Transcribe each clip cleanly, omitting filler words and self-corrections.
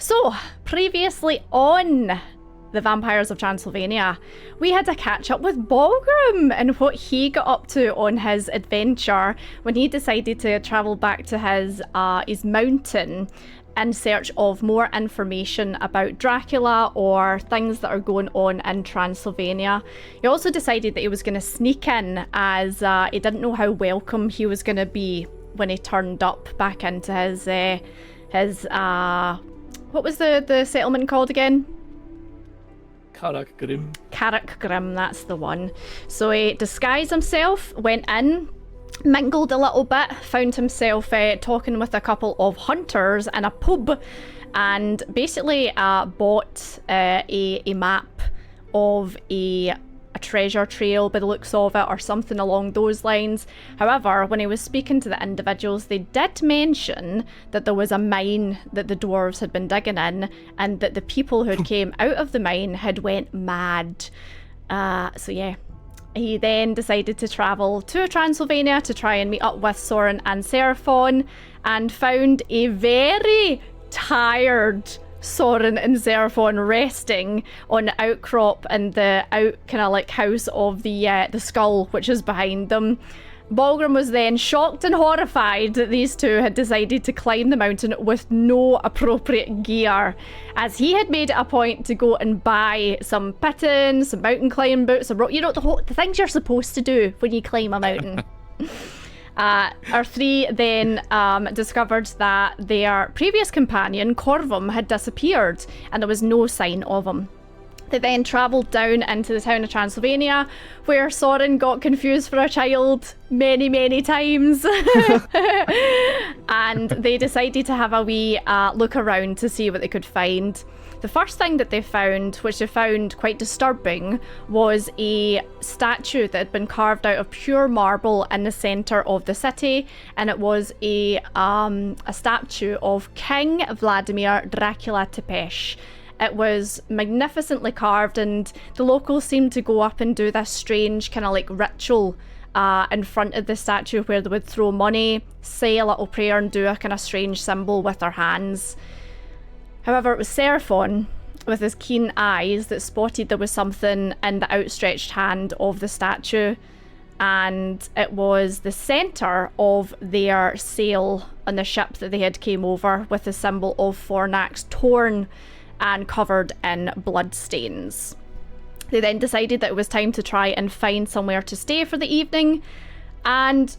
So, previously on the Vampires of Transylvania, we had a catch up with Balgrim and what he got up to on his adventure when he decided to travel back to his mountain in search of more information about Dracula or things that are going on in Transylvania. He also decided that he was going to sneak in as he didn't know how welcome he was going to be when he turned up back into his what was the settlement called again? Carrick-Grim, that's the one. So he disguised himself, went in, mingled a little bit, found himself talking with a couple of hunters in a pub, and basically bought a map of a treasure trail by the looks of it, or something along those lines. However, when he was speaking to the individuals, they did mention that there was a mine that the dwarves had been digging in, and that the people who came out of the mine had went mad. So yeah, he then decided to travel to Transylvania to try and meet up with Soren and Seraphon, and found a very tired Soren and Seraphon resting on the outcrop in the house of the skull, which is behind them. Balgrim was then shocked and horrified that these two had decided to climb the mountain with no appropriate gear, as he had made it a point to go and buy some pittons, some mountain climbing boots, the things you're supposed to do when you climb a mountain. Our three then discovered that their previous companion, Corvum, had disappeared, and there was no sign of him. They then travelled down into the town of Transylvania, where Soren got confused for a child many, many times. And they decided to have a wee look around to see what they could find. The first thing that they found, which they found quite disturbing, was a statue that had been carved out of pure marble in the centre of the city, and it was a statue of King Vladimir Dracula Tepesh. It was magnificently carved, and the locals seemed to go up and do this strange kind of like ritual in front of the statue, where they would throw money, say a little prayer, and do a kind of strange symbol with their hands. However, it was Seraphon, with his keen eyes, that spotted there was something in the outstretched hand of the statue, and it was the centre of their sail on the ship that they had came over, with the symbol of Fornax torn and covered in bloodstains. They then decided that it was time to try and find somewhere to stay for the evening, and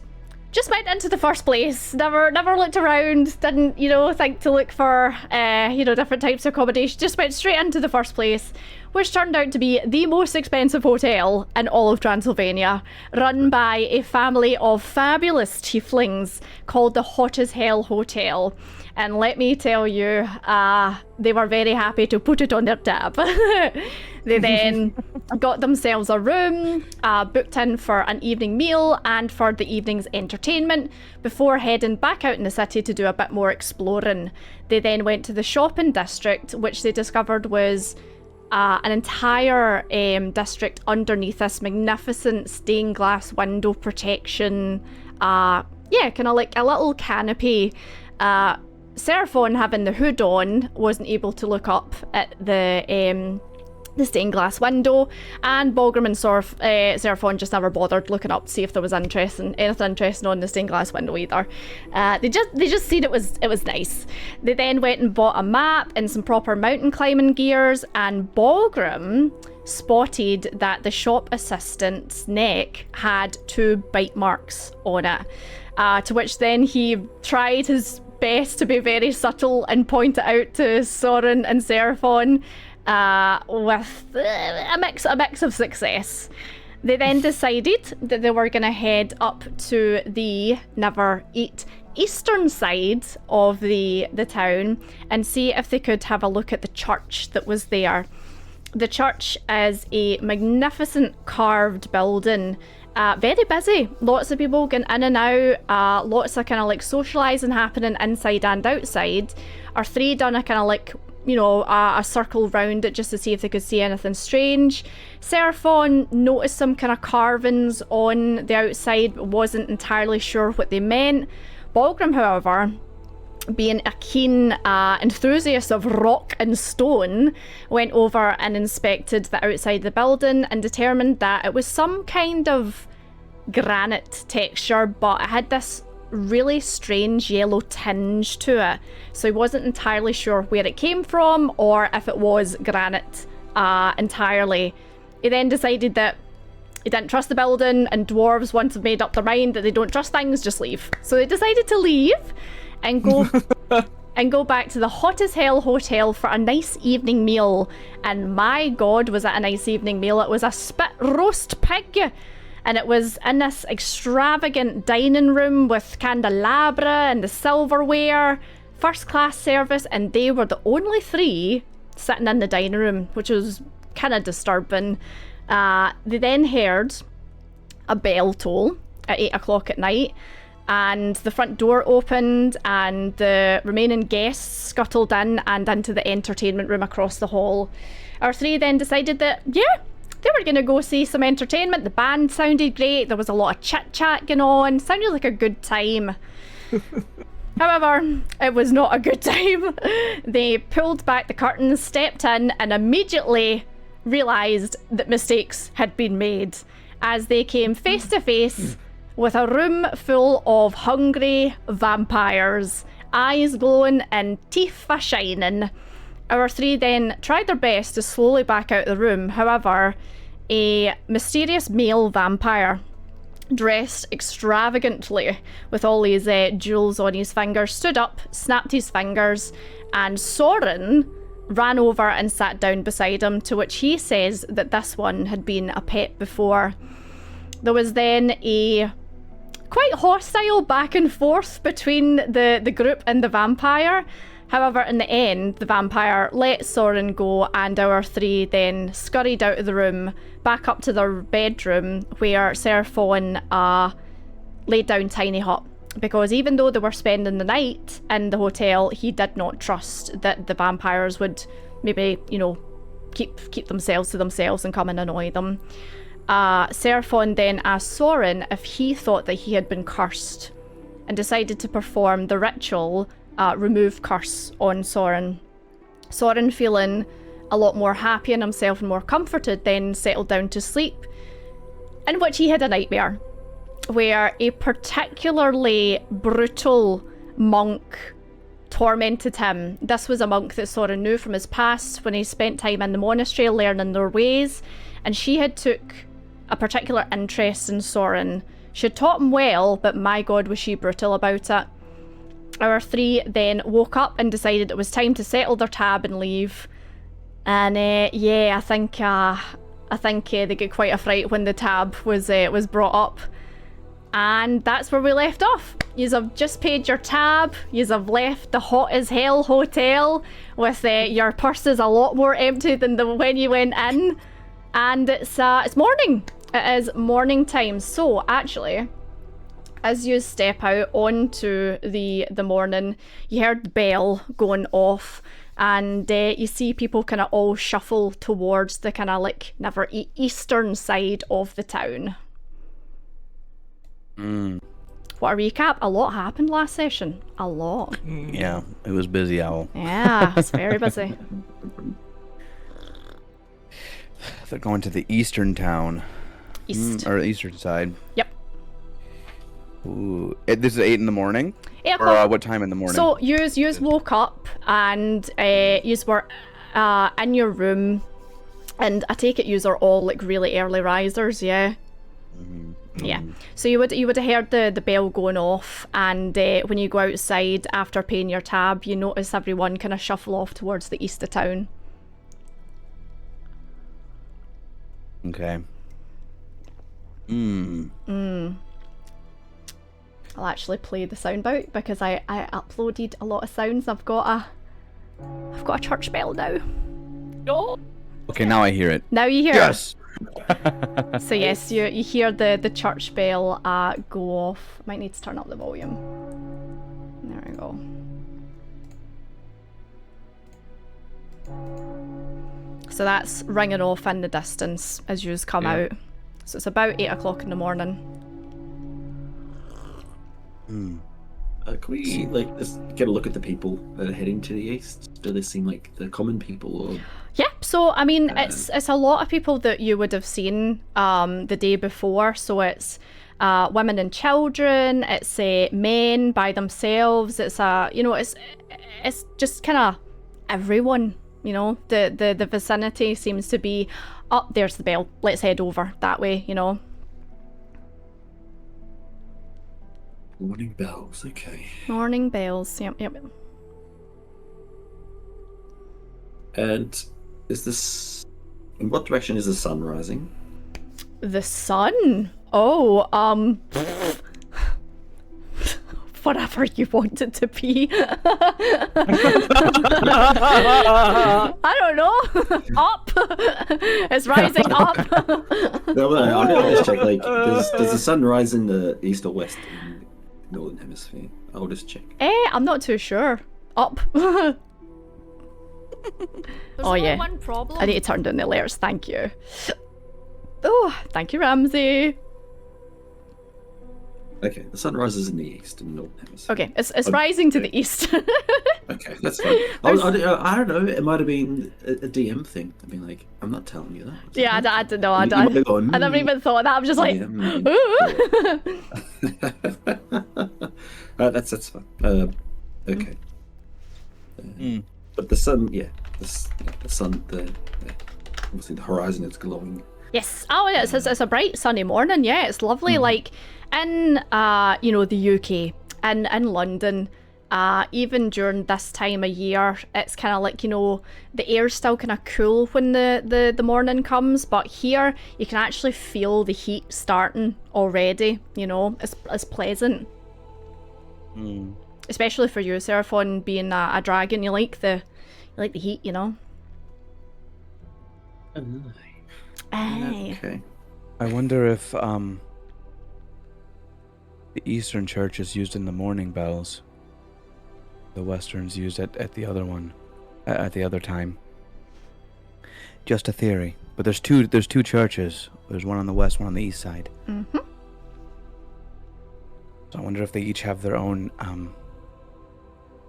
just went into the first place. Never looked around, didn't, think to look for, different types of accommodation. Just went straight into the first place, which turned out to be the most expensive hotel in all of Transylvania, run by a family of fabulous tieflings called the Hot as Hell Hotel. And let me tell you, they were very happy to put it on their tab. They then got themselves a room, booked in for an evening meal and for the evening's entertainment, before heading back out in the city to do a bit more exploring. They then went to the Sharpen district, which they discovered was an entire district underneath this magnificent stained glass window protection. Kind of like a little canopy. Seraphon, having the hood on, wasn't able to look up at the stained glass window, and Balgrim and Seraphon just never bothered looking up to see if there was anything interesting on the stained glass window either. They just seen it was nice. They then went and bought a map and some proper mountain climbing gears, and Balgrim spotted that the shop assistant's neck had 2 bite marks on it, to which then he tried his best to be very subtle and point it out to Soren and Seraphon, with a mix of success. They then decided that they were going to head up to the eastern side of the town and see if they could have a look at the church that was there. The church is a magnificent carved building, very busy, lots of people going in and out, lots of kind of like socialising happening inside and outside. Our three done a kind of like, a circle round it just to see if they could see anything strange. Seraphon noticed some kind of carvings on the outside, but wasn't entirely sure what they meant. Balgrim, however, being a keen enthusiast of rock and stone, went over and inspected the outside of the building and determined that it was some kind of granite texture, but it had this really strange yellow tinge to it. So he wasn't entirely sure where it came from or if it was granite entirely. He then decided that he didn't trust the building, and dwarves, once have made up their mind that they don't trust things, just leave. So they decided to leave and go back to the hot as hell hotel for a nice evening meal. And my god, was it a nice evening meal. It was a spit roast pig, and it was in this extravagant dining room with candelabra and the silverware, first class service, and they were the only three sitting in the dining room, which was kind of disturbing. They then heard a bell toll at 8 o'clock at night, and the front door opened, and the remaining guests scuttled in and into the entertainment room across the hall. Our three then decided that, yeah, they were going to go see some entertainment. The band sounded great, there was a lot of chit-chat going on, sounded like a good time. However, it was not a good time. They pulled back the curtains, stepped in, and immediately realised that mistakes had been made as they came face to face with a room full of hungry vampires, eyes glowing and teeth a-shining. Our three then tried their best to slowly back out of the room. However, a mysterious male vampire, dressed extravagantly with all his jewels on his fingers, stood up, snapped his fingers, and Soren ran over and sat down beside him, to which he says that this one had been a pet before. There was then a quite hostile back and forth between the group and the vampire. However, in the end, the vampire let Soren go, and our three then scurried out of the room, back up to their bedroom, where Seraphon laid down tiny hut. Because even though they were spending the night in the hotel, he did not trust that the vampires would maybe, you know, keep themselves to themselves and come and annoy them. Seraphon then asked Soren if he thought that he had been cursed, and decided to perform the ritual remove curse on Soren. Soren, feeling a lot more happy in himself and more comforted, then settled down to sleep, in which he had a nightmare where a particularly brutal monk tormented him. This was a monk that Soren knew from his past when he spent time in the monastery learning their ways, and she had took a particular interest in Soren. She had taught him well, but my god was she brutal about it. Our three then woke up and decided it was time to settle their tab and leave. And yeah, I think they got quite a fright when the tab was brought up. And that's where we left off. Yous have just paid your tab. Yous have left the hot as hell hotel with your purses a lot more empty than when you went in. And it's morning. It is morning time. So actually, as you step out onto the morning, you heard the bell going off, and you see people kind of all shuffle towards the kind of like never eastern side of the town. What a recap. A lot happened last session. A lot. Yeah, it was busy, Owl. Yeah, it's very busy. They're going to the eastern town. Or eastern side. Yep. Ooh. This is 8 in the morning? 8 o'clock. Or what time in the morning? So, yous woke up, and yous were in your room, and I take it yous are all like really early risers, yeah? Yeah. So you would have heard the bell going off, and when you go outside after paying your tab, you notice everyone kind of shuffle off towards the east of town. Okay. I'll actually play the sound out because I uploaded a lot of sounds. I've got a church bell now. Oh. Okay, now I hear it. Now you hear Yes. it. So yes, you hear the church bell go off. Might need to turn up the volume. There we go. So that's ringing off in the distance as you come out. So it's about 8 o'clock in the morning. Can we just get a look at the people that are heading to the east? Do they seem like the common people, or? Yeah, so I mean, it's a lot of people that you would have seen the day before. So it's women and children. It's men by themselves. It's it's just kind of everyone. You know, the vicinity seems to be. Oh, there's the bell. Let's head over that way. You know. Morning bells. Okay. Morning bells. Yep. And in what direction is the sun rising? The sun? Oh, whatever you want it to be. I don't know. Up. It's rising up. No, I'll just check. Does the sun rise in the east or west in the northern hemisphere? I'll just check. I'm not too sure. Up. Oh yeah. One problem. I need to turn down the alerts. Thank you. Oh, thank you, Ramsey. Okay, the sun rises in the east in the northern hemisphere. Okay, it's rising to the east. Okay, that's fine. I don't know. It might have been a DM thing. I mean, like, I'm not telling you that. Yeah, I don't know. I never even thought of that. I'm just like, that's fine. Okay. But the sun, the sun, obviously the horizon is glowing. Yes. Oh, yeah. It's a bright sunny morning. Yeah, it's lovely. Like in the UK and in London, even during this time of year, it's kind of like, the air's still kind of cool when the morning comes, but here you can actually feel the heat starting already. It's pleasant. Especially for you, Seraphon, being a dragon, you like the heat, Aye. Okay. I wonder if the Eastern Church is used in the morning bells. The Western's used at the other one, at the other time. Just a theory, but there's two churches. There's one on the west, one on the east side. Mm-hmm. So I wonder if they each have their own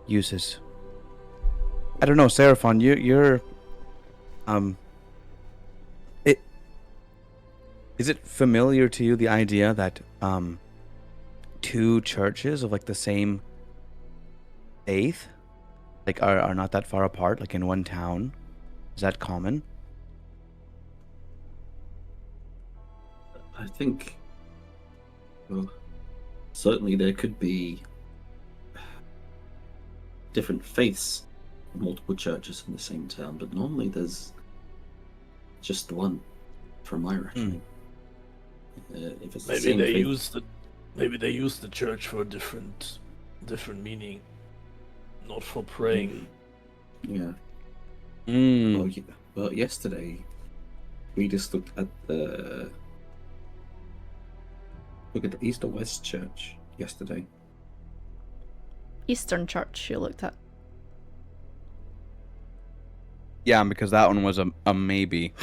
uses. I don't know, Seraphon, you're is it familiar to you, the idea that two churches of like the same faith are not that far apart, like in one town? Is that common? I think, well, certainly there could be different faiths, multiple churches in the same town, but normally there's just the one, from my recollection. If it's maybe they use the church for a different meaning, not for praying. Yeah. Well, yesterday we just looked at the East or West Church yesterday. Eastern Church you looked at. Yeah, because that one was a maybe.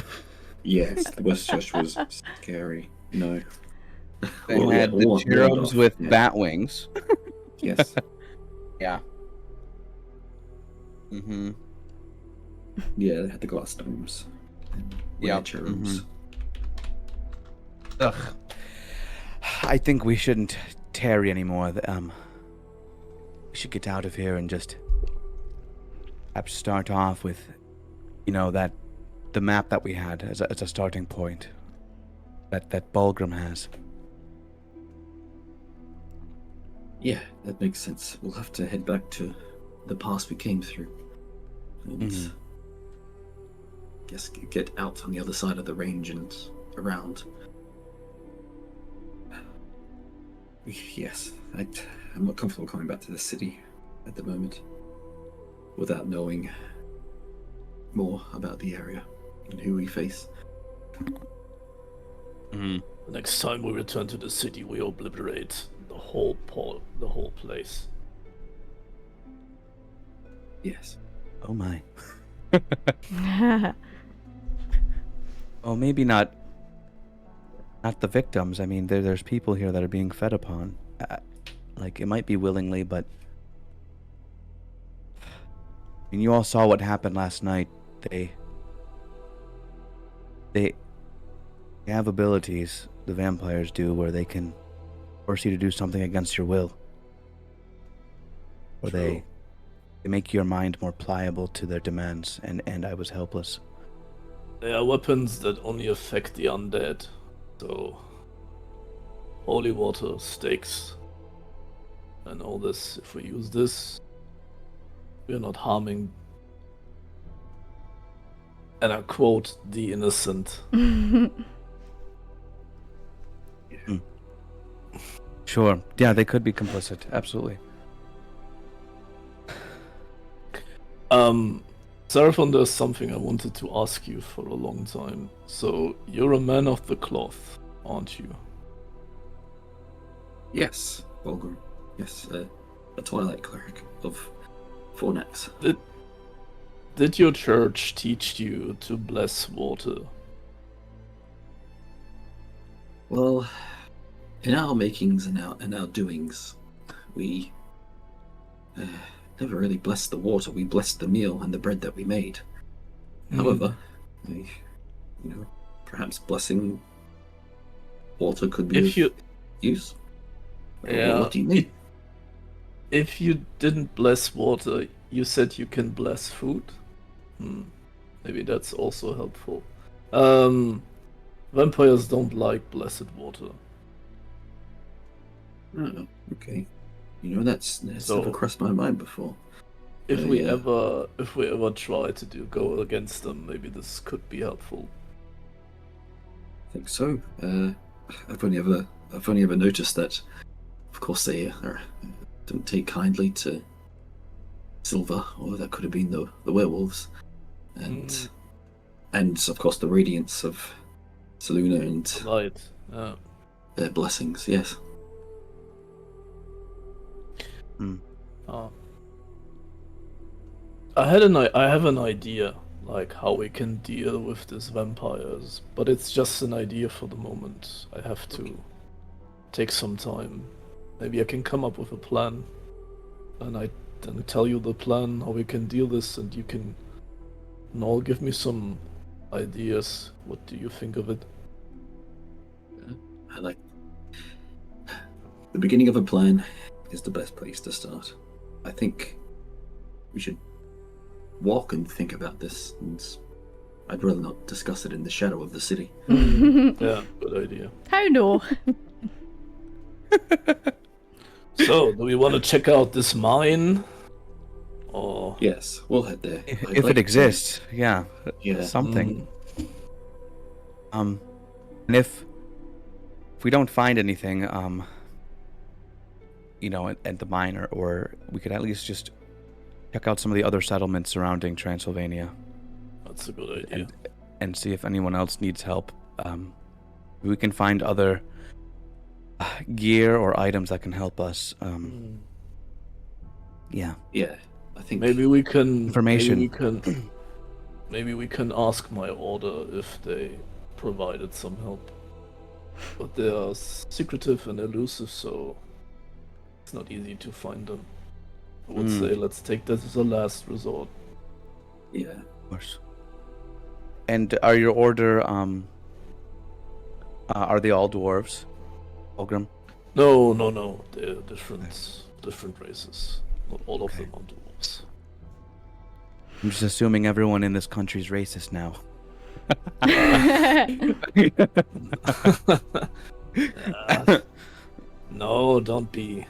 Yes, the West Church was scary. No. They had the cherubs with bat wings. Yes. Yeah. Mm-hmm. Yeah, they had the glass domes. Yeah. Cherubs. Mm-hmm. Ugh. I think we shouldn't tarry anymore. We should get out of here and just perhaps start off with, the map that we had as a starting point. That Bulgrim has. Yeah, that makes sense. We'll have to head back to the pass we came through. And guess get out on the other side of the range and around. Yes, I'm not comfortable coming back to the city at the moment without knowing more about the area and who we face. Next time we return to the city, we obliterate the whole place. Yes. Oh my. Oh, maybe not the victims. I mean, there's people here that are being fed upon. Like, it might be willingly, but... I mean, you all saw what happened last night. They have abilities, the vampires do, where they can force you to do something against your will. Or they make your mind more pliable to their demands, and I was helpless. They are weapons that only affect the undead. So, holy water, stakes, and all this. If we use this, we are not harming, and I quote, the innocent. Sure. Yeah, they could be complicit. Absolutely. Seraphon, there's something I wanted to ask you for a long time. So, you're a man of the cloth, aren't you? Yes, Volgrim. Yes, a Twilight cleric of Fornax. Did your church teach you to bless water? Well, in our makings and our doings, we never really blessed the water. We blessed the meal and the bread that we made. However, perhaps blessing water could be of use. Yeah. What do you mean? If you didn't bless water, you said you can bless food? Maybe that's also helpful. Vampires don't like blessed water. Oh, okay. That's never crossed my mind before. If we ever try to go against them, maybe this could be helpful. I think so. I've only ever noticed that. Of course, they don't take kindly to silver, or that could have been the werewolves, and of course the radiance of Seluna and light. Their blessings. Yes. I have an idea, like how we can deal with these vampires, but it's just an idea for the moment. I have to take some time. Maybe I can come up with a plan, and I then tell you the plan how we can deal this, and you can all give me some ideas. What do you think of it? I like the beginning of a plan is the best place to start. I think we should walk and think about this, and I'd rather not discuss it in the shadow of the city. Yeah, good idea. How no? So, do we want to check out this mine? Or Yes, we'll head there. If it exists, yeah. Something. And if we don't find anything, at the mine, or we could at least just check out some of the other settlements surrounding Transylvania. That's a good idea. And see if anyone else needs help. We can find other gear or items that can help us. Yeah. Yeah, I think Maybe we can information. Maybe we can ask my order if they provided some help. But they are secretive and elusive, so it's not easy to find them. I would say let's take this as a last resort. Yeah. Of course. And are your order, are they all dwarves? Ulgrim? No. They're different races. Not all of them are dwarves. I'm just assuming everyone in this country's racist now. No, don't be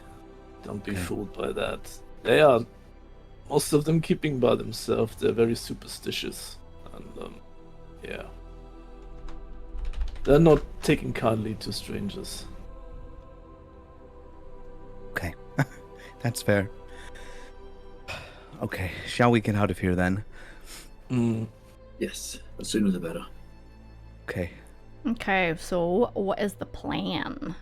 fooled by that. They are, most of them, keeping by themselves. They're very superstitious, and yeah, they're not taking kindly to strangers. Okay. That's fair. Okay, shall we get out of here then? Yes, the sooner the better. Okay. Okay, so what is the plan?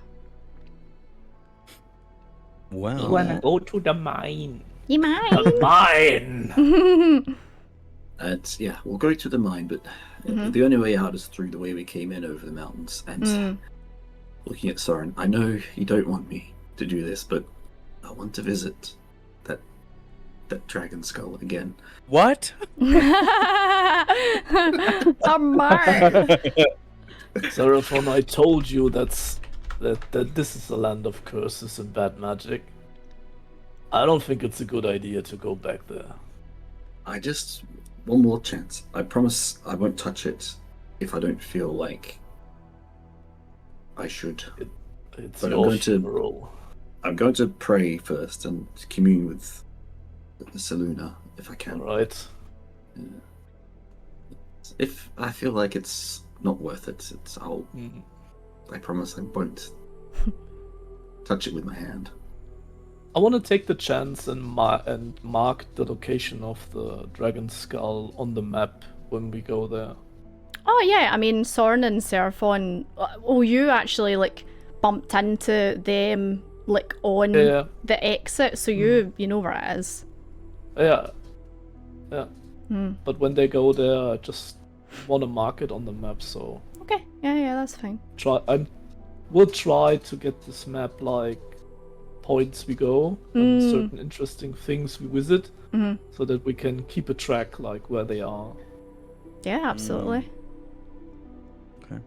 Well, Wanna go to the mine. You mind? Mine. And yeah, we'll go to the mine, but the only way out is through the way we came in over the mountains. And looking at Soren, I know you don't want me to do this, but I want to visit that dragon skull again. What? A mark. Seraphon, I told you that this is a land of curses and bad magic. I don't think it's a good idea to go back there. One more chance. I promise I won't touch it if I don't feel like I should. It's But your funeral. I'm going to pray first and commune with Seluna if I can. Right. If I feel like it's not worth it, I promise I won't touch it with my hand. I want to take the chance and mark the location of the dragon skull on the map when we go there. Oh yeah, I mean Soren and Seraphon. Oh, you actually like bumped into them like on Yeah. the exit, so you know where it is. Yeah. But when they go there, I just want to mark it on the map. So Okay, yeah, that's fine. we'll try to get this map like points we go and certain interesting things we visit, so that we can keep a track like where they are. Yeah, absolutely. Okay.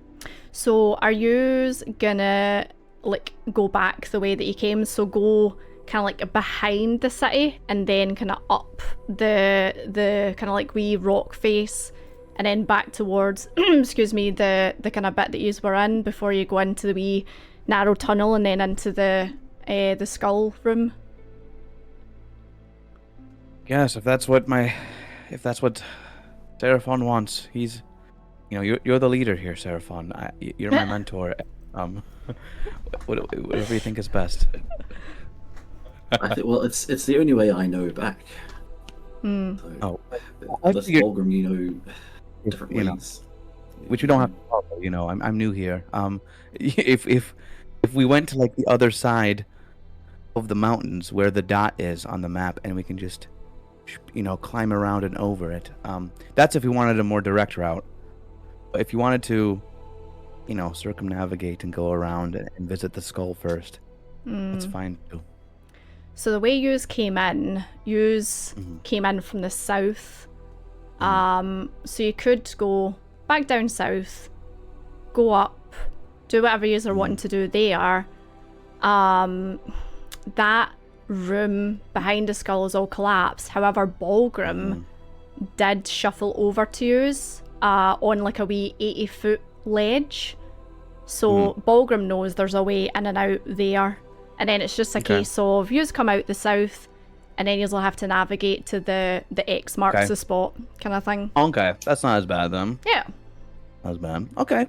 So are yous gonna like go back the way that you came? So go kind of like behind the city and then kind of up the kind of like wee rock face and then back towards excuse me, the kind of bit that yous were in before you go into the wee narrow tunnel and then into the skull room. Yes, if that's what Seraphon wants, he's, you're the leader here, Seraphon. You're my mentor. Whatever you think is best. I think, well, it's the only way I know back. So, unless Volgrim, different ways. Which you don't have to follow. I'm new here. If we went to like the other side of the mountains where the dot is on the map, and we can just, climb around and over it. That's if we wanted a more direct route. But if you wanted to, circumnavigate and go around and visit the skull first, that's fine too. So the way yous came in from the south. So you could go back down south, go up, do whatever yous are wanting to do there. That room behind the skull is all collapsed. However, Balgrim did shuffle over to yous on like a wee 80-foot ledge. So Balgrim knows there's a way in and out there. And then it's just a case of yous come out the south and then you'll have to navigate to the X marks the spot kind of thing. Okay, that's not as bad then. Yeah. Not as bad. Okay.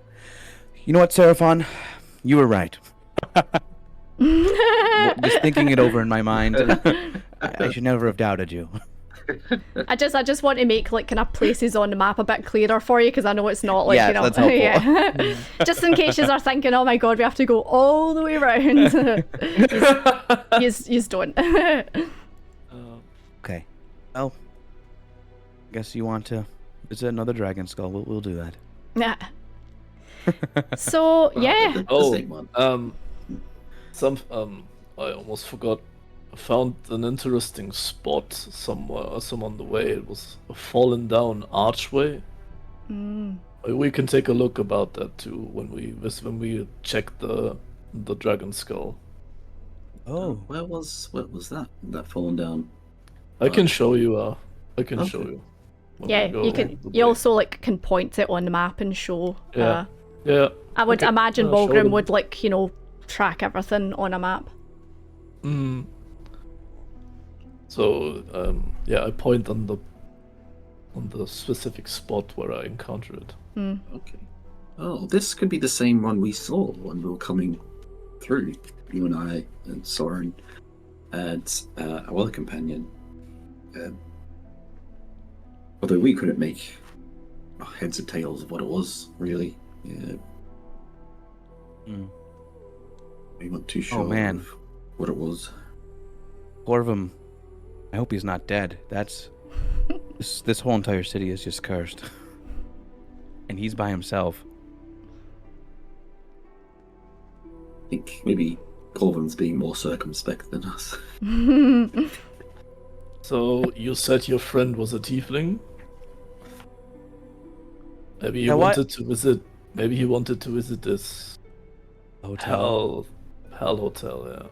You know what, Seraphon? You were right. Just thinking it over in my mind, I should never have doubted you. I just want to make like kind of places on the map a bit clearer for you because I know it's not like that's helpful. yeah. Just in case you are thinking, oh my god, we have to go all the way around. You don't. Okay. Well, guess you want to visit another dragon skull. We'll do that. Yeah. So yeah. The same one. I almost forgot. I found an interesting spot somewhere, some on the way. It was a fallen down archway. We can take a look about that too when we check the dragon skull. Oh. Where was that fallen down? I can show you. I can show you. when Yeah, we go you can. the You way. also like can point it on the map and show. Yeah. Yeah. I would Okay. imagine Show Volgrim them. would like track everything on a map. Mm. So yeah, I point on the specific spot where I encountered it. Okay. Oh, this could be the same one we saw when we were coming through. You and I and Soren and our other companion. Although we couldn't make heads or tails of what it was, really. Yeah. Mm. We weren't too sure man. of what it was. Corvum, I hope he's not dead. That's this whole entire city is just cursed, and he's by himself. I think maybe Corvin's being more circumspect than us. So you said your friend was a tiefling? Maybe he Now what? wanted to visit. Maybe he wanted to visit this Hotel. hell hotel.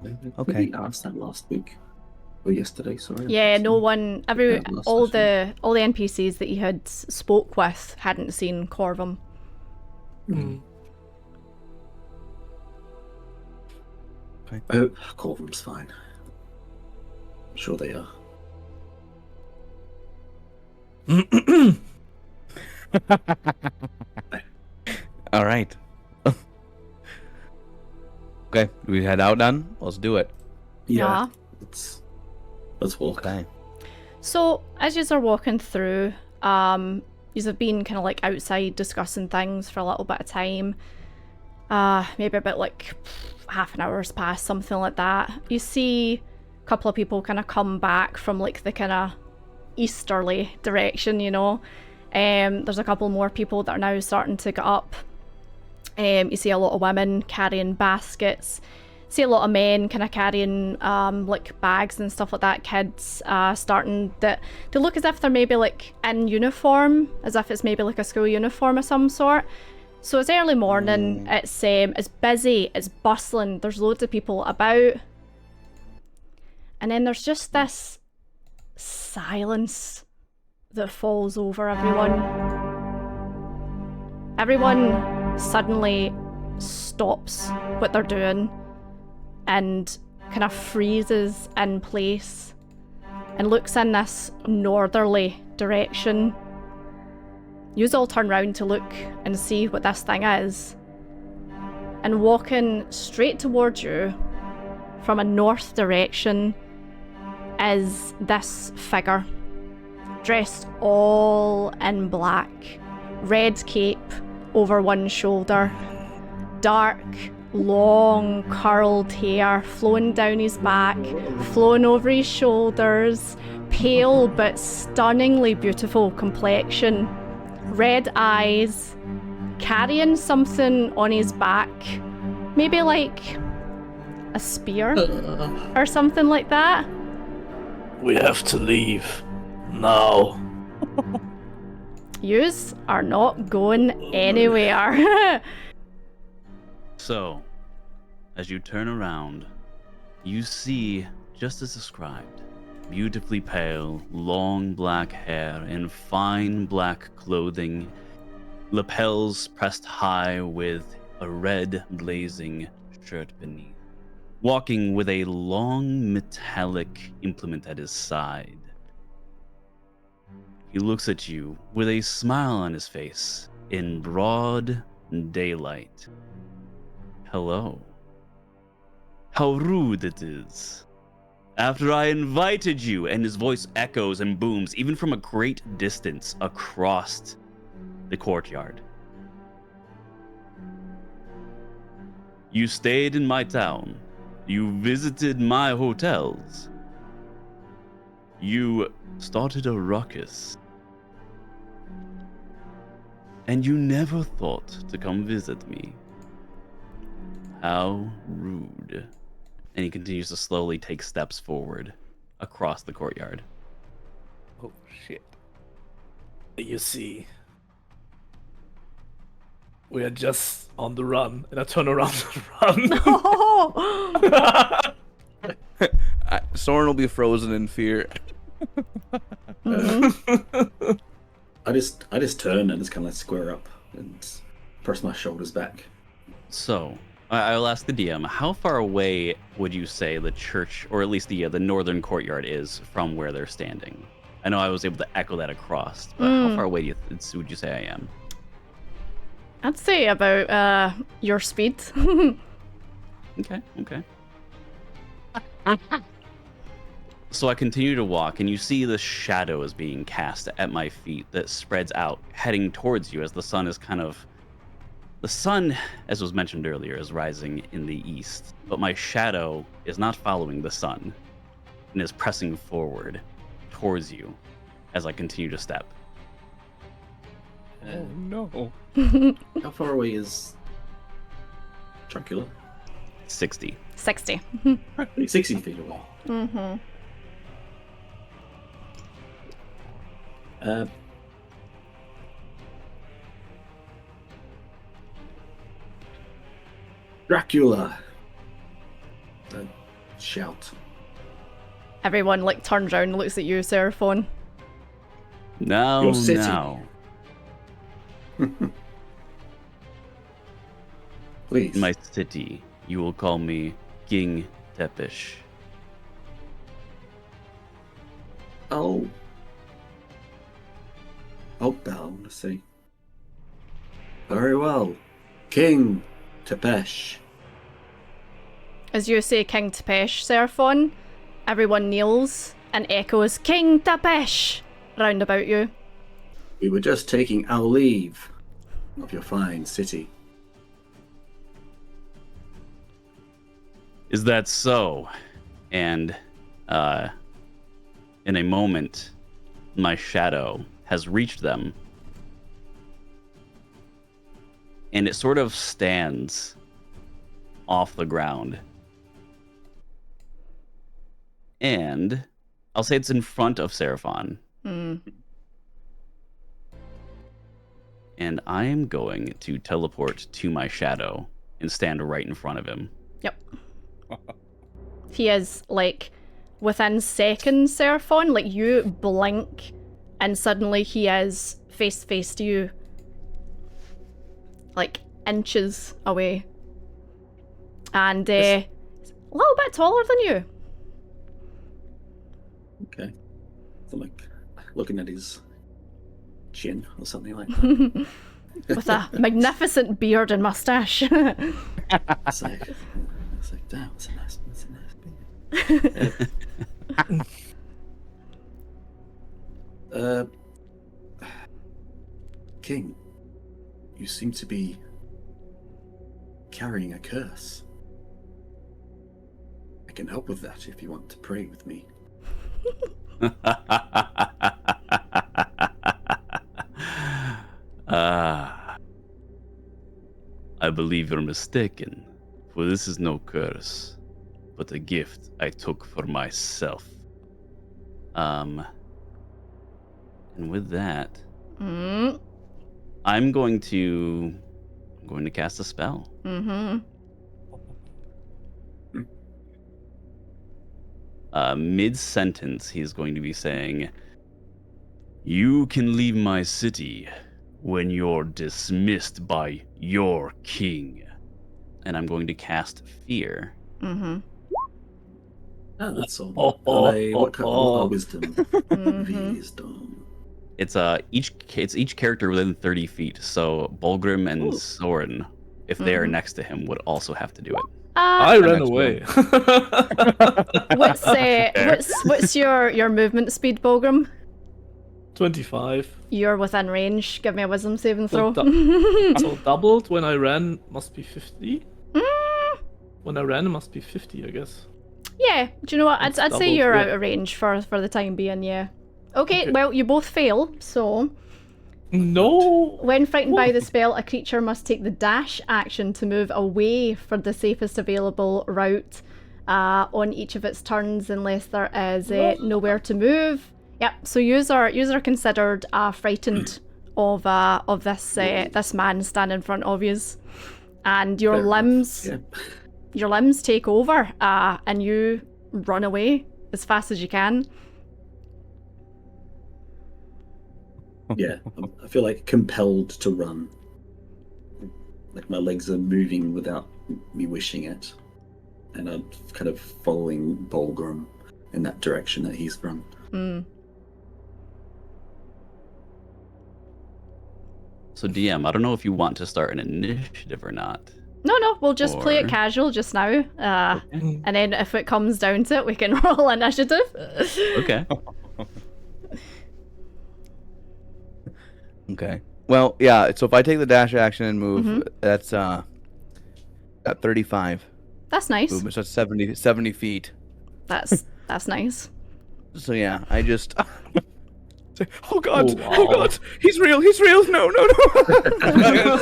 Yeah. Okay. We asked that last week. Or yesterday, sorry. Yeah, no one, last all session. the NPCs that you had spoke with hadn't seen Corvum. I hope Corvin's fine. I'm sure they are. All right. Okay, we head out then? Let's do it. Yeah. Let's walk. Okay. So, as you are walking through, you have been kind of like outside discussing things for a little bit of time. Maybe about like half an hour's passed, something like that. You see a couple of people kind of come back from like the kind of easterly direction, you know. There's a couple more people that are now starting to get up. You see a lot of women carrying baskets. See a lot of men kind of carrying like bags and stuff like that. Kids starting that they look as if they're maybe like in uniform, as if it's maybe like a school uniform of some sort. So it's early morning. It's busy. It's bustling. There's loads of people about, and then there's just this silence that falls over everyone. Everyone suddenly stops what they're doing and kind of freezes in place and looks in this northerly direction. Yous all turn round to look and see what this thing is. And walking straight towards you from a north direction is this figure, dressed all in black, red cape over one shoulder, dark, long, curled hair flowing down his back, flowing over his shoulders, pale but stunningly beautiful complexion, red eyes, carrying something on his back, maybe like a spear or something like that. We have to leave now. Yous are not going anywhere. So, as you turn around, you see, just as described, beautifully pale, long black hair in fine black clothing, lapels pressed high with a red blazing shirt beneath, walking with a long metallic implement at his side. He looks at you with a smile on his face in broad daylight. Hello. How rude it is. After I invited you, and his voice echoes and booms even from a great distance across the courtyard. You stayed in my town. You visited my hotels. You started a ruckus. And you never thought to come visit me. How rude. And he continues to slowly take steps forward across the courtyard. Oh, shit. You see, we are just on the run, and I turn around and run. Soren will be frozen in fear. I just turn and just kind of square up and press my shoulders back. So, I'll ask the DM, how far away would you say the church, or at least the northern courtyard is from where they're standing? I know I was able to echo that across, but how far away would you say I am? I'd say about your speed. Okay. So I continue to walk, and you see the shadow is being cast at my feet that spreads out, heading towards you as the sun is The sun, as was mentioned earlier, is rising in the east, but my shadow is not following the sun and is pressing forward towards you as I continue to step. Oh no. How far away is Dracula? 60. 60. 60 feet away. Mm-hmm. Dracula! Shout. Everyone like turns around and looks at you, Seraphon. Now, Your city. now. Please. In my city, you will call me King Tepish. Oh. Oh, I want to say. Very well. King Tepesh. As you say King Tepesh, Seraphon, everyone kneels and echoes King Tepesh round about you. We were just taking our leave of your fine city. Is that so? And, in a moment, my shadow has reached them. And it sort of stands off the ground. And I'll say it's in front of Seraphon. And I am going to teleport to my shadow and stand right in front of him. Yep. He is, like, within seconds, Seraphon, like, you blink, and suddenly he is face to face to you. Like, inches away. And, a little bit taller than you. Okay. So, like, looking at his chin or something like that. With a magnificent beard and mustache. It's like, damn, it's a nice beard. King, you seem to be carrying a curse. I can help with that if you want to pray with me. I believe you're mistaken, for this is no curse, but a gift I took for myself. And with that, I'm going to cast a spell. Mid-sentence, he's going to be saying, "You can leave my city when you're dismissed by your king." And I'm going to cast Fear. Oh, that's all. What kind of wisdom? Wisdom. It's each character within 30 feet. So Bolgrim and Soren, if they are next to him, would also have to do it. I ran away. What's your movement speed, Bolgrim? 25. You're within range. Give me a wisdom saving throw. So doubled when I ran must be 50. When I ran, it must be 50, I guess. Yeah. Do you know what? I'd say doubled, you're yeah. out of range for the time being. Yeah. Okay. Well, you both fail. So No. when frightened by the spell, a creature must take the dash action to move away for the safest available route on each of its turns, unless there is nowhere to move. Yep. So you're considered frightened of this man standing in front of you, and your Fair limbs enough, your limbs take over, and you run away as fast as you can. Yeah, I feel like compelled to run. Like my legs are moving without me wishing it. And I'm kind of following Bolgrim in that direction that he's run. So DM, I don't know if you want to start an initiative or not. No, we'll just play it Or- casual just now. And then if it comes down to it, we can roll initiative. Okay. Okay. Well, yeah. So if I take the dash action and move, that's at 35 That's nice. movement. So it's 70 feet. That's nice. So yeah, I just Oh God! Oh, wow. Oh God! He's real! He's real! No! No! No!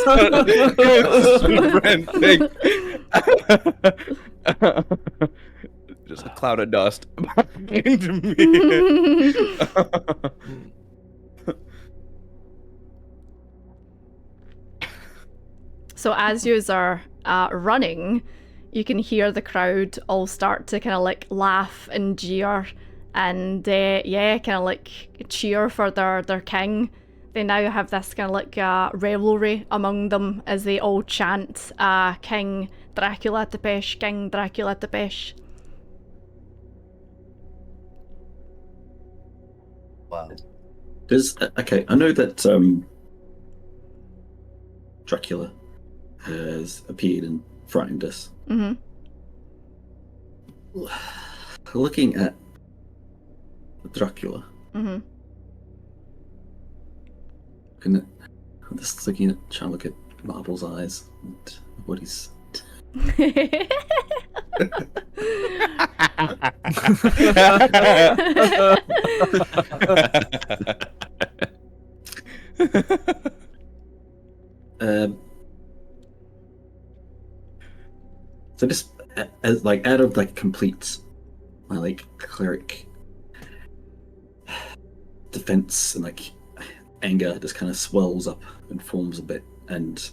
Just a cloud of dust into me. So as yous are running, you can hear the crowd all start to kind of like laugh and jeer, and kind of like cheer for their king. They now have this kind of like rivalry among them as they all chant, "King Dracula to Pesh, King Dracula to Pesh." Wow. Okay, I know that Dracula has appeared and frightened us. Mm-hmm. Looking at Dracula, Mm-hmm. and I'm just trying to look at Marble's eyes and what he's. So just as like out of like complete my like cleric defense and like anger just kind of swells up and forms a bit, and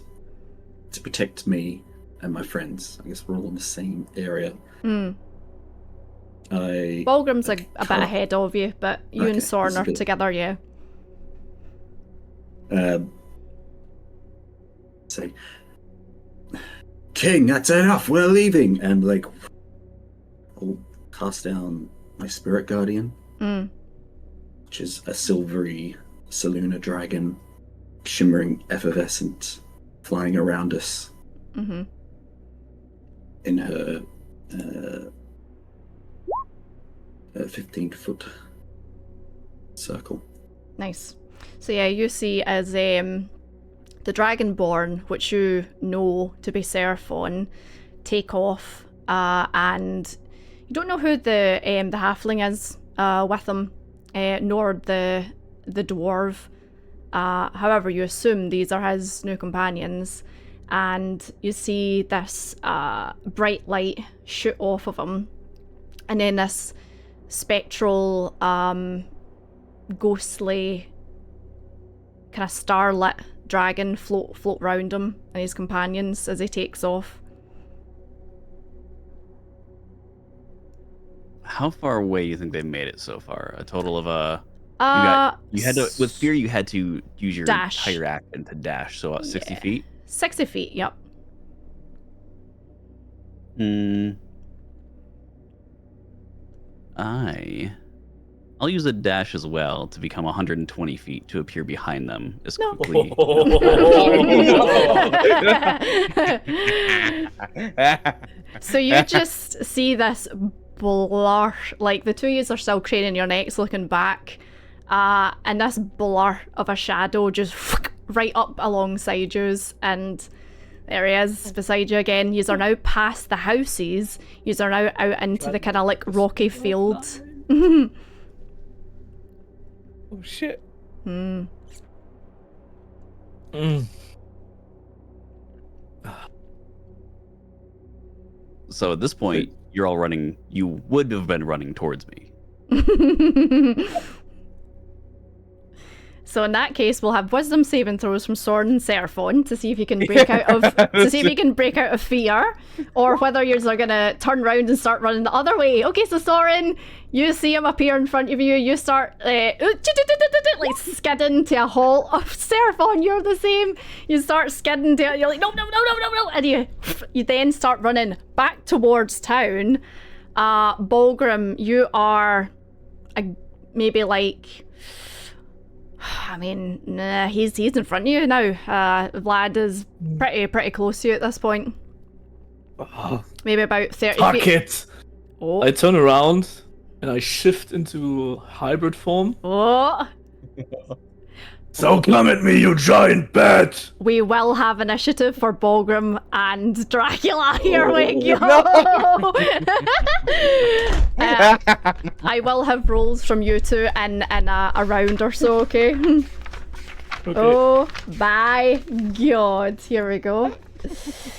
to protect me and my friends, I guess we're all in the same area. Balgrim's like a bit ahead of you, but you and Sorn are together, yeah. Say, King, that's enough, we're leaving, and like I'll cast down my spirit guardian, which is a silvery Saluna dragon, shimmering, effervescent, flying around us in her 15-foot circle. Nice. So yeah, you see as the Dragonborn, which you know to be Seraphon, take off, and you don't know who the halfling is with them, nor the dwarf. However, you assume these are his new companions, and you see this bright light shoot off of him, and then this spectral, ghostly, kind of starlit dragon float round him and his companions as he takes off. How far away do you think they've made it so far? A total of you had to, with fear, you had to use your dash. entire action to dash. So 60 feet. 60 feet. Yep. I'll use a dash as well to become 120 feet to appear behind them as quickly. So you just see this blur, like the two of you are still craning your necks looking back, and this blur of a shadow just right up alongside yous, and there he is beside you again. Yous are now past the houses. Yous are now out into the kind of like rocky field. Oh shit. So at this point, you're all running. You would have been running towards me. So in that case, we'll have wisdom saving throws from Sorn and Seraphon to see if you can break out of fear, or whether you're gonna turn around and start running the other way. Okay, so Soren, you see him appear in front of you. You start like skidding to a halt. Oh, Seraphon, you're the same. You start skidding to it. You're like no, and you then start running back towards town. Balgrim, you are maybe like. I mean, nah, he's in front of you now. Vlad is pretty close to you at this point. Maybe about 30 Fuck feet. it! Oh. I turn around and I shift into hybrid form. Oh. So come at me, you giant bat! We will have initiative for Balgrim and Dracula. Here we go. I will have rolls from you two in a round or so, okay? Okay. Oh my god. Here we go.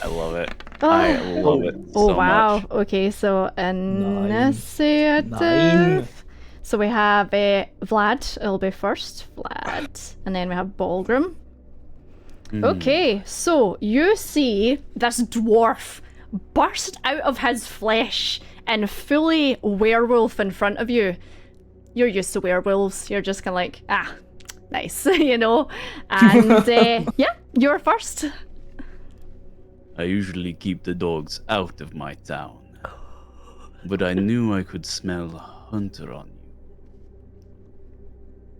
I love it. I love it Oh so wow. much. Okay, so initiative. 9. So we have Vlad, it'll be first, Vlad, and then we have Balgrim. Okay, so you see this dwarf burst out of his flesh and fully werewolf in front of you. You're used to werewolves, you're just kind of like, ah, nice, you know? And yeah, you're first. I usually keep the dogs out of my town, but I knew I could smell a hunter on you.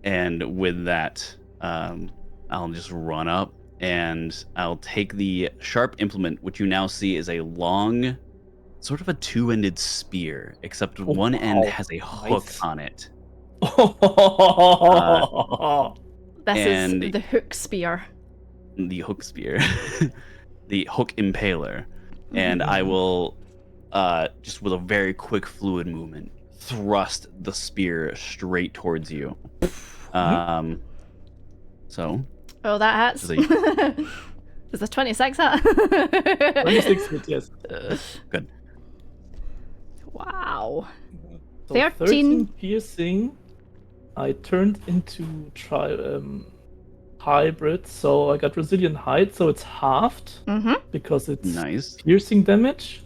And with that, I'll just run up and I'll take the sharp implement, which you now see is a long, sort of a two-ended spear, except one end has a hook on it. This And- is the hook spear. The hook spear, the hook impaler, and I will, just with a very quick fluid movement, thrust the spear straight towards you. So Oh, that hits. So Is this 26 hit? 26 hit, yes. good. Wow. So 13 piercing. I turned into hybrid, so I got resilient height, so it's halved because it's Nice. piercing damage.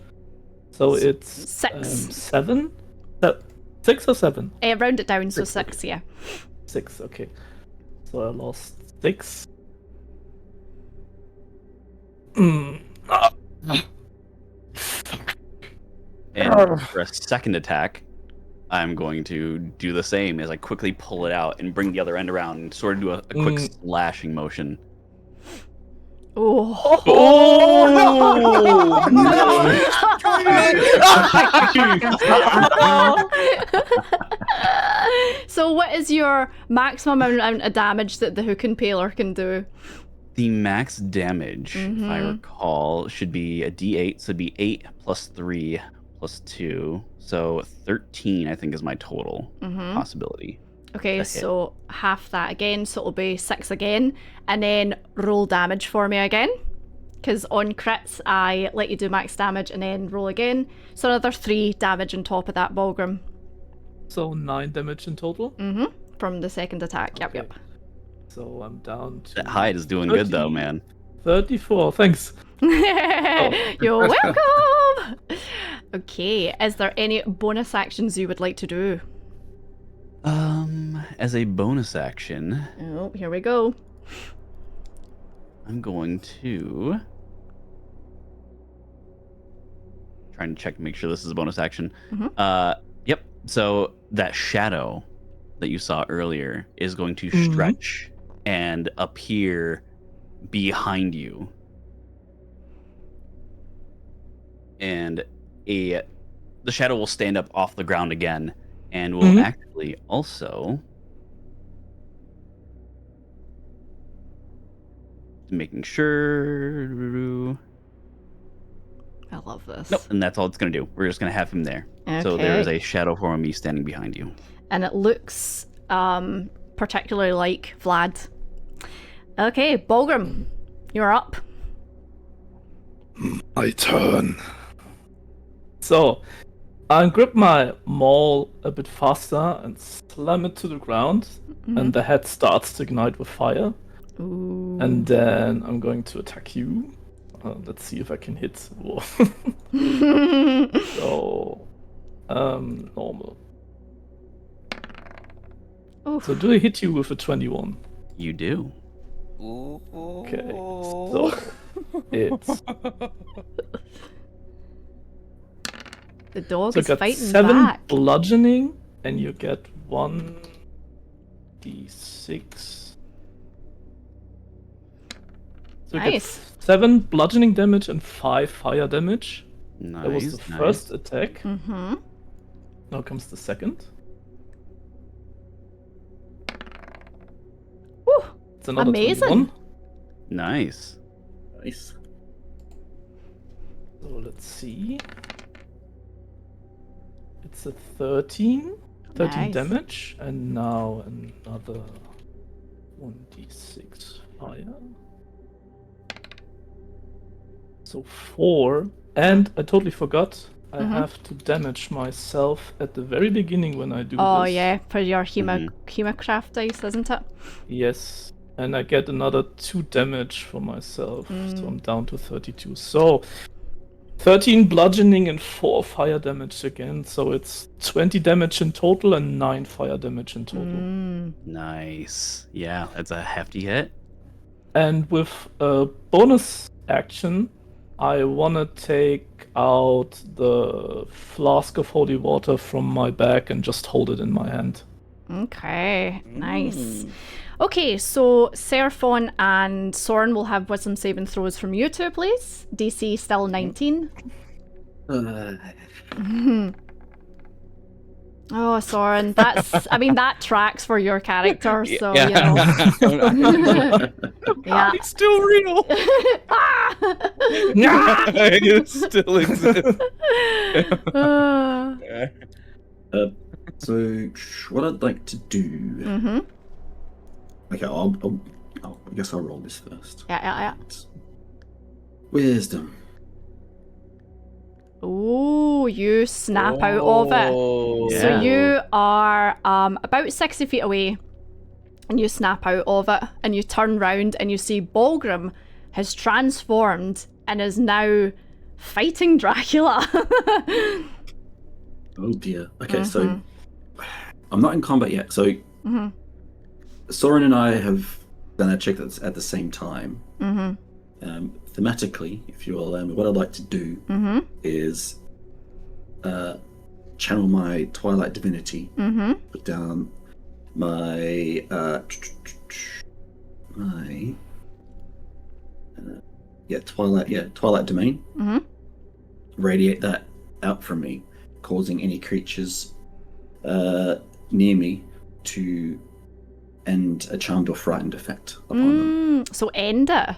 So it's 6. 7. 6 or 7? Round it down, so 6, 6, yeah. 6, okay. So I lost 6. And for a second attack, I'm going to do the same as I quickly pull it out and bring the other end around and sort of do a quick slashing motion. Oh. So what is your maximum amount of damage that the hook impaler can do? The max damage, if I recall, should be a d8, so it'd be 8 plus 3 plus 2. So 13, I think, is my total possibility. Okay, hit. so half that again, so it'll be 6 again, and then roll damage for me again. Because on crits, I let you do max damage and then roll again. So another 3 damage on top of that, Balgrim. So 9 damage in total. From the second attack. Yep, Okay. yep. So I'm down to That hide is doing good, though, 13. man. 34. Thanks. You're welcome! Okay, is there any bonus actions you would like to do? As a bonus action, Oh, here we go. I'm going to... Trying to check to make sure this is a bonus action. Yep. So that shadow that you saw earlier is going to stretch and appear behind you. And the shadow will stand up off the ground again and will actually also... Making sure... I love this. Nope, and that's all it's going to do. We're just going to have him there. So there is a shadow form of me standing behind you. And it looks particularly like Vlad. Okay, Balgrim, you're up. My turn. So I grip my maul a bit faster and slam it to the ground, and the head starts to ignite with fire. Ooh. And then I'm going to attack you. Let's see if I can hit. Whoa. So, normal. Oof. So do I hit you with a 21? You do. Okay. So it's The dog so I is got fighting 7 back. bludgeoning, and you get 1d6. So you Nice. get 7 bludgeoning damage and 5 fire damage. Nice. That was the nice. first attack. Mm-hmm. Now comes the second. Woo. It's another Amazing. 21. Nice. Nice. So let's see. It's a 13. 13 Nice. damage. And now another 1d6 fire. So 4. And I totally forgot. I have to damage myself at the very beginning when I do Oh this. yeah, for your Hemocraft dice, isn't it? Yes. And I get another 2 damage for myself. So I'm down to 32. So 13 bludgeoning and 4 fire damage again. So it's 20 damage in total and 9 fire damage in total. Nice. Yeah, that's a hefty hit. And with a bonus action, I want to take out the flask of holy water from my bag and just hold it in my hand. Okay, nice. Okay, so Seraphon and Soren will have wisdom saving throws from you two, please. DC still 19. Oh, Soren, that's, I mean, that tracks for your character, so, you know. Yeah. It's still real. Ah! It still exists. So what I'd like to do. Okay, I guess I'll roll this first. Yeah. Wisdom. Ooh, you snap out of it. So Yeah. you are about 60 feet away, and you snap out of it, and you turn round, and you see Balgrim has transformed and is now fighting Dracula. Oh dear. Okay, so I'm not in combat yet. So Soren and I have done a check that's at the same time. Thematically, if you will allow me, what I'd like to do is channel my Twilight Divinity, put down my Twilight Domain, radiate that out from me, causing any creatures near me to end a charmed or frightened effect upon them. So end it.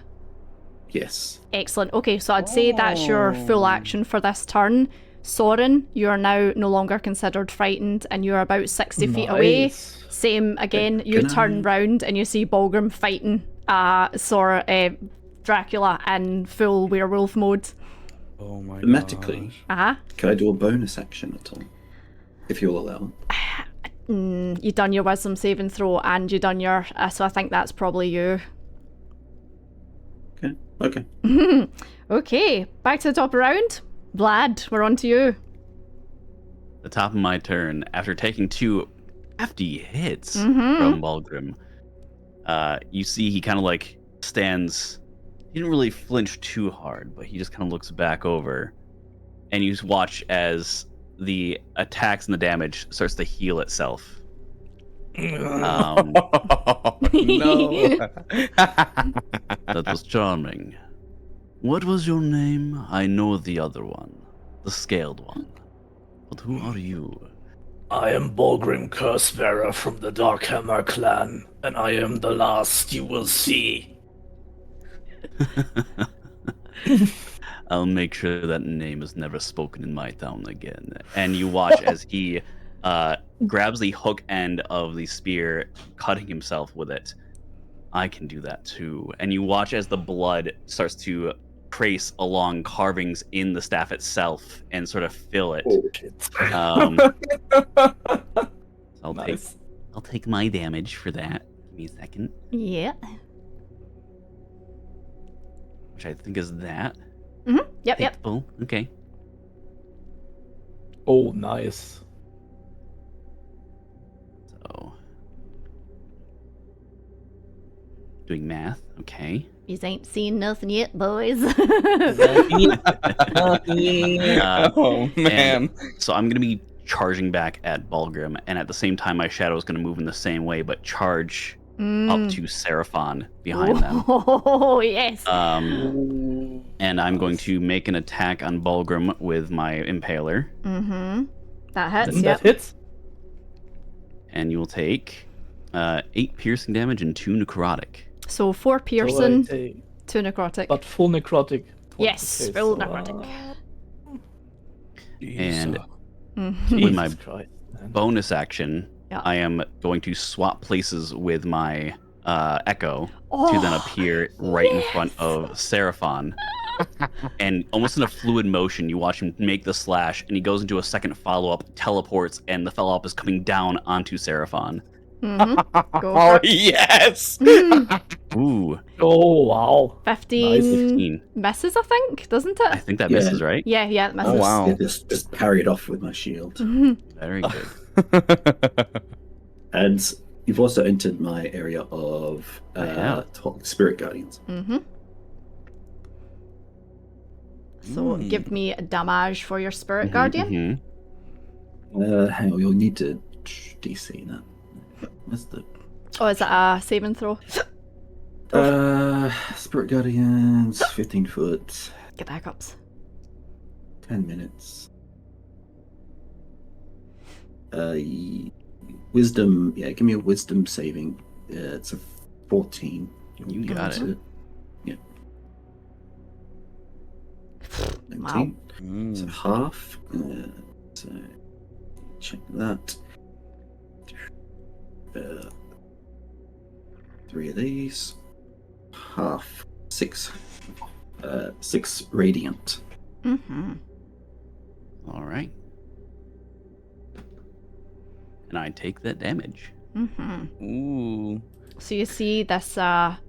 Yes. Excellent. Okay, so I'd say that's your full action for this turn. Soren, you are now no longer considered frightened, and you're about 60 feet away. Nice. Same again, you Can turn I- round and you see Balgrim fighting Dracula in full werewolf mode. Oh my Thematically, Uh-huh. can I do a bonus action at all? If you'll allow. You done your wisdom saving throw and you done your... so I think that's probably you. Okay. Okay, back to the top round. Vlad, we're on to you. The top of my turn, after taking 2 hefty hits from Balgrim, you see he kind of like stands. He didn't really flinch too hard, but he just kind of looks back over, and you watch as the attacks and the damage starts to heal itself. No. That was charming. What was your name? I know the other one, the scaled one. But who are you? I am Balgrim Cursebearer from the Darkhammer clan, and I am the last you will see. I'll make sure that name is never spoken in my town again. And you watch as he grabs the hook end of the spear, cutting himself with it. I can do that too. And you watch as the blood starts to trace along carvings in the staff itself and sort of fill it. I'll take my damage for that. Give me a second. Yeah. Which I think is that. Yep. Oh, okay. Oh, nice. So, doing math. Okay. You ain't seen nothing yet, boys. Oh man. So I'm gonna be charging back at Balgrim, and at the same time, my shadow is gonna move in the same way, but charge up to Seraphon behind them. Oh, yes. And I'm going to make an attack on Balgrim with my Impaler, That hits, And yep. that hits. and you will take 8 piercing damage and 2 necrotic. So 4 So I piercing, take- 2 necrotic. but full necrotic. Yes, Okay, full so, necrotic. And Mhm. with my Jesus Christ, man. bonus action, Yeah. I am going to swap places with my Echo to then Oh, appear right in front of Seraphon. And almost in a fluid motion, you watch him make the slash, and he goes into a second follow-up, teleports, and the follow-up is coming down onto Seraphon. Go Oh, for it. yes! Ooh, Oh wow. 15 15. misses, I think, doesn't I it? think that Yeah. misses, right? Yeah, it misses. Oh, wow. Yeah, just parry it off with my shield. Mhm. Very good. And you've also entered my area of I have. Spirit Guardians. Mhm. So give me a damage for your Spirit Guardian. Hang on, you'll need to DC that. What's the Oh, is it a saving throw? Spirit Guardians, 15 foot, Get the hiccups. 10 minutes. Wisdom, yeah, give me a wisdom saving. It's a 14. You got it. Yeah. Wow. 19. So half. So check that. 3 of these. Half. 6. 6 radiant. Mm-hmm. All right. And I take that damage. Mm-hmm. Ooh. So you see this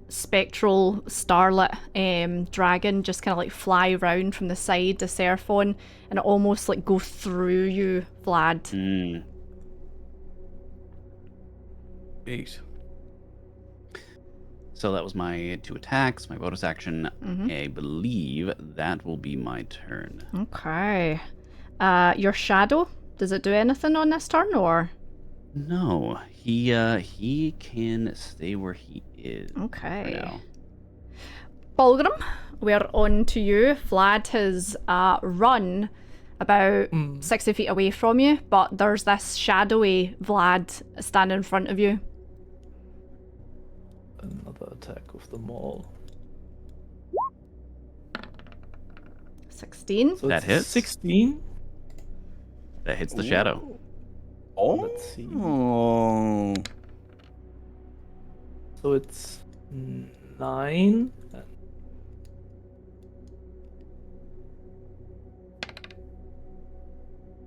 spectral starlit dragon just kind of like fly round from the side of Seraphon and almost like go through you, Vlad. Mm. Eight. So that was my 2 attacks, my bonus action. Mhm. I believe that will be my turn. Okay. Your shadow, does it do anything on this turn or? No, he can stay where he is. Okay. For now. Bulgrim, we're on to you. Vlad has run about 60 feet away from you, but there's this shadowy Vlad standing in front of you. Another attack of the maul. 16. So That it's hits. 16. That hits the shadow. Oh. Let's see. Oh. So it's 9.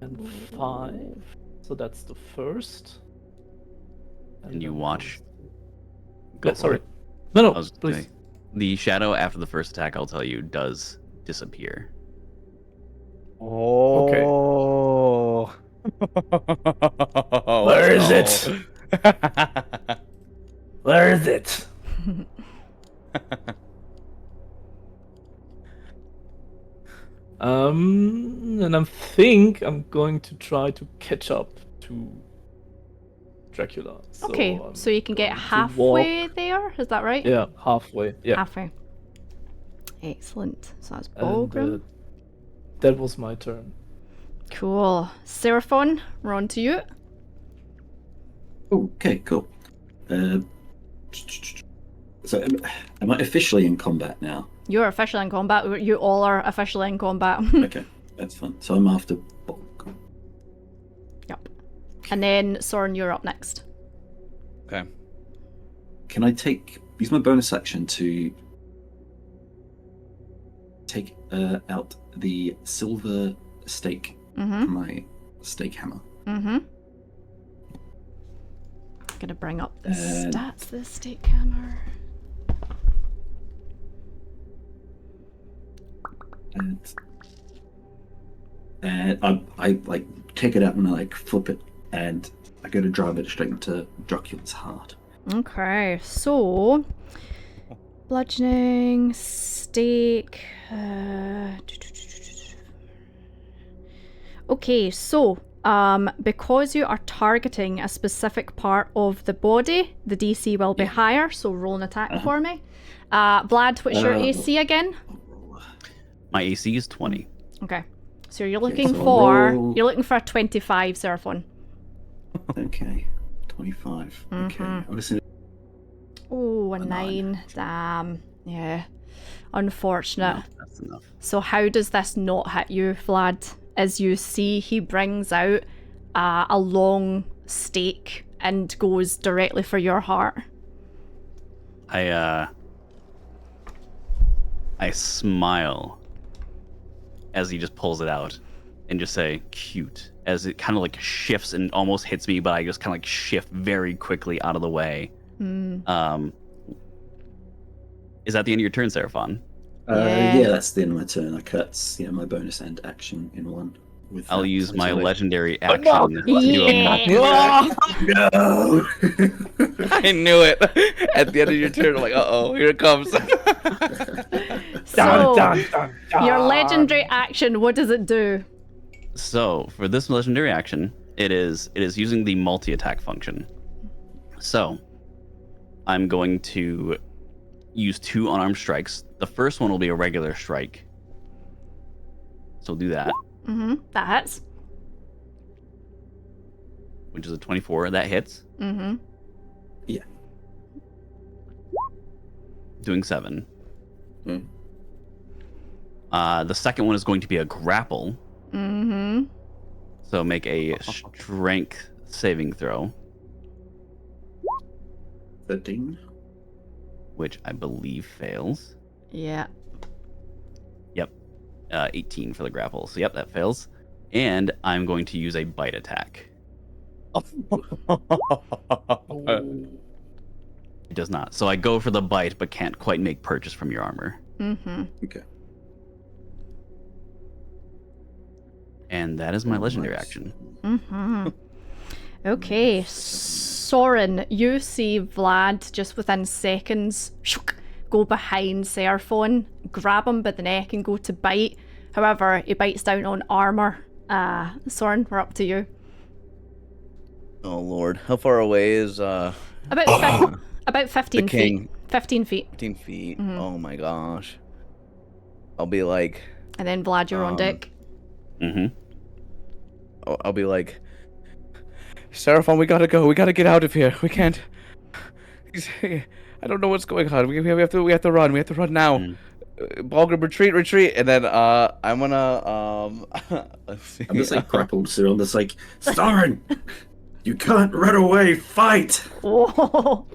And 5. So that's the first. And you then watch. comes- Go Yeah, for sorry. it. No, I was please. gonna say, the shadow after the first attack, I'll tell you, does disappear. Oh. Where is it? Where is it? And I think I'm going to try to catch up to Dracula. Okay, I'm so you can get going to halfway walk- there, is that right? Yeah, halfway. Yeah. Halfway. Excellent. So that's And, Bulgrim. that was my turn. Cool. Seraphon, we're on to you. Okay, cool. So am I officially in combat now? You're officially in combat. You all are officially in combat. Okay, that's fine. So I'm after Bulk. Yep. And then Soren, you're up next. Okay. Can I use my bonus action to take out the silver stake Mm-hmm. from my stake hammer? Mm-hmm. Gonna bring up the And- stats of the stake hammer. And I like take it out and I like flip it and I go to drive it straight into Dracula's heart. Okay, so bludgeoning, stake. Okay, so because you are targeting a specific part of the body, the DC will be higher. So roll an attack for me. Vlad, what's your AC again? My AC is 20. Okay, so you're looking so for roll- you're looking for a 25, Seraphon. Okay, 25. Okay, I'm listening. Oh, a A 9. 9. Damn. Yeah. Unfortunate. No, that's enough. So how does this not hit you, Vlad? As you see, he brings out a long stake and goes directly for your heart. I smile as he just pulls it out and just say, cute, as it kind of like shifts and almost hits me, but I just kind of like shift very quickly out of the way. Is that the end of your turn, Seraphon? Yeah, that's the end of my turn. I cut my bonus and action in one. With I'll that, use my so I- legendary Oh, action no. to do a Yeah. No! I knew it. At the end of your turn, I'm like, uh-oh, here it comes. So, Dun, dun, dun. your legendary action, what does it do? So for this legendary action, it is using the multi-attack function. So I'm going to use 2 unarmed strikes. The first one will be a regular strike. So do that, That hits. which is a 24. That hits, Yeah. doing 7. Mm. The second one is going to be a grapple. So make a strength saving throw, 13. which I believe fails. Yeah. Yep. 18 for the grapple. So yep, that fails. And I'm going to use a bite attack. It does not. So I go for the bite, but can't quite make purchase from your armor. Okay. And that is my legendary Nice. action. Okay, Soren, you see Vlad just within seconds go behind Seraphon, grab him by the neck and go to bite. However, he bites down on armor. Soren, we're up to you. Oh Lord, how far away is About 15 the king? feet. 15 feet. 15 feet. Oh my gosh. I'll be like, And then Vlad, you're on deck. I'll be like, Seraphon, we gotta go. We gotta get out of here. We can't. I don't know what's going on. We have to run. We have to run now. Balgrim, retreat. And then I'm gonna let's see. I'm just like grappled, so I'm just like, Soren! You can't run away, fight! Whoa.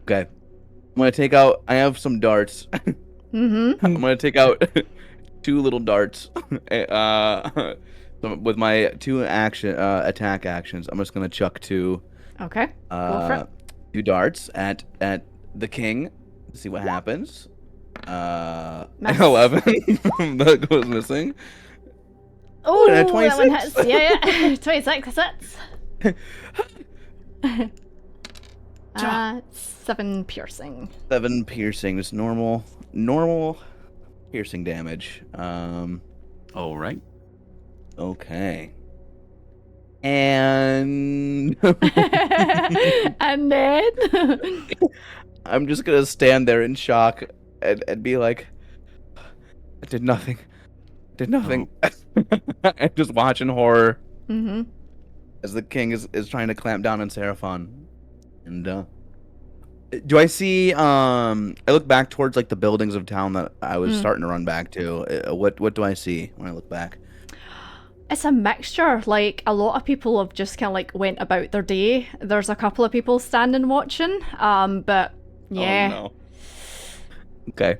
Okay. I'm gonna take out. I have some darts. I'm gonna take out 2 little darts. So with my 2 attack actions, I'm just gonna chuck 2 Okay, go for it. 2 darts at the king to see what happens. Miss. 11. That goes missing. Oh, at that one 26. hits. Yeah. 26 hits. 7 piercing. 7 piercing, just normal piercing damage. All right. Okay. And And then I'm just gonna stand there in shock and be like, I did nothing. And just watching horror as the king is trying to clamp down on Seraphon. And do I see I look back towards like the buildings of town that I was starting to run back to. What do I see when I look back? it's a mixture. Like, a lot of people have just kind of like went about their day. There's a couple of people standing watching. But yeah. Oh, no. Okay,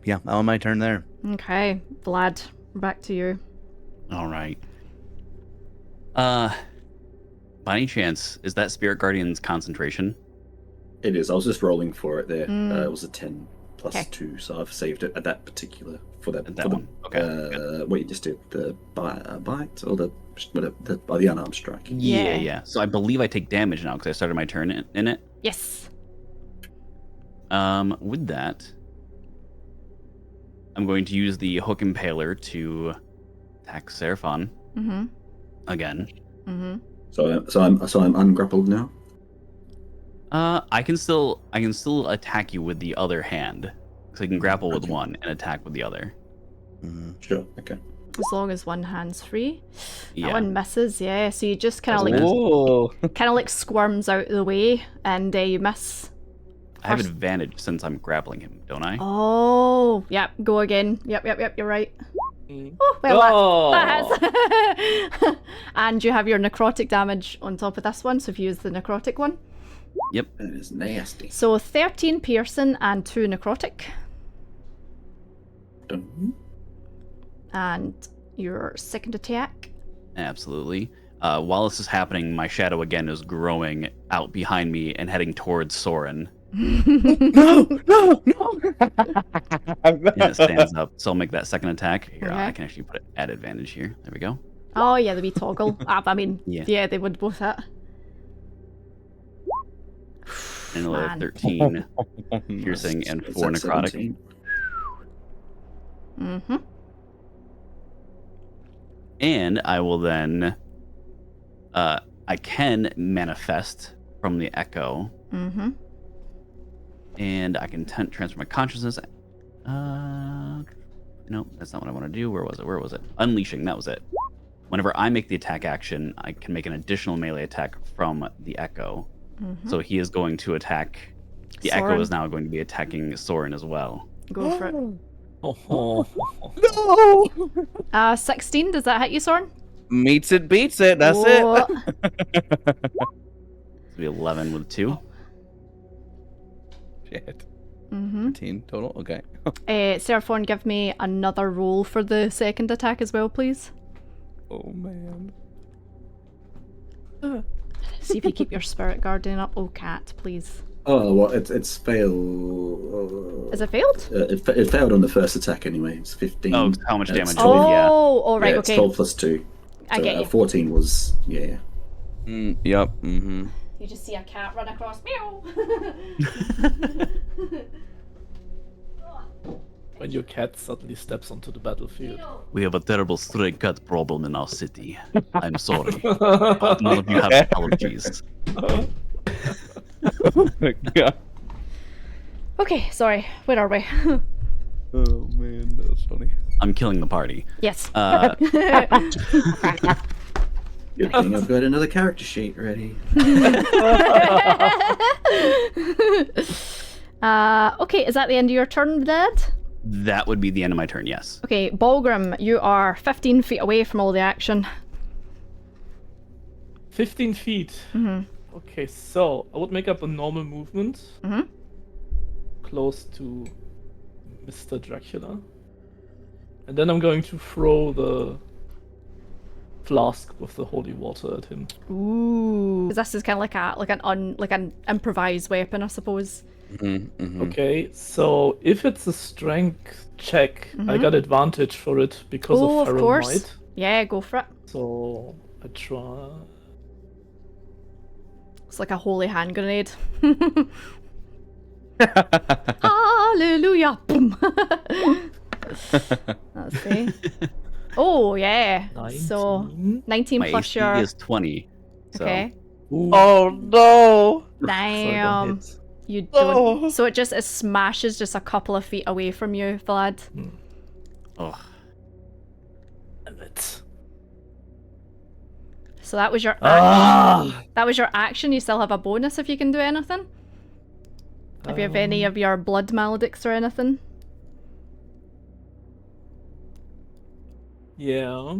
yeah, on my turn there. Okay, Vlad, back to you. All right. By any chance, is that Spirit Guardian's concentration? It is. I was just rolling for it there. It was a 10 plus Okay. 2, so I've saved it at that particular for that. At that for one. Okay. What you just did, the bite or the unarmed strike. Yeah. So I believe I take damage now because I started my turn in it. Yes. With that, I'm going to use the Hook Impaler to attack Seraphon again. So I'm ungrappled now. I can still attack you with the other hand, so you can grapple with one and attack with the other. Sure. Okay. As long as one hand's free. Yeah. That one misses, yeah. So you just kind of like Ooh. squirms out of the way, and you miss. I have advantage since I'm grappling him, don't I? Oh, yep. Go again. Yep. You're right. Mm. Oh, well, Oh. that has. And you have your necrotic damage on top of this one. So if you use the necrotic one. Yep. That is nasty. So 13 piercing and 2 necrotic. Dun. And your second attack. Absolutely. While this is happening, my shadow again is growing out behind me and heading towards Soren. No. And it stands up. So I'll make that second attack. Here, Okay. I can actually put it at advantage here. There we go. Oh, yeah, the wee toggle. I mean, Yeah. yeah, they would both hit. And another Man. 13 piercing and It's 4 at necrotic. 17. Mm-hmm. And I will then, I can manifest from the echo, Mm-hmm. and I can transfer my consciousness. No, that's not what I want to do. Where was it? Unleashing, that was it. Whenever I make the attack action, I can make an additional melee attack from the echo. Mm-hmm. So he is going to attack. The Soren. echo is now going to be attacking Soren as well. Go for it. Oh. No. 16, does that hit you, Soren? Meets it, beats it. That's Whoa. it. It'll be 11 with 2. Shit. Mm-hmm. 13 total. Okay. Seraphon, give me another roll for the second attack as well, please. Oh man. See if you keep your spirit guardian up. Oh, cat, please. Oh, well, it's failed. Is it failed? It failed on the first attack anyway. It's 15. Oh, how much and damage? it's 12. Oh, right, Yeah, it's okay. 12 plus 2. I So, get you. 14 was, yeah. Yep. Mm-hmm. You just see a cat run across. Meow. When your cat suddenly steps onto the battlefield. We have a terrible stray cat problem in our city. I'm sorry, but none of you have allergies. Yeah. Okay, sorry. Where are we? Oh man, that's funny. I'm killing the party. Yes. Good thing I've got another character sheet ready. Okay, is that the end of your turn, Dad? That would be the end of my turn, yes. Okay, Balgrim, you are 15 feet away from all the action. 15 feet. Mm-hmm. Okay, so I would make up a normal movement. Mhm. Close to Mr. Dracula. And then I'm going to throw the flask with the holy water at him. Ooh. 'Cause this is kind of like an improvised weapon, I suppose. Mm-hmm. Okay, so if it's a strength check, I got advantage for it because Oh, of of Feral course. Might. Yeah, go for it. So I try. It's like a holy hand grenade. Hallelujah! Boom. Let's see. Oh yeah. So 19 My plus AC your. is 20. So Okay. Ooh, Oh no! so I don't Damn. hit. You don't. Oh. So it smashes just a couple of feet away from you, Vlad. oh, Damn it. So that was your Ah! that was your action. You still have a bonus if you can do anything. If you have any of your blood maledicts or anything. Yeah.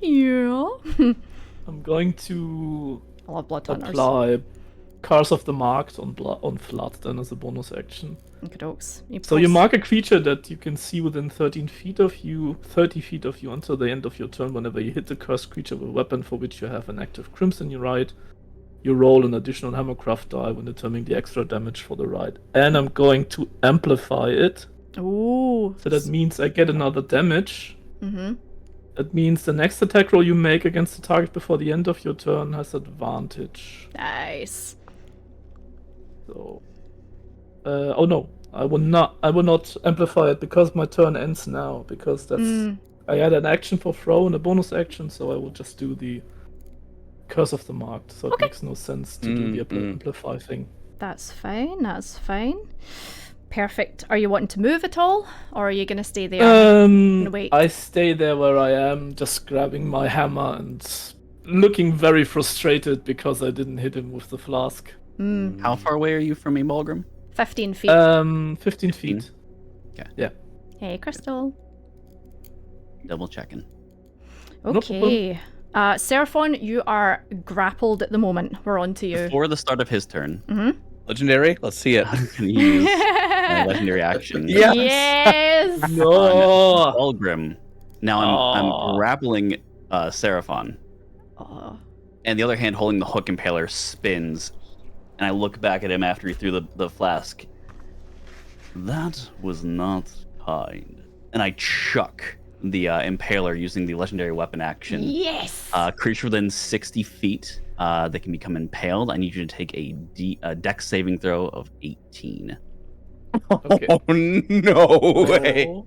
Yeah. I'm going to I love blood hunters. apply Curse of the Marked on Flood then as a bonus action. Okey-dokes. So you mark a creature that you can see within 30 feet of you until the end of your turn. Whenever you hit the cursed creature with a weapon for which you have an active crimson you ride, you roll an additional hammercraft die when determining the extra damage for the ride. And I'm going to amplify it. Ooh. So that means I get another damage. Mm-hmm. That means the next attack roll you make against the target before the end of your turn has advantage. Nice. So, oh no, I will not amplify it because my turn ends now. Because that's I had an action for throw and a bonus action, so I will just do the Curse of the Marked. So it makes no sense to do the amplify thing. That's fine. That's fine. Perfect. Are you wanting to move at all, or are you going to stay there and wait? I stay there where I am, just grabbing my hammer and looking very frustrated because I didn't hit him with the flask. How far away are you from Embalgrim? 15 feet. 15 feet. Okay. Yeah. Hey, Crystal. Double checking. Okay. Seraphon, you are grappled at the moment. We're on to you. Before the start of his turn, Legendary? Let's see it. I'm going to use my legendary action. Yes. Yes! No. Embalgrim. Now I'm grappling Seraphon. Oh. And the other hand holding the hook impaler spins. And I look back at him after he threw the flask. That was not kind. And I chuck the impaler using the legendary weapon action. Yes! Creature within 60 feet that can become impaled. I need you to take a dex saving throw of 18. Okay. Oh, no way.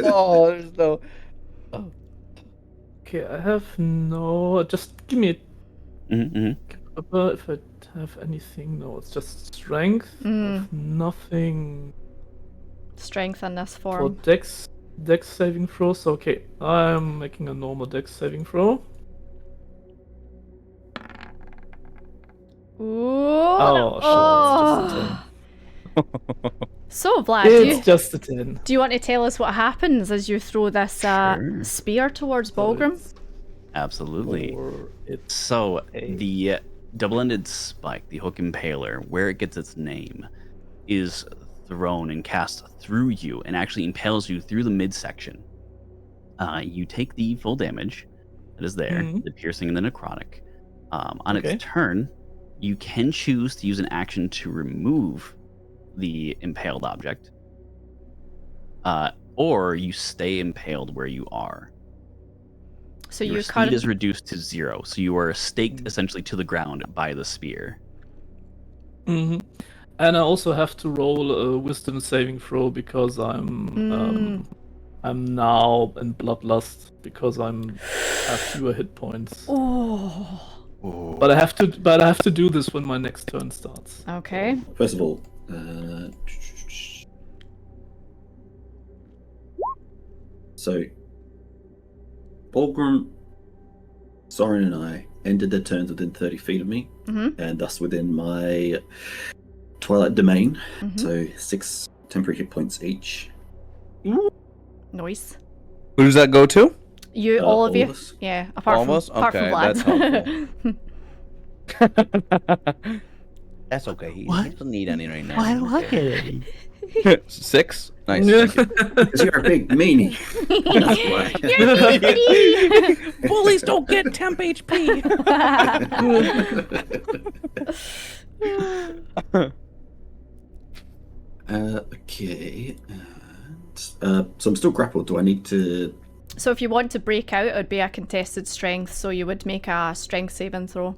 Oh, there's no... Okay, I have no. Just give me if I have anything. No, it's just strength. I have nothing Strength in this for form. dex saving throws. Okay, I'm making a normal dex saving throw. Ooh. Oh, shit, it's just a 10. So, Vlad, It's just a 10. do you want to tell us what happens as you throw this Sure. spear towards Balgrim? Absolutely. Or it's So the double-ended spike, the hook impaler, where it gets its name, is thrown and cast through you and actually impales you through the midsection. You take the full damage that is there, the piercing and the necrotic. On its turn, you can choose to use an action to remove the impaled object, or you stay impaled where you are. So Your you speed can't. is reduced to 0, so you are staked essentially to the ground by the spear. And I also have to roll a wisdom saving throw because I'm now in bloodlust because I have fewer hit points. Oh. But I have to do this when my next turn starts. Okay. First of all, so Balgrim, Soren, and I ended their turns within 30 feet of me, and thus within my Twilight Domain. So 6 temporary hit points each. Nice. Who does that go to? You, all of you? us. Yeah, apart All of us? from Okay, that's Vlad. That's okay. He What? doesn't need any right now. Why look at it? 6? Nice. Thank you. Because you're a big meanie. That's why. Bullies don't get temp HP. Okay. So I'm still grappled. Do I need to? So if you want to break out, it would be a contested strength, so you would make a strength saving throw.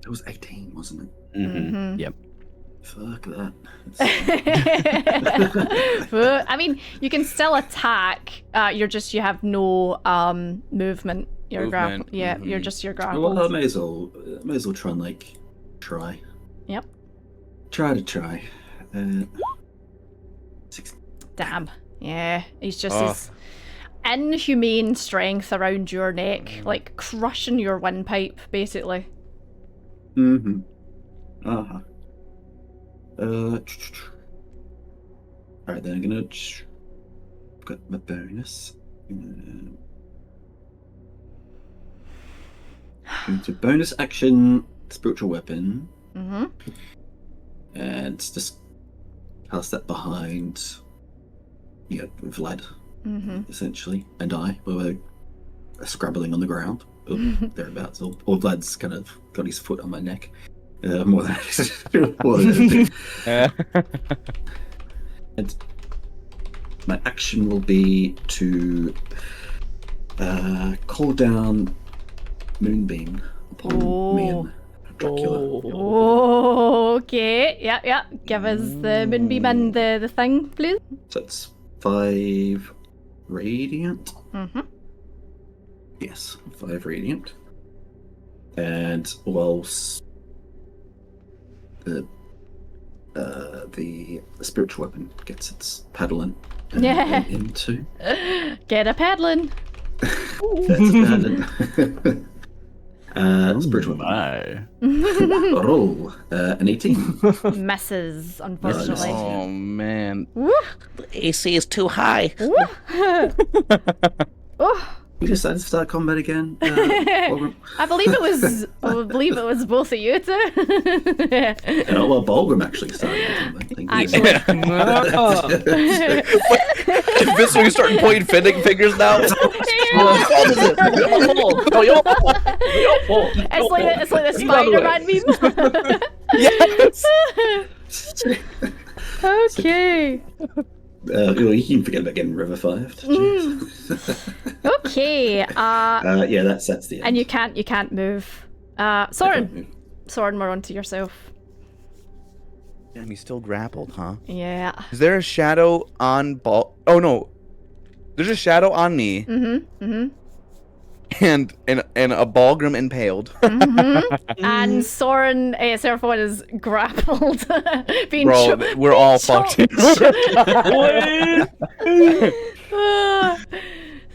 It was 18, wasn't it? Yep. Fuck that. I mean, you can still attack. You have no movement. You're Movement, grappled. Yeah, you're grappled. Well, I may as well try and try. Yep. Try. 6. Damn. Yeah, he's just his inhumane strength around your neck, like crushing your windpipe, basically. Mm-hmm. Alright, then I'm gonna got my bonus. Into bonus action, spiritual weapon, and just cast that behind. Yeah, Vlad, essentially, and I. We're scrabbling on the ground, thereabouts. Or Vlad's kind of got his foot on my neck. More than anything. And my action will be to call down Moonbeam upon me and Dracula. Oh, okay. Yep. Give us the moonbeam and the thing, please. So that's 5 radiant. Yes, 5 radiant. And whilst the spiritual weapon gets its paddling Yeah. into. Get a paddling. Spiritual weapon. My. Roll an 18. Misses, unfortunately. Oh man. Woo! The AC is too high. Woo! Oh, We decided to start combat again. I believe it was. I believe it was both of you two. Well, Bulgrim actually started the combat. Thank you. This we start pointing fingers now. It's like the Spider-Man meme. Yes. Okay. Well, you can forget about getting revived. Okay. Yeah, that's the end. And you can't move. Soren, we're onto yourself. Damn, he's still grappled, huh? Yeah. Is there a shadow on Ball? Oh no, there's a shadow on me. And a Balgrim impaled. And Soren, Seraphon is grappled, being Bro, we're all fucked.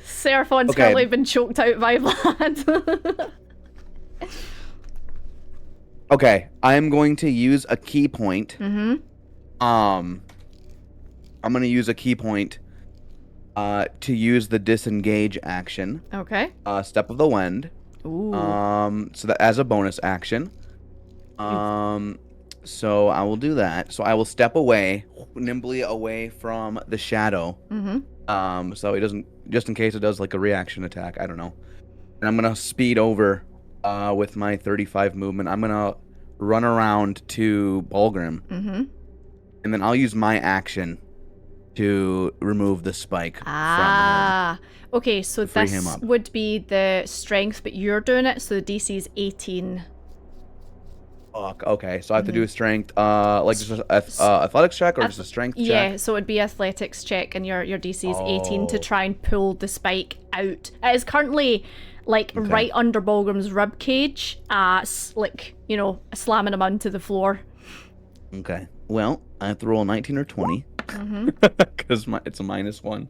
Seraphon's Okay. currently been choked out by blood. Okay, I am going to use a key point. I'm gonna use a key point to use the disengage action. Okay. Step of the Wind. Ooh. So that as a bonus action. So I will do that. So I will step away, nimbly away from the shadow. So he doesn't, just in case it does like a reaction attack. I don't know. And I'm gonna speed over with my 35 movement. I'm gonna run around to Bulgrim. And then I'll use my action to remove the spike from him. Okay, so Free him this up. would be the strength, but you're doing it, so the DC is 18. Fuck. Okay, so I have to do a strength, like just a athletics check or just a strength check? Yeah, so it would be athletics check, and your DC is 18 to try and pull the spike out. It is currently like right under Bulgrim's rib cage, like, you know, slamming him onto the floor. Okay. Well, I have to roll a 19 or 20. Because it's a -1.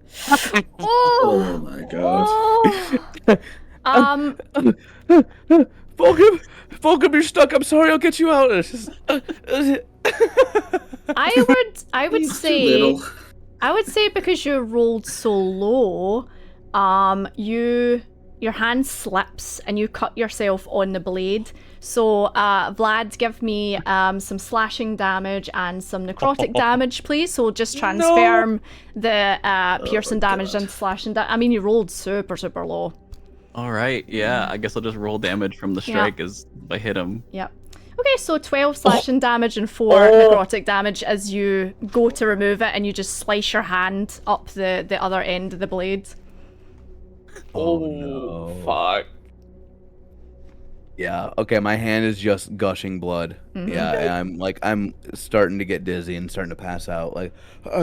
Oh my god. Fulcrum, you're stuck. I'm sorry. I'll get you out. It's just, I would He's too say, little. because you rolled so low, your hand slips and you cut yourself on the blade. So, Vlad, give me some slashing damage and some necrotic damage, please. So just transfer the piercing damage and slashing damage. I mean, you rolled super, super low. All right, yeah. I guess I'll just roll damage from the strike as I hit him. Yep. Okay, so 12 slashing damage and 4 necrotic damage as you go to remove it, and you just slice your hand up the other end of the blade. Oh, fuck. yeah. Okay, my hand is just gushing blood. Yeah, and I'm starting to get dizzy and starting to pass out. Like, yeah.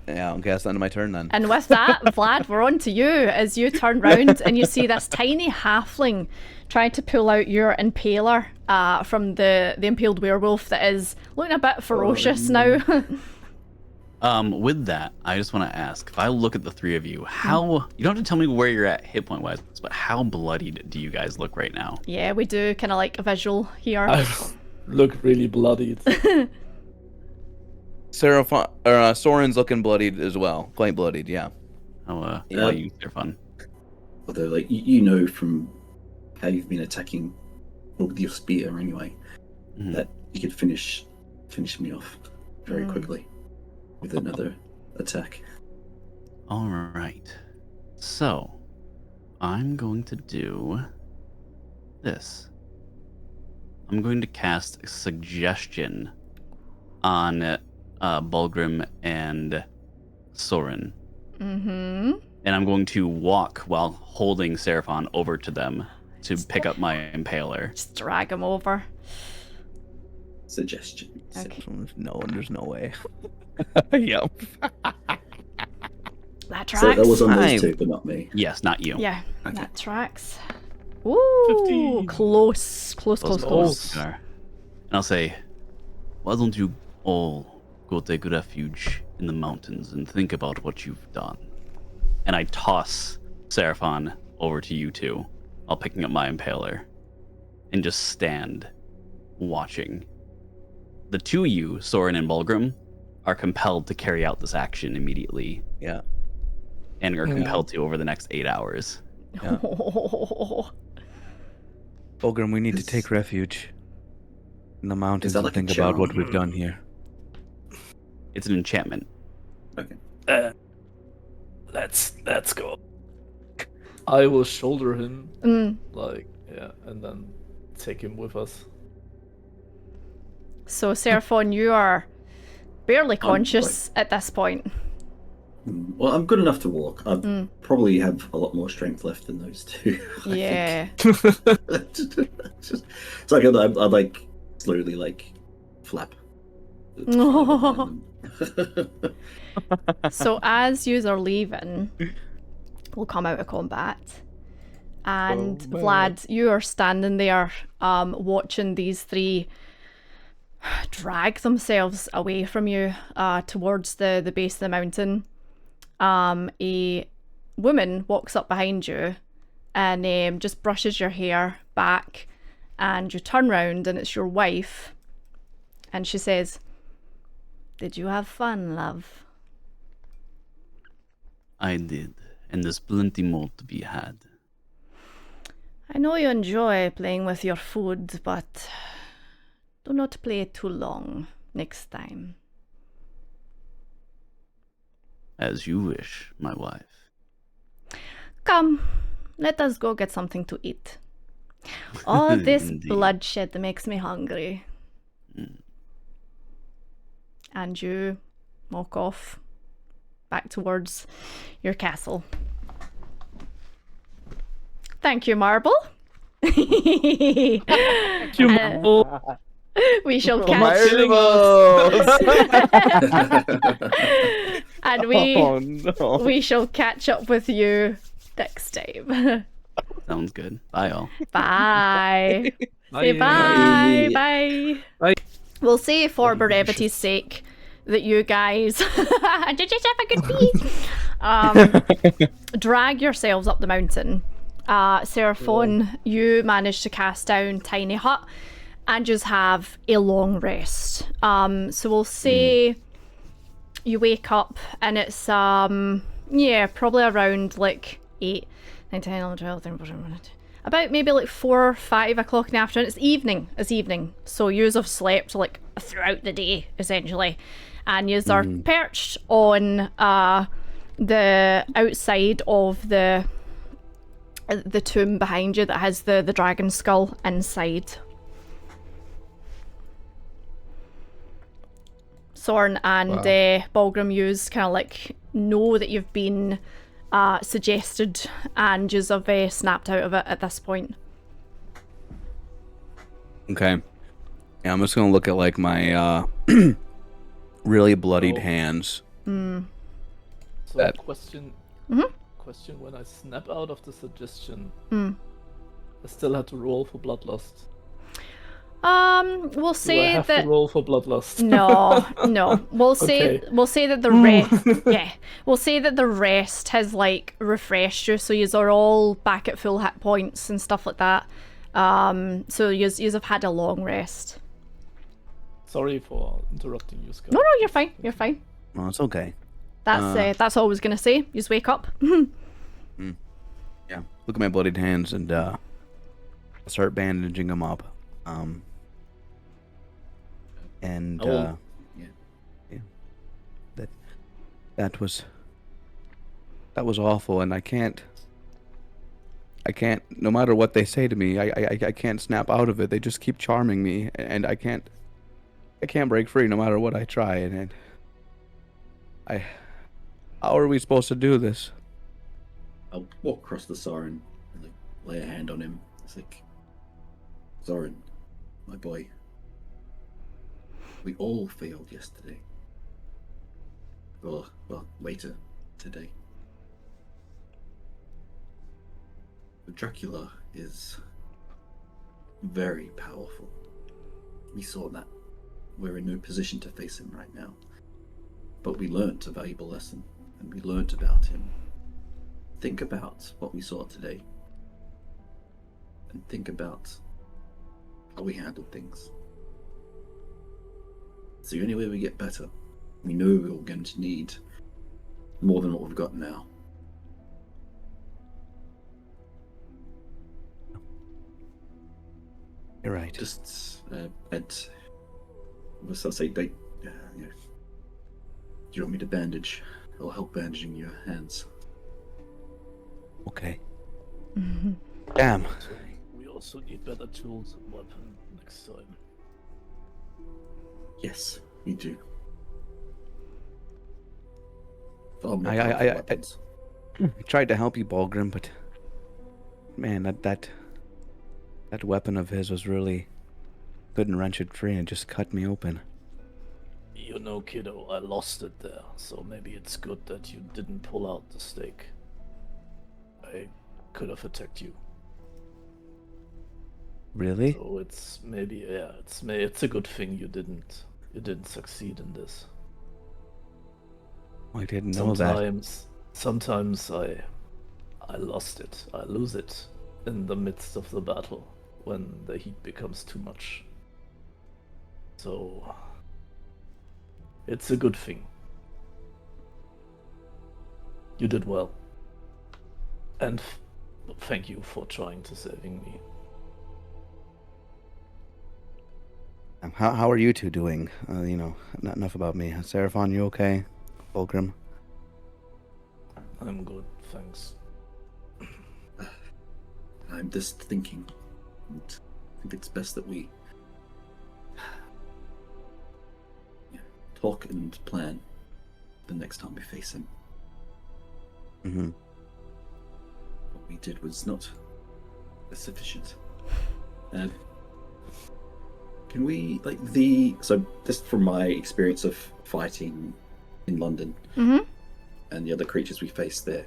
Okay, that's the end of my turn then. And with that, Vlad, we're on to you as you turn round and you see this tiny halfling trying to pull out your impaler from the impaled werewolf that is looking a bit ferocious now. With that, I just want to ask, if I look at the three of you, how, you don't have to tell me where you're at hit point wise, but how bloodied do you guys look right now? Yeah, we do kind of like a visual here. I look really bloodied. Soren's looking bloodied as well. Quite bloodied, yeah. Oh, Yeah. they're fun. Although, like, you know from how you've been attacking with your spear anyway, that you could finish me off very quickly with another attack. All right. So, I'm going to do this. I'm going to cast Suggestion on Bulgrim and Soren. And I'm going to walk while holding Seraphon over to them to pick up my impaler. Just drag him over. Suggestion. Okay. There's no way. Yep. That So tracks. that was on Fine. those two, but not me. Yes, not you. Yeah, Okay. that tracks. Ooh, 15. close. Cigar. And I'll say, why don't you all go take refuge in the mountains and think about what you've done? And I toss Seraphon over to you two while picking up my impaler and just stand watching. The two of you, Soren and Bulgrim, are compelled to carry out this action immediately. Yeah. And are compelled to over the next 8 hours. Yeah. Bulgrim, we need to take refuge in the mountains and like a think about what charm? we've done here. It's an enchantment. Okay. Let's go. I will shoulder him, and then take him with us. So, Seraphon, you are barely conscious at this point. Well, I'm good enough to walk. I probably have a lot more strength left than those two. Yeah. So I'd like slowly like flap. So as yous are leaving, we'll come out of combat. And Vlad, you are standing there watching these three drag themselves away from you towards the base of the mountain. A woman walks up behind you and just brushes your hair back, and you turn round and it's your wife, and she says, "Did you have fun, love?" I did, and there's plenty more to be had. I know you enjoy playing with your food, but do not play too long next time. As you wish, my wife. Come, let us go get something to eat. All this Indeed. bloodshed makes me hungry. And you walk off back towards your castle. Thank you, Marble. We shall catch and we shall catch up with you next time. Sounds good. Bye, all. Bye. Say bye. Bye. Bye. We'll say for brevity's sake that you guys did you have a good pee? Drag yourselves up the mountain. Seraphon, you managed to cast down Tiny Hut and just have a long rest. So we'll say you wake up and it's probably around like 8, 9, 10, 11, 12, 13, 14, about maybe like 4 or 5 o'clock in the afternoon. It's evening. So yous have slept like throughout the day, essentially. And yous are perched on the outside of the tomb behind you that has the dragon skull inside. Sorn and Bulgrim, yous kind of like know that you've been suggested, and yous have snapped out of it at this point. Okay. Yeah, I'm just gonna look at like my really bloodied hands. So That- question, when I snap out of the suggestion, I still had to roll for bloodlust. We'll Do I say have that to roll for bloodlust? no. We'll say Okay. we'll say that the rest we'll say that the rest has like refreshed you, so yous are all back at full hit points and stuff like that. So yous have had a long rest. Sorry for interrupting you, Scott. No, you're fine. You're fine. No, it's okay. That's all I was gonna say. Yous wake up. Yeah. Look at my bloodied hands and start bandaging them up. And Oh, that was awful, and I can't, no matter what they say to me, I can't snap out of it. They just keep charming me, and I can't break free no matter what I try. And how are we supposed to do this? I'll walk across the Soren and like lay a hand on him. It's like, Soren, my boy, we all failed yesterday. Well, later today. But Dracula is very powerful. We saw that we're in no position to face him right now. But we learnt a valuable lesson, and we learnt about him. Think about what we saw today, and think about how we handled things. It's the only way we get better. We know we're going to need more than what we've got now. You're right. Just, Ed, what's that say? Do you want me to bandage? I'll help bandaging your hands. Okay. Damn. We also need better tools and weapons next time. Yes, we do. Far more I powerful weapons. tried to help you, Balgrim, but man, that weapon of his was really couldn't wrench it free and just cut me open. You know, kiddo, I lost it there, so maybe it's good that you didn't pull out the stake. I could have attacked you. Really? So it's maybe, yeah, it's a good thing you didn't succeed in this. I didn't know that. Sometimes I lost it. I lose it in the midst of the battle when the heat becomes too much. So it's a good thing. You did well. And thank you for trying to saving me. How are you two doing? Not enough about me. Seraphon, you okay? Fulgrim? I'm good, thanks. I'm just thinking. And I think it's best that we talk and plan the next time we face him. Mm-hmm. What we did was not sufficient. Can we, so just from my experience of fighting in London and the other creatures we faced there,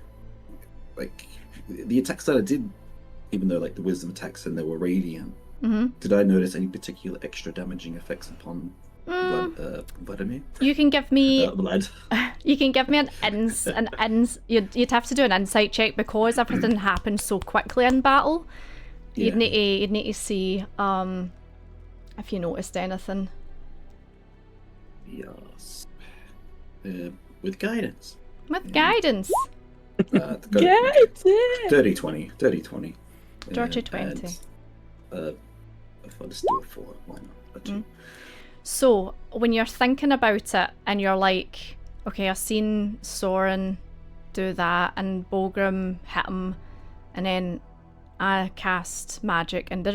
the attacks that I did, even though the wisdom attacks and they were radiant, did I notice any particular extra damaging effects upon Vladimir? You can give me Vlad. you can give me you'd have to do an insight check because everything happened so quickly in battle. You'd need to see if you noticed anything. Yes. With guidance. With guidance. 30 20. Dirty 20. If I just do it for why not? A 2. So when you're thinking about it and you're like, okay, I've seen Soren do that and Balgrim hit him and then I cast magic and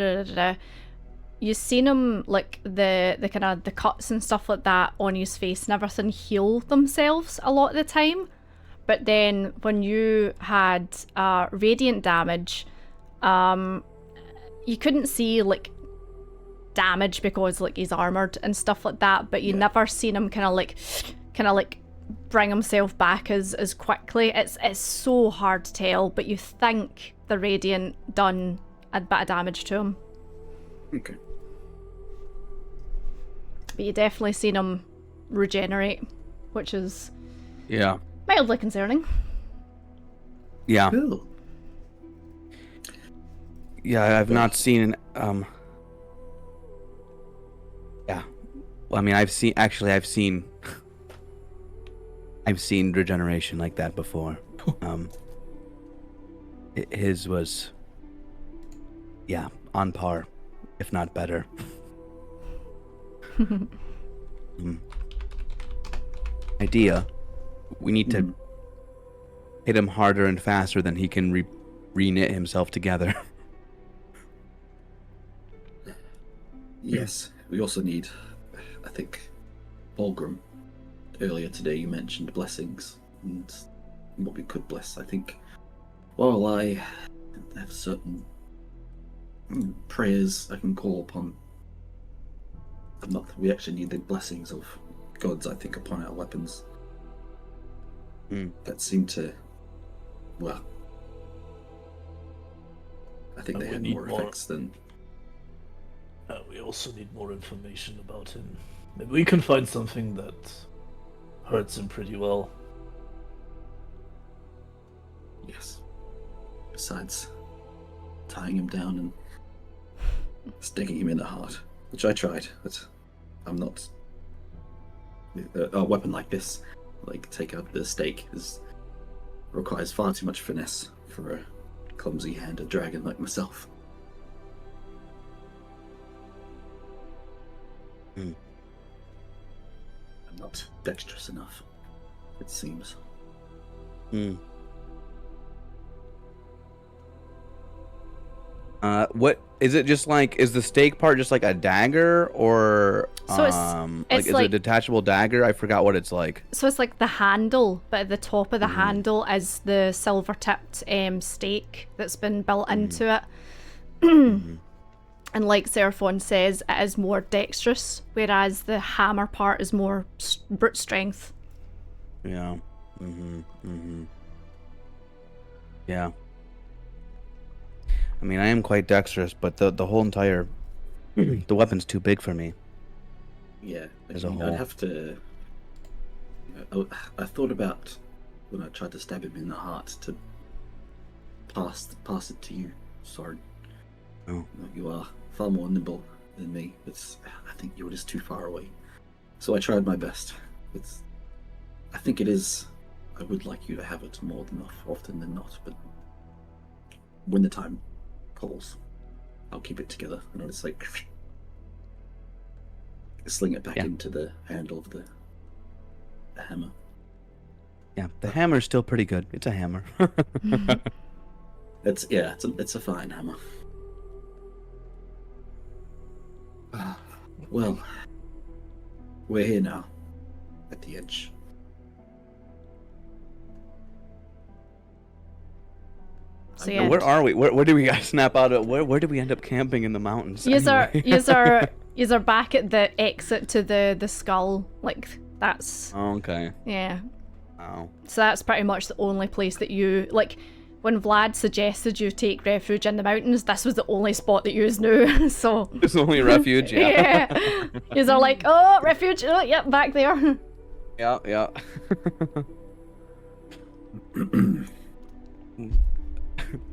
you've seen him the kind of the cuts and stuff like that on his face and everything heal themselves a lot of the time. But then when you had radiant damage, you couldn't see damage because he's armored and stuff like that, but you never seen him kind of bring himself back as quickly. It's so hard to tell, but you think the radiant done a bit of damage to him. Okay. But you definitely seen him regenerate, which is mildly concerning. Yeah. Cool. Yeah, I've not seen yeah. Well, I mean, I've seen regeneration like that before. His was on par, if not better. Idea. We need to hit him harder and faster than he can re-knit himself together. Yes, we also need, I think, Balgrim. Earlier today you mentioned blessings and what we could bless. I think while I have certain prayers I can call upon, we actually need the blessings of gods, I think, upon our weapons. That seem to, I think they had more effects than... We also need more information about him. Maybe we can find something that hurts him pretty well. Yes. Besides tying him down and sticking him in the heart, which I tried, but I'm not. A weapon like this, like take out the stake, requires far too much finesse for a clumsy-handed dragon like myself. I'm not dexterous enough, it seems. What is it? Just like, is the stake part just like a dagger, or So it's is it a detachable dagger? I forgot what it's like. So it's like the handle, but at the top of the handle is the silver-tipped stake that's been built into it. And like Seraphon says, it is more dexterous, whereas the hammer part is more brute strength. Yeah. Yeah. I mean, I am quite dexterous, but the whole entire the weapon's too big for me. Yeah, As a I'd whole. have to. I thought about when I tried to stab him in the heart to pass it to you, Sword. Oh. You are far more nimble than me, but I think you were just too far away. So I tried my best. I think it is. I would like you to have it more than often than not, but when the time calls, I'll keep it together, and I'll just like sling it back into the handle of the hammer. Yeah, the hammer's still pretty good. It's a hammer. It's a fine hammer. Well, we're here now, at the edge. So yeah, Where are we? Where do we guys snap out of? Where did we end up camping in the mountains? Yous anyway? are back at the exit to the skull. Like that's Oh, okay. yeah. Wow. So that's pretty much the only place that you like. When Vlad suggested you take refuge in the mountains, this was the only spot that you knew. So It's only refuge. Yeah. yeah, yous are like, oh, refuge. Oh, yep, back there. Yeah.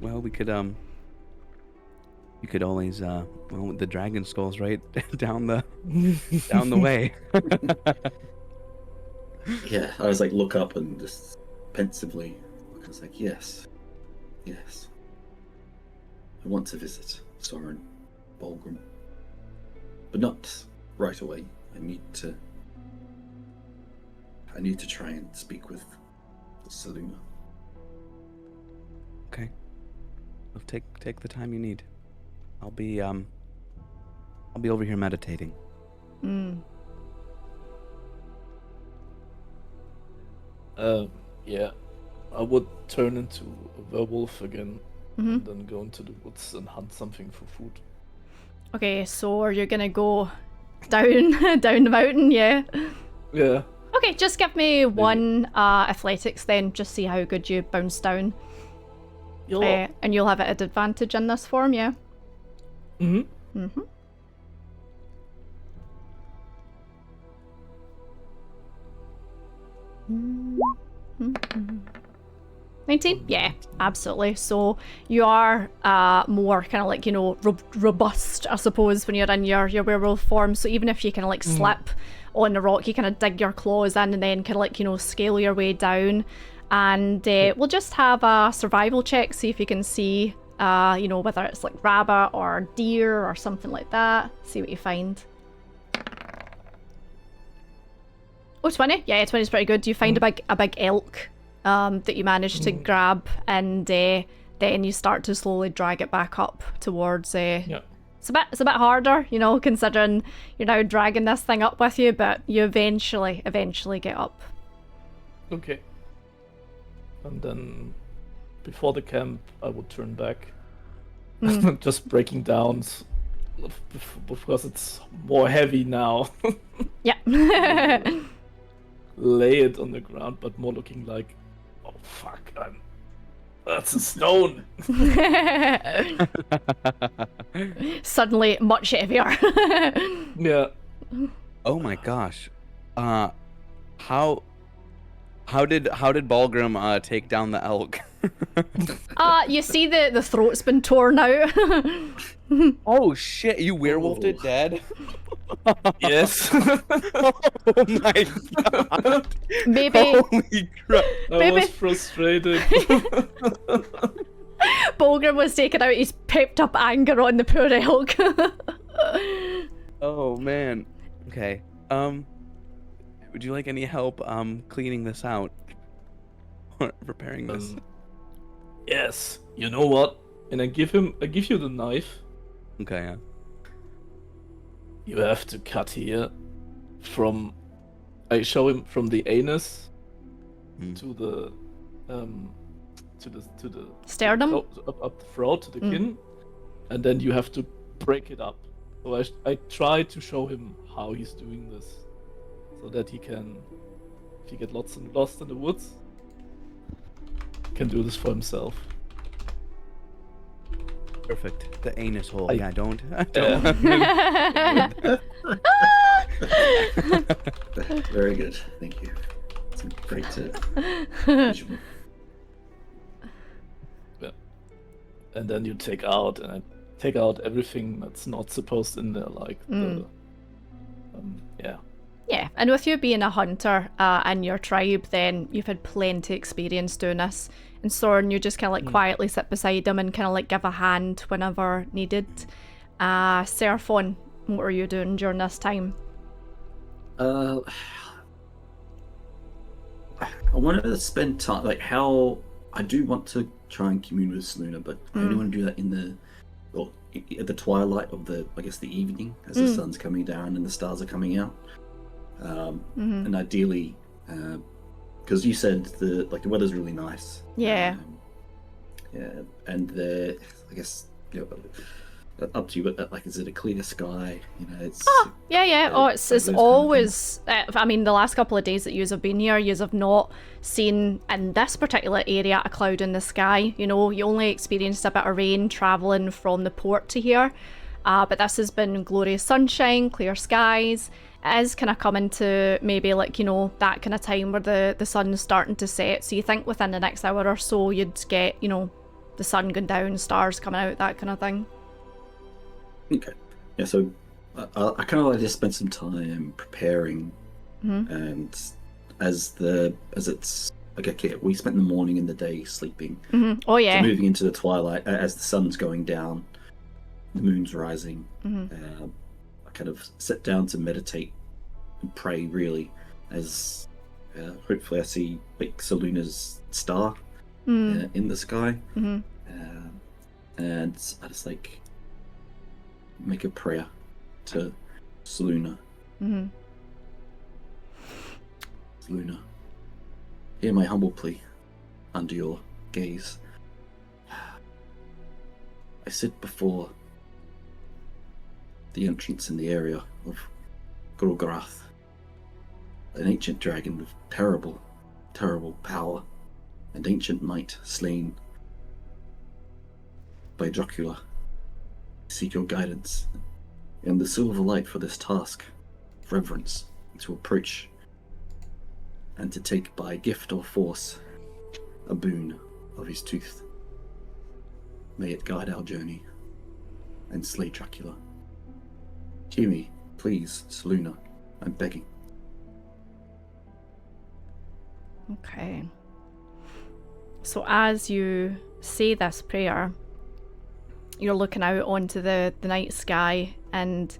Well, we could you could always well, the dragon skull's right down the way. Yeah, I was like, look up and just pensively look. I was like, yes. I want to visit Soren Bolgrim, but not right away. I need to try and speak with Saluma. Okay. Well, take the time you need. I'll be over here meditating. Yeah. I would turn into a werewolf again, and then go into the woods and hunt something for food. Okay, so are you gonna go down down the mountain? Yeah. Yeah. Okay, just give me one athletics then, just see how good you bounce down. And you'll have it at advantage in this form, yeah? Mm-hmm. 19? Yeah, absolutely. So you are more kind of like, robust, I suppose, when you're in your werewolf form. So even if you kind of like slip on the rock, you kind of dig your claws in and then kind of like, scale your way down. And we'll just have a survival check, see if you can see, whether it's like rabbit or deer or something like that. See what you find. Oh, 20? Yeah, 20 is pretty good. You find a big elk that you manage to grab, and then you start to slowly drag it back up towards. It's a bit harder, considering you're now dragging this thing up with you, but you eventually get up. Okay. And then, before the camp, I would turn back. Just breaking down, because it's more heavy now. Yeah. Lay it on the ground, but more looking like, oh fuck, that's a stone. Suddenly much heavier. Yeah. Oh my gosh. How did Balgrim take down the elk? You see the throat's been torn out. Oh shit! You werewolfed it dead. Yes. Oh my god! Maybe Holy crap! I Maybe- was frustrated. Bolgrim was taking out his pepped up anger on the poor elk. Oh man. Okay. Would you like any help cleaning this out? Or repairing this? Yes. You know what? And I give you the knife. Okay. Yeah. You have to cut here from. I show him from the anus to the Sternum? up the throat to the kin, and then you have to break it up. So I try to show him how he's doing this, so that he can, if he get lost in the woods, can do this for himself. Perfect. The anus hole. I- Yeah. Don't. Very good. Thank you. It's a great visual. And then you take out everything that's not supposed in there, like the yeah. Yeah, and with you being a hunter and your tribe, then you've had plenty experience doing this. And Soren, you just kind of like quietly sit beside him and kind of like give a hand whenever needed. Serphon, what were you doing during this time? I wanted to spend time, like how I do want to try and commune with Seluna, but I only want to do that at the twilight of the evening, as the sun's coming down and the stars are coming out. And ideally, because you said the weather's really nice. Yeah. Yeah, and up to you, but is it a clear sky? It's. Yeah. Oh, it's those kind of always. I mean, the last couple of days that yous have been here, yous have not seen in this particular area a cloud in the sky. You know, you only experienced a bit of rain traveling from the port to here, but this has been glorious sunshine, clear skies. It is kind of coming to maybe that kind of time where the sun's starting to set. So you think within the next hour or so you'd get the sun going down, stars coming out, that kind of thing. Okay. Yeah, so I kind of like to spend some time preparing, and as it's okay, we spent the morning and the day sleeping. Oh yeah. So moving into the twilight, as the sun's going down, the moon's rising. I kind of sit down to meditate and pray, really, as hopefully I see Seluna's star in the sky, and I just make a prayer to Seluna. Seluna, hear my humble plea under your gaze. I sit before the entrance in the area of Gorgorath, an ancient dragon with terrible, terrible power and ancient might, slain by Dracula. Seek your guidance and the silver light for this task, reverence, to approach and to take by gift or force a boon of his tooth. May it guide our journey and slay Dracula. Hear me, please, Seluna. I'm begging. Okay. So as you say this prayer, you're looking out onto the night sky and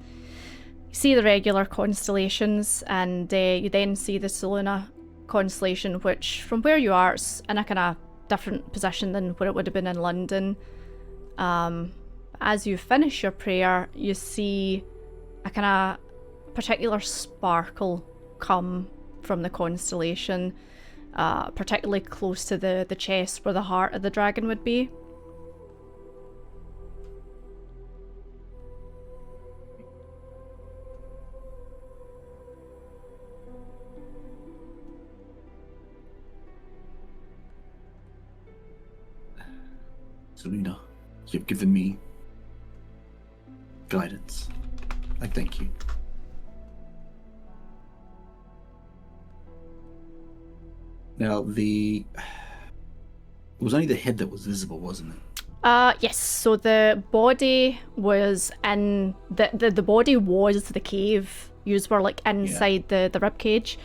you see the regular constellations, and you then see the Seluna constellation, which from where you are, it's in a kind of different position than where it would have been in London. As you finish your prayer, you see a kind of particular sparkle come from the constellation, particularly close to the chest where the heart of the dragon would be. Seluna, you've given me guidance. I thank you. Now it was only the head that was visible, wasn't it? Yes, so the body was in the body was the cave. Yous were like inside the rib cage.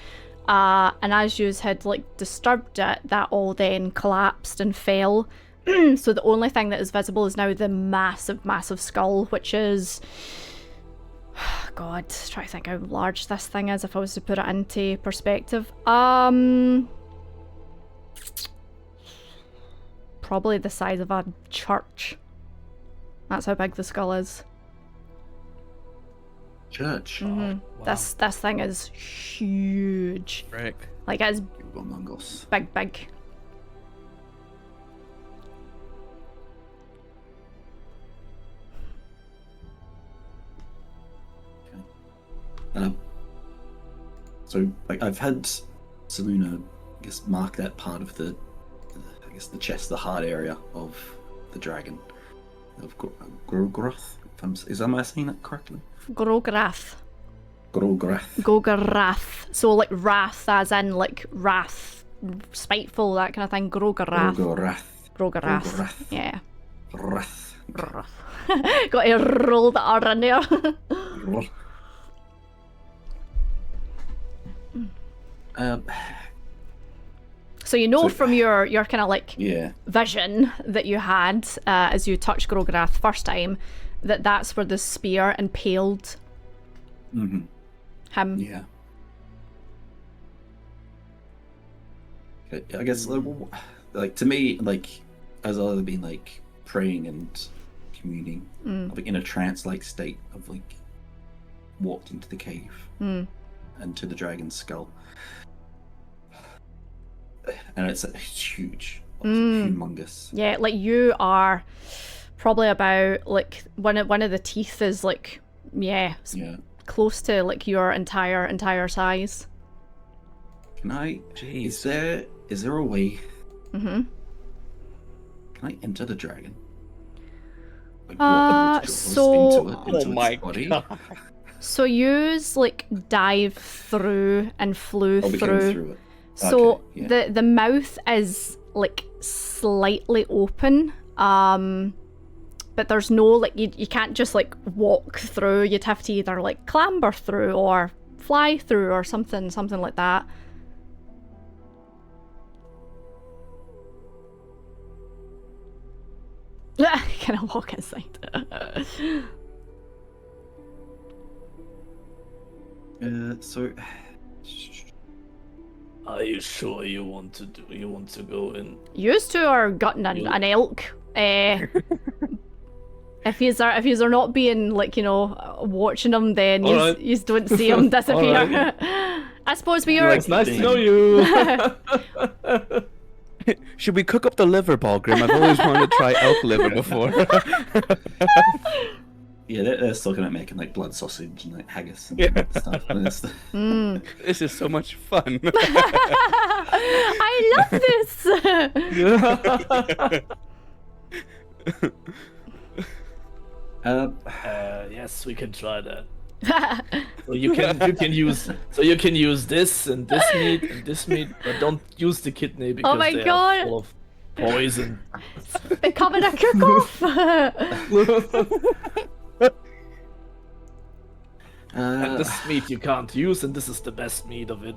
And as yous had like disturbed it, that all then collapsed and fell. So the only thing that is visible is now the massive skull, which is God, try to think how large this thing is if I was to put it into perspective. Probably the size of a church. That's how big the skull is. Church. Mm-hmm. Wow. This thing is huge. Right. Like it's Humongous. big. So like I've had Seluna, I guess, mark that part of the chest, the hard area of the dragon of Grograth. Am I saying that correctly? Grograth. Grograth. So like wrath as in like wrath, spiteful, that kind of thing. Grograth. Grograth. Yeah. Wrath. Got to roll the R in there. So you know from your kind of like vision that you had as you touched Grograth first time that's where the spear impaled him. Yeah. I guess like to me, like as I've been like praying and communing, I've been in a trance-like state of like walked into the cave and to the dragon's skull. And it's huge, humongous. Yeah, like you are probably about like one of the teeth is like close to like your entire size. Can I? Jeez. Is there a way? Mm-hmm. Can I enter the dragon? Like, so into its body? God. So use like dive through and flew Oh, we came through. through it. So Okay, the mouth is like slightly open, but there's no like you can't just like walk through. You'd have to either like clamber through or fly through or something like that. Can I walk inside? So. Are you sure you want to go in? Used to are gutting an elk. If yous are not being like, you know, watching them, then you don't see them disappear. Right. I suppose we are. It's nice to know you. Should we cook up the liver, Balgrim? I've always wanted to try elk liver before. Yeah, they're still gonna making like blood sausage and like haggis and stuff. And This is so much fun. I love this. Yes, we can try that. So you can use this and this meat, but don't use the kidney because my they God. are full of poison. Becoming a cook-off. And this meat you can't use, and this is the best meat of it.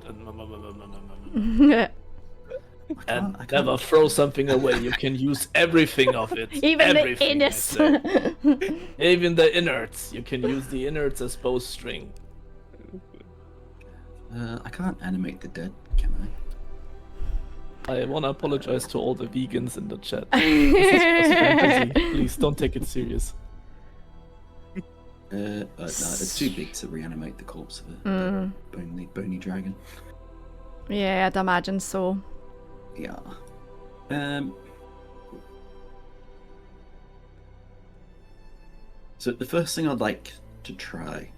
And never throw something away. You can use everything of it. Even everything, the I anus. say. Even the innards. You can use the innards as bowstring. I can't animate the dead, can I? I want to apologize to all the vegans in the chat. This is just fantasy. Please don't take it serious. No, it's too big to reanimate the corpse of a bony dragon. Yeah, I'd imagine so. Yeah. So the first thing I'd like to try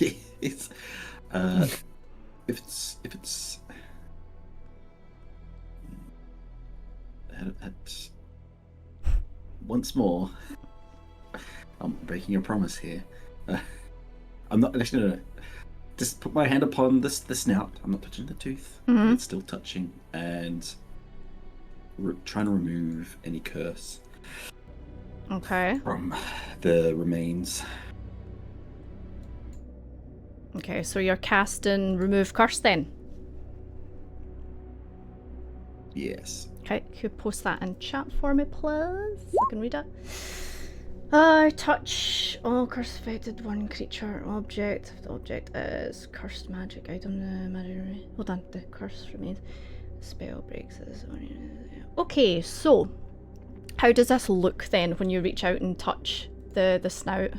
is if it's once more, I'm breaking a promise here. I'm not actually. No. just put my hand upon the snout. I'm not touching the tooth. Mhm. It's still touching, and trying to remove any curse Okay. from the remains. Okay, so you're casting Remove Curse then. Yes. Okay, could you post that in chat for me, please? I can read it. Touch all curse affected one creature or object. If the object is cursed magic item, the magic. Hold on, the curse remains. Spell breaks this. Okay, so how does this look then when you reach out and touch the snout?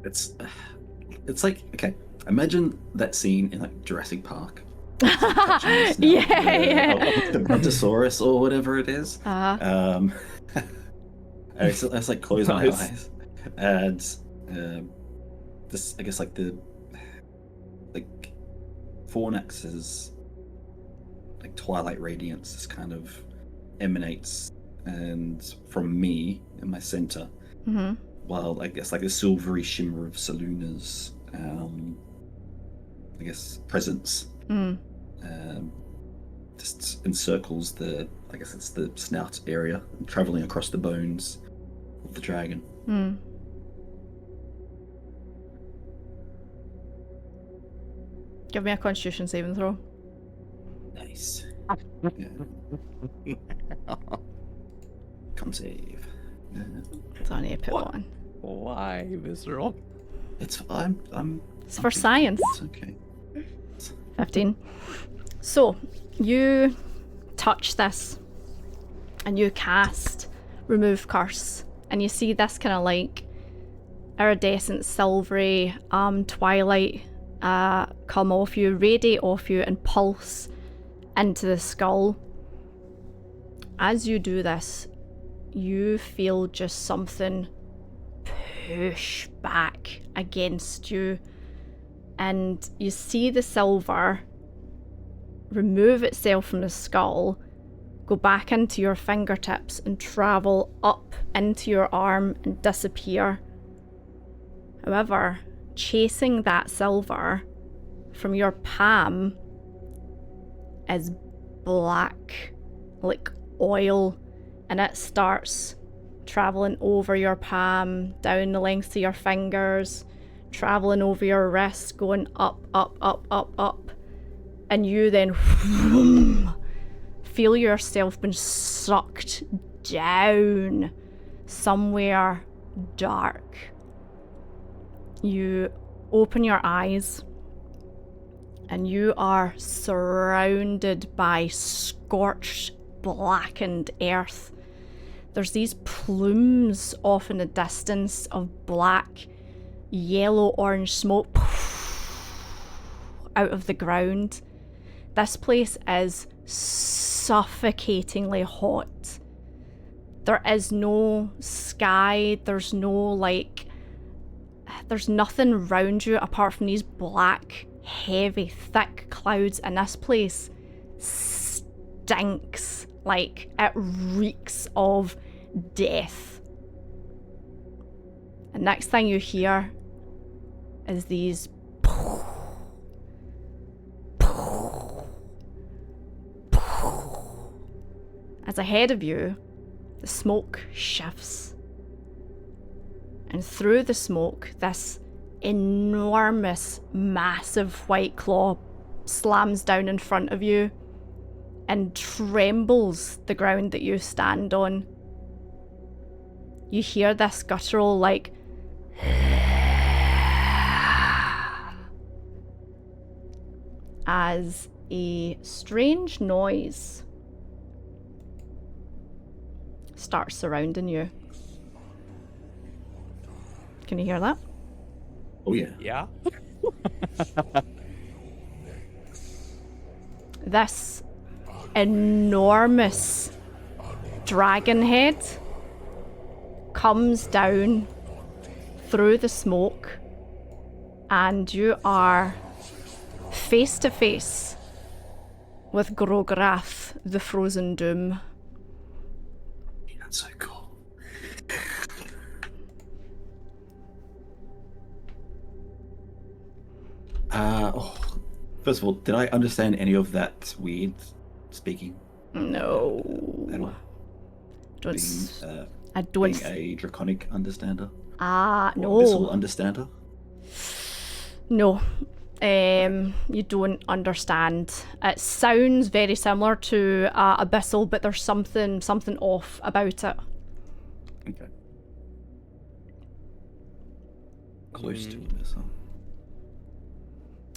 It's like, okay, imagine that scene in like Jurassic Park. It's like touching the snout Yeah. of the Brontosaurus or whatever it is. It's like close my Nice. eyes, and this, I guess, like the Fornax's like twilight radiance just kind of emanates, and from me in my center, Mm-hmm. while I guess like a silvery shimmer of Saluna's, I guess, presence, just encircles the, I guess it's the snout area, traveling across the bones of the dragon. Give me a Constitution saving throw. Nice. Yeah. Come save. So I need to put one. Why, Visceral? It's It's I'm for science. It's okay. 15. So, you touch this and you cast Remove Curse, and you see this kind of like iridescent silvery twilight come off you, radiate off you, and pulse into the skull. As you do this, you feel just something push back against you, and you see the silver remove itself from the skull, go back into your fingertips, and travel up into your arm and disappear. However, chasing that silver from your palm is black, like oil, and it starts traveling over your palm, down the length of your fingers, traveling over your wrist, going up, up, up, up, up. And you then feel yourself being sucked down somewhere dark. You open your eyes and you are surrounded by scorched, blackened earth. There's these plumes off in the distance of black, yellow-orange smoke out of the ground. This place is suffocatingly hot. There is no sky, there's nothing around you apart from these black, heavy, thick clouds, and this place stinks. Like, it reeks of death. And next thing you hear is these as ahead of you, the smoke shifts. And through the smoke, this enormous, massive white claw slams down in front of you and trembles the ground that you stand on. You hear this guttural, like, as a strange noise starts surrounding you. Can you hear that? Oh yeah. Yeah? This enormous dragon head comes down through the smoke, and you are face to face with Grograth, the Frozen Doom. That's so cool. First of all, did I understand any of that weird speaking No. at all? Don't. Being, I don't. being a draconic understander? Ah, Or no. abyssal understander? No. You don't understand. It sounds very similar to Abyssal, but there's something off about it. Okay. Close to abyssal.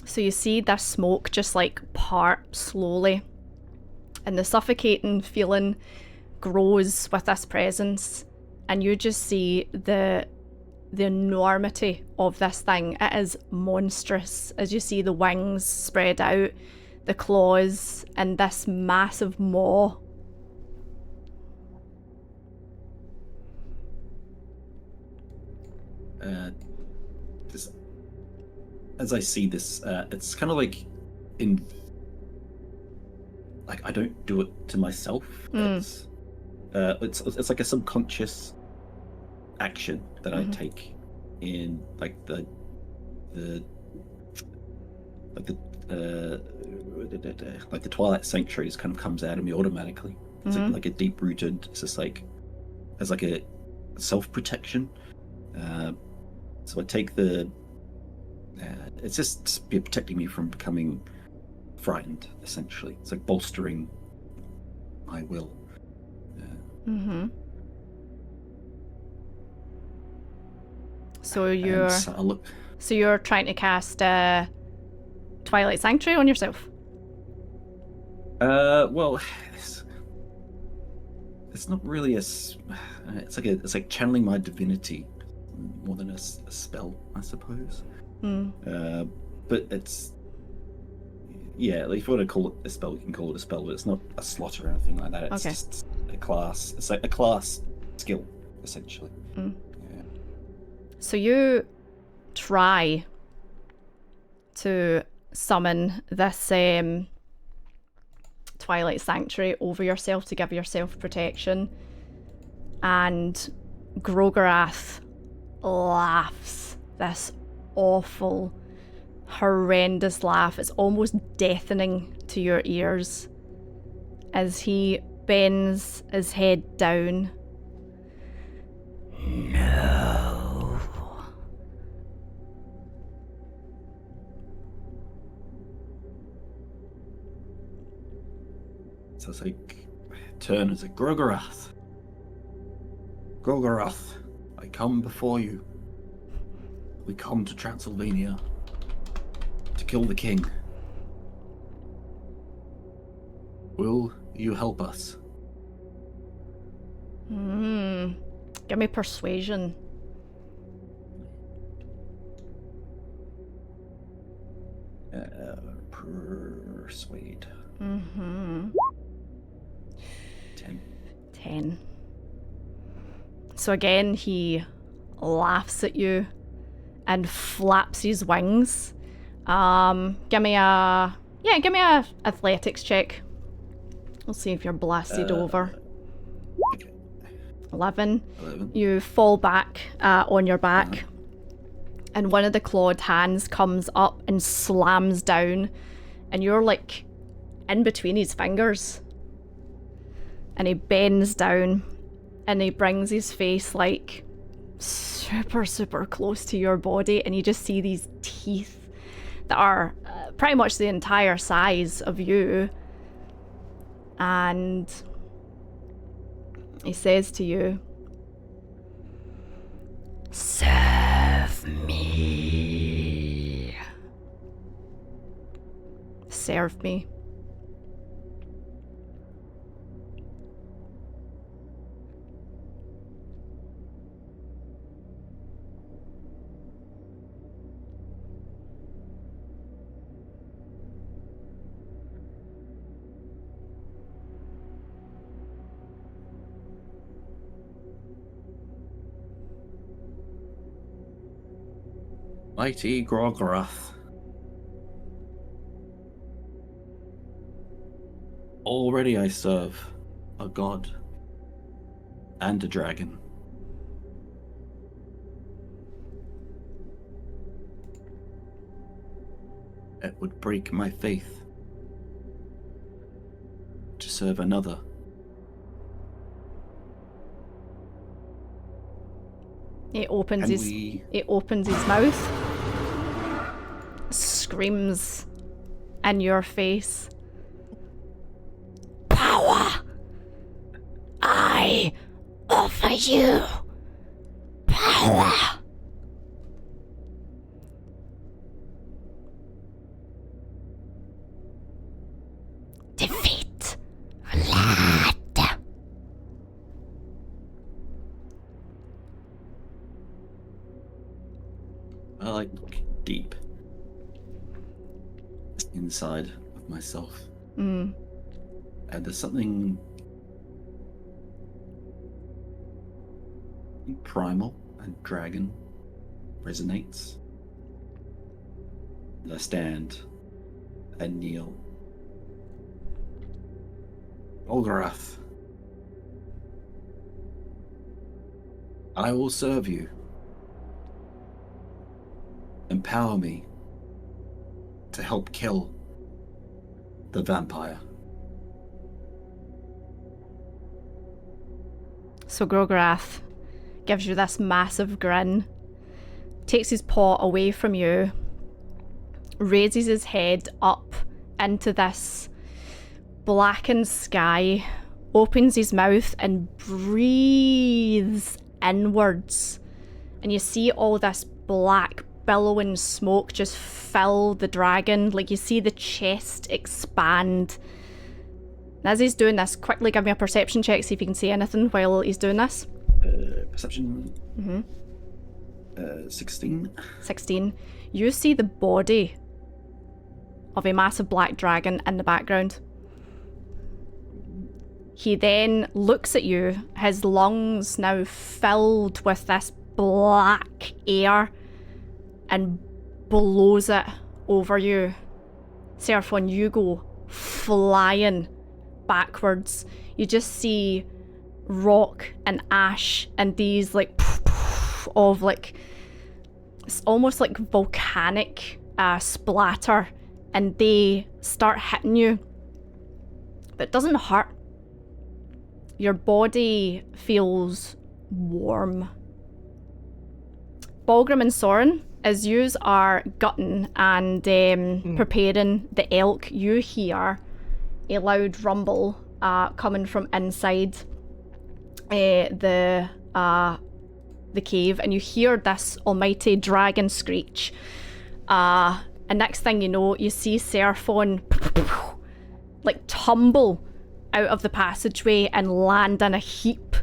So you see this smoke just like part slowly, and the suffocating feeling grows with this presence, and you just see the enormity of this thing. It is monstrous as you see the wings spread out, the claws, and this massive maw. As I see this, it's kind of like like I don't do it to myself. It's like a subconscious action that I take in like the Twilight Sanctuary just kind of comes out of me automatically. It's like a deep rooted. It's just like as like a self protection. So I take the. It's just protecting me from becoming frightened. Essentially, it's like bolstering my will. So you're look. So you're trying to cast Twilight Sanctuary on yourself? Well, it's not really it's like channeling my divinity more than a spell, I suppose. But it's like if you want to call it a spell, you can call it a spell, but it's not a slot or anything like that. It's just a class. It's like a class skill, essentially. Yeah. So you try to summon this Twilight Sanctuary over yourself to give yourself protection, and Grogorath laughs this awful, horrendous laugh. It's almost deafening to your ears as he bends his head down. No. So it's like turn as a Grogorath. Grogorath, I come before you. We come to Transylvania to kill the king. Will you help us? Give me persuasion. Persuade. 10. So again, he laughs at you and flaps his wings. Give me a athletics check. We'll see if you're blasted over. 11. You fall back on your back, and one of the clawed hands comes up and slams down, and you're like in between his fingers. And he bends down, and he brings his face like super, super close to your body, and you just see these teeth that are pretty much the entire size of you. And he says to you, "Serve me. Serve me." Mighty Grogorath. Already I serve a god and a dragon. It would break my faith to serve another. He opens Can his we- he opens his mouth, screams in your face. Power! I offer you power! Defeat Vlad! I like look deep inside of myself. Mm. And there's something primal and dragon resonates. And I stand and kneel. Olgarath, I will serve you. Empower me to help kill the vampire. So Grograth gives you this massive grin, takes his paw away from you, raises his head up into this blackened sky, opens his mouth and breathes inwards. And you see all this black billowing smoke just fill the dragon. Like you see the chest expand. And as he's doing this, quickly give me a perception check, see if you can see anything while he's doing this. Perception. 16. 16. You see the body of a massive black dragon in the background. He then looks at you, his lungs now filled with this black air, and blows it over you. Seraphon, you go flying backwards. You just see rock and ash and these like of like, it's almost like volcanic splatter, and they start hitting you. But it doesn't hurt. Your body feels warm. Balgrim and Soren, as yous are gutting and preparing the elk, you hear a loud rumble coming from inside the cave, and you hear this almighty dragon screech. And next thing you know, you see Seraphon like tumble out of the passageway and land in a heap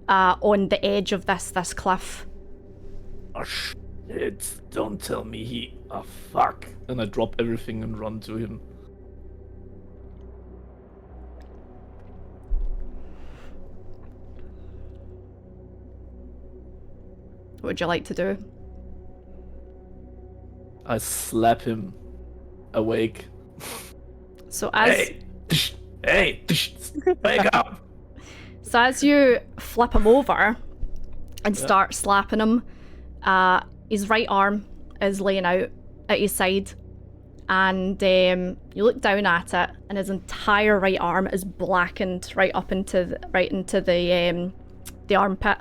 on the edge of this cliff. Oh shit, don't tell me he... Oh fuck. And I drop everything and run to him. What would you like to do? I slap him awake. So as Hey! Wake up! So as you flip him over and start slapping him, his right arm is laying out at his side, and you look down at it, and his entire right arm is blackened right up into the armpit,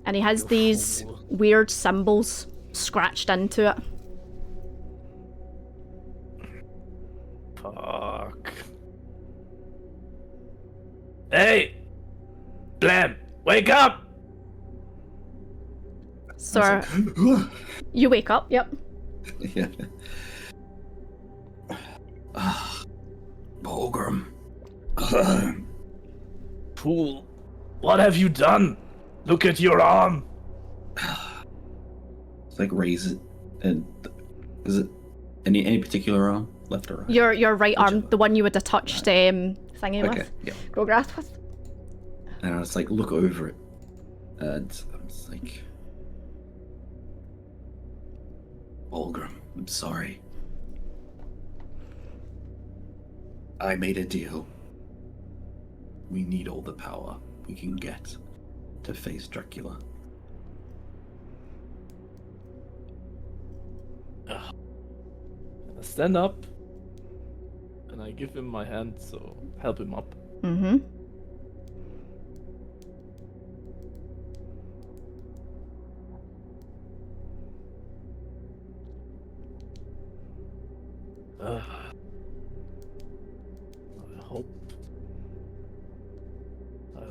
and he has these weird symbols scratched into it. Fuck. Hey! Blam! Wake up! So you wake up, yep. Yeah. Balgrim. Fool, what have you done? Look at your arm! It's like raise it, and is it any particular arm, left or right? Your right arm, Whichever. the one you would have touched thingy Okay, with, yeah. Grograth with. And I was like, look over it, and I was like, Balgrim, I'm sorry. I made a deal. We need all the power we can get to face Dracula. stand up, and I give him my hand, so help him up. Mm-hmm. I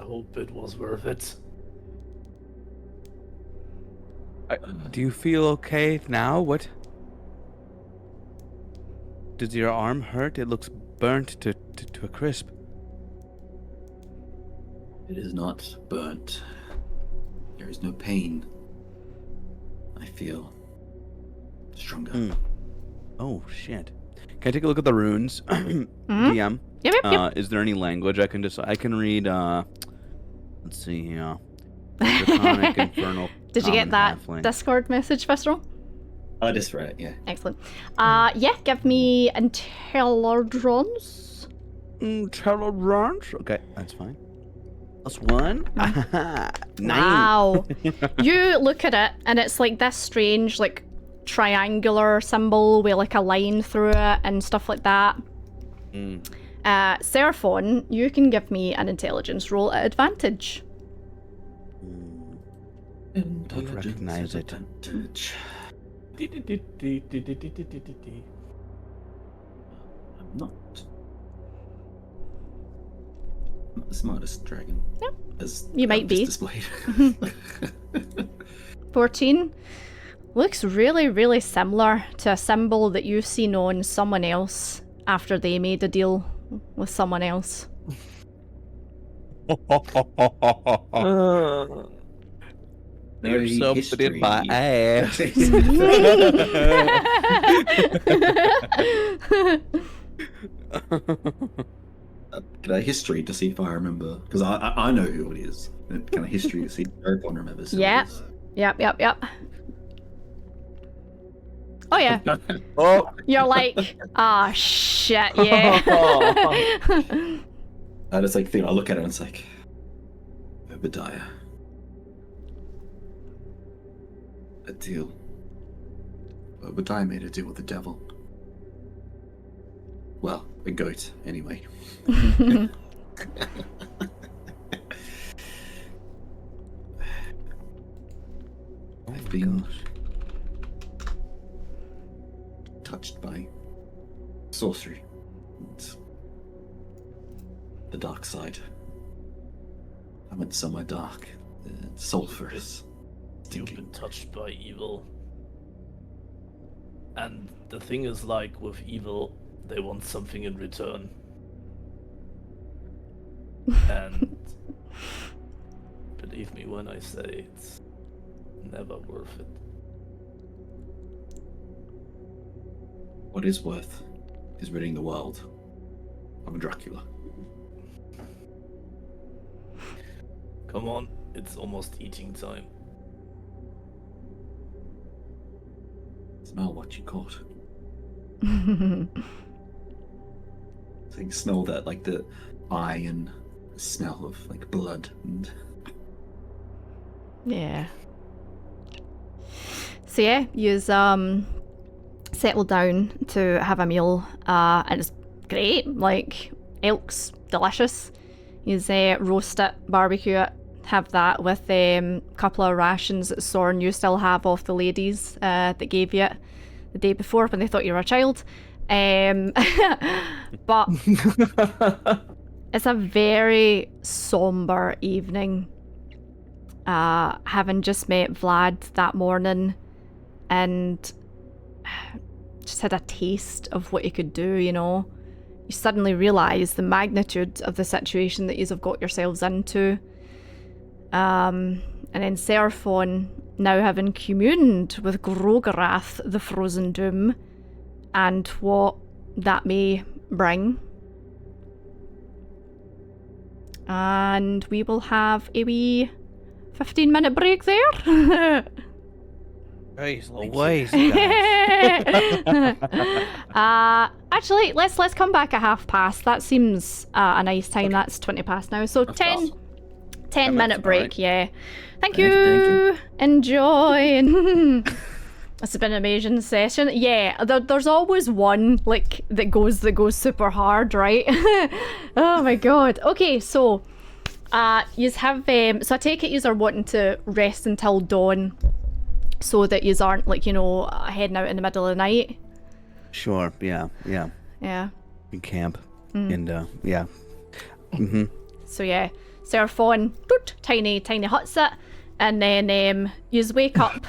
hope it was worth it. Do you feel okay now? What? Does your arm hurt? It looks burnt to a crisp. It is not burnt. There is no pain. I feel stronger. Oh, shit. Can I take a look at the runes? DM. Yep. Is there any language I can read? Let's see here. Draconic, Infernal. Did you get Common, that Halfling. Discord message, Visceral? Oh, that's right, yeah. Excellent. Yeah, give me intelligence. Intelligence? Okay, that's fine. +1. 9. Wow. You look at it, and it's like this strange, like, triangular symbol with, like, a line through it and stuff like that. Seraphon, you can give me an intelligence roll at advantage. Don't recognize it. Advantage. I'm not the smartest dragon. Yep. As You might be. displayed. 14. Looks really, really similar to a symbol that you've seen on someone else after they made a deal with someone else. You're Very so history. pretty my ass. Can I history to see if I remember? Because I know who it is. Kind of history to see if Sharpen remembers who Yeah. it is. Yep. Oh yeah. Oh, You're like, ah, shit, yeah. I just like think I look at it and it's like Obadiah. A deal. Obadiah made a deal with the devil. Well, a goat, anyway. I've been touched by sorcery. And the dark side. I went somewhere dark. Sulphurous. You've been touched by evil. And the thing is, like, with evil, they want something in return. And believe me when I say it's never worth it. What is worth is ridding the world of a Dracula. Come on, it's almost eating time. Smell what you caught. So you can smell that, like the eye and the smell of like blood and Yeah. So yeah, you settle down to have a meal, and it's great. Like, elk's delicious. You roast it, barbecue it, have that with a couple of rations that Sorn you still have off the ladies that gave you it the day before when they thought you were a child. But it's a very somber evening. Having just met Vlad that morning and just had a taste of what you could do, you know. You suddenly realise the magnitude of the situation that you've got yourselves into. And then Seraphon, now having communed with Grogorath, the Frozen Doom, and what that may bring. And we will have a wee 15-minute break there. Jeez Louise, guys. Actually, let's come back at 5:30. That seems a nice time. Okay. That's 20 past now. So 10 minute break, right. Yeah. Thank you. Enjoy. It's been an amazing session. Yeah, there's always one like that goes super hard, right? Oh my god. Okay, so yous have so I take it yous are wanting to rest until dawn, so that yous aren't like heading out in the middle of the night. Sure. Yeah. Yeah. Yeah. In camp. And yeah. Mm-hmm. So yeah, surf on, tiny hut sit, and then yous wake up.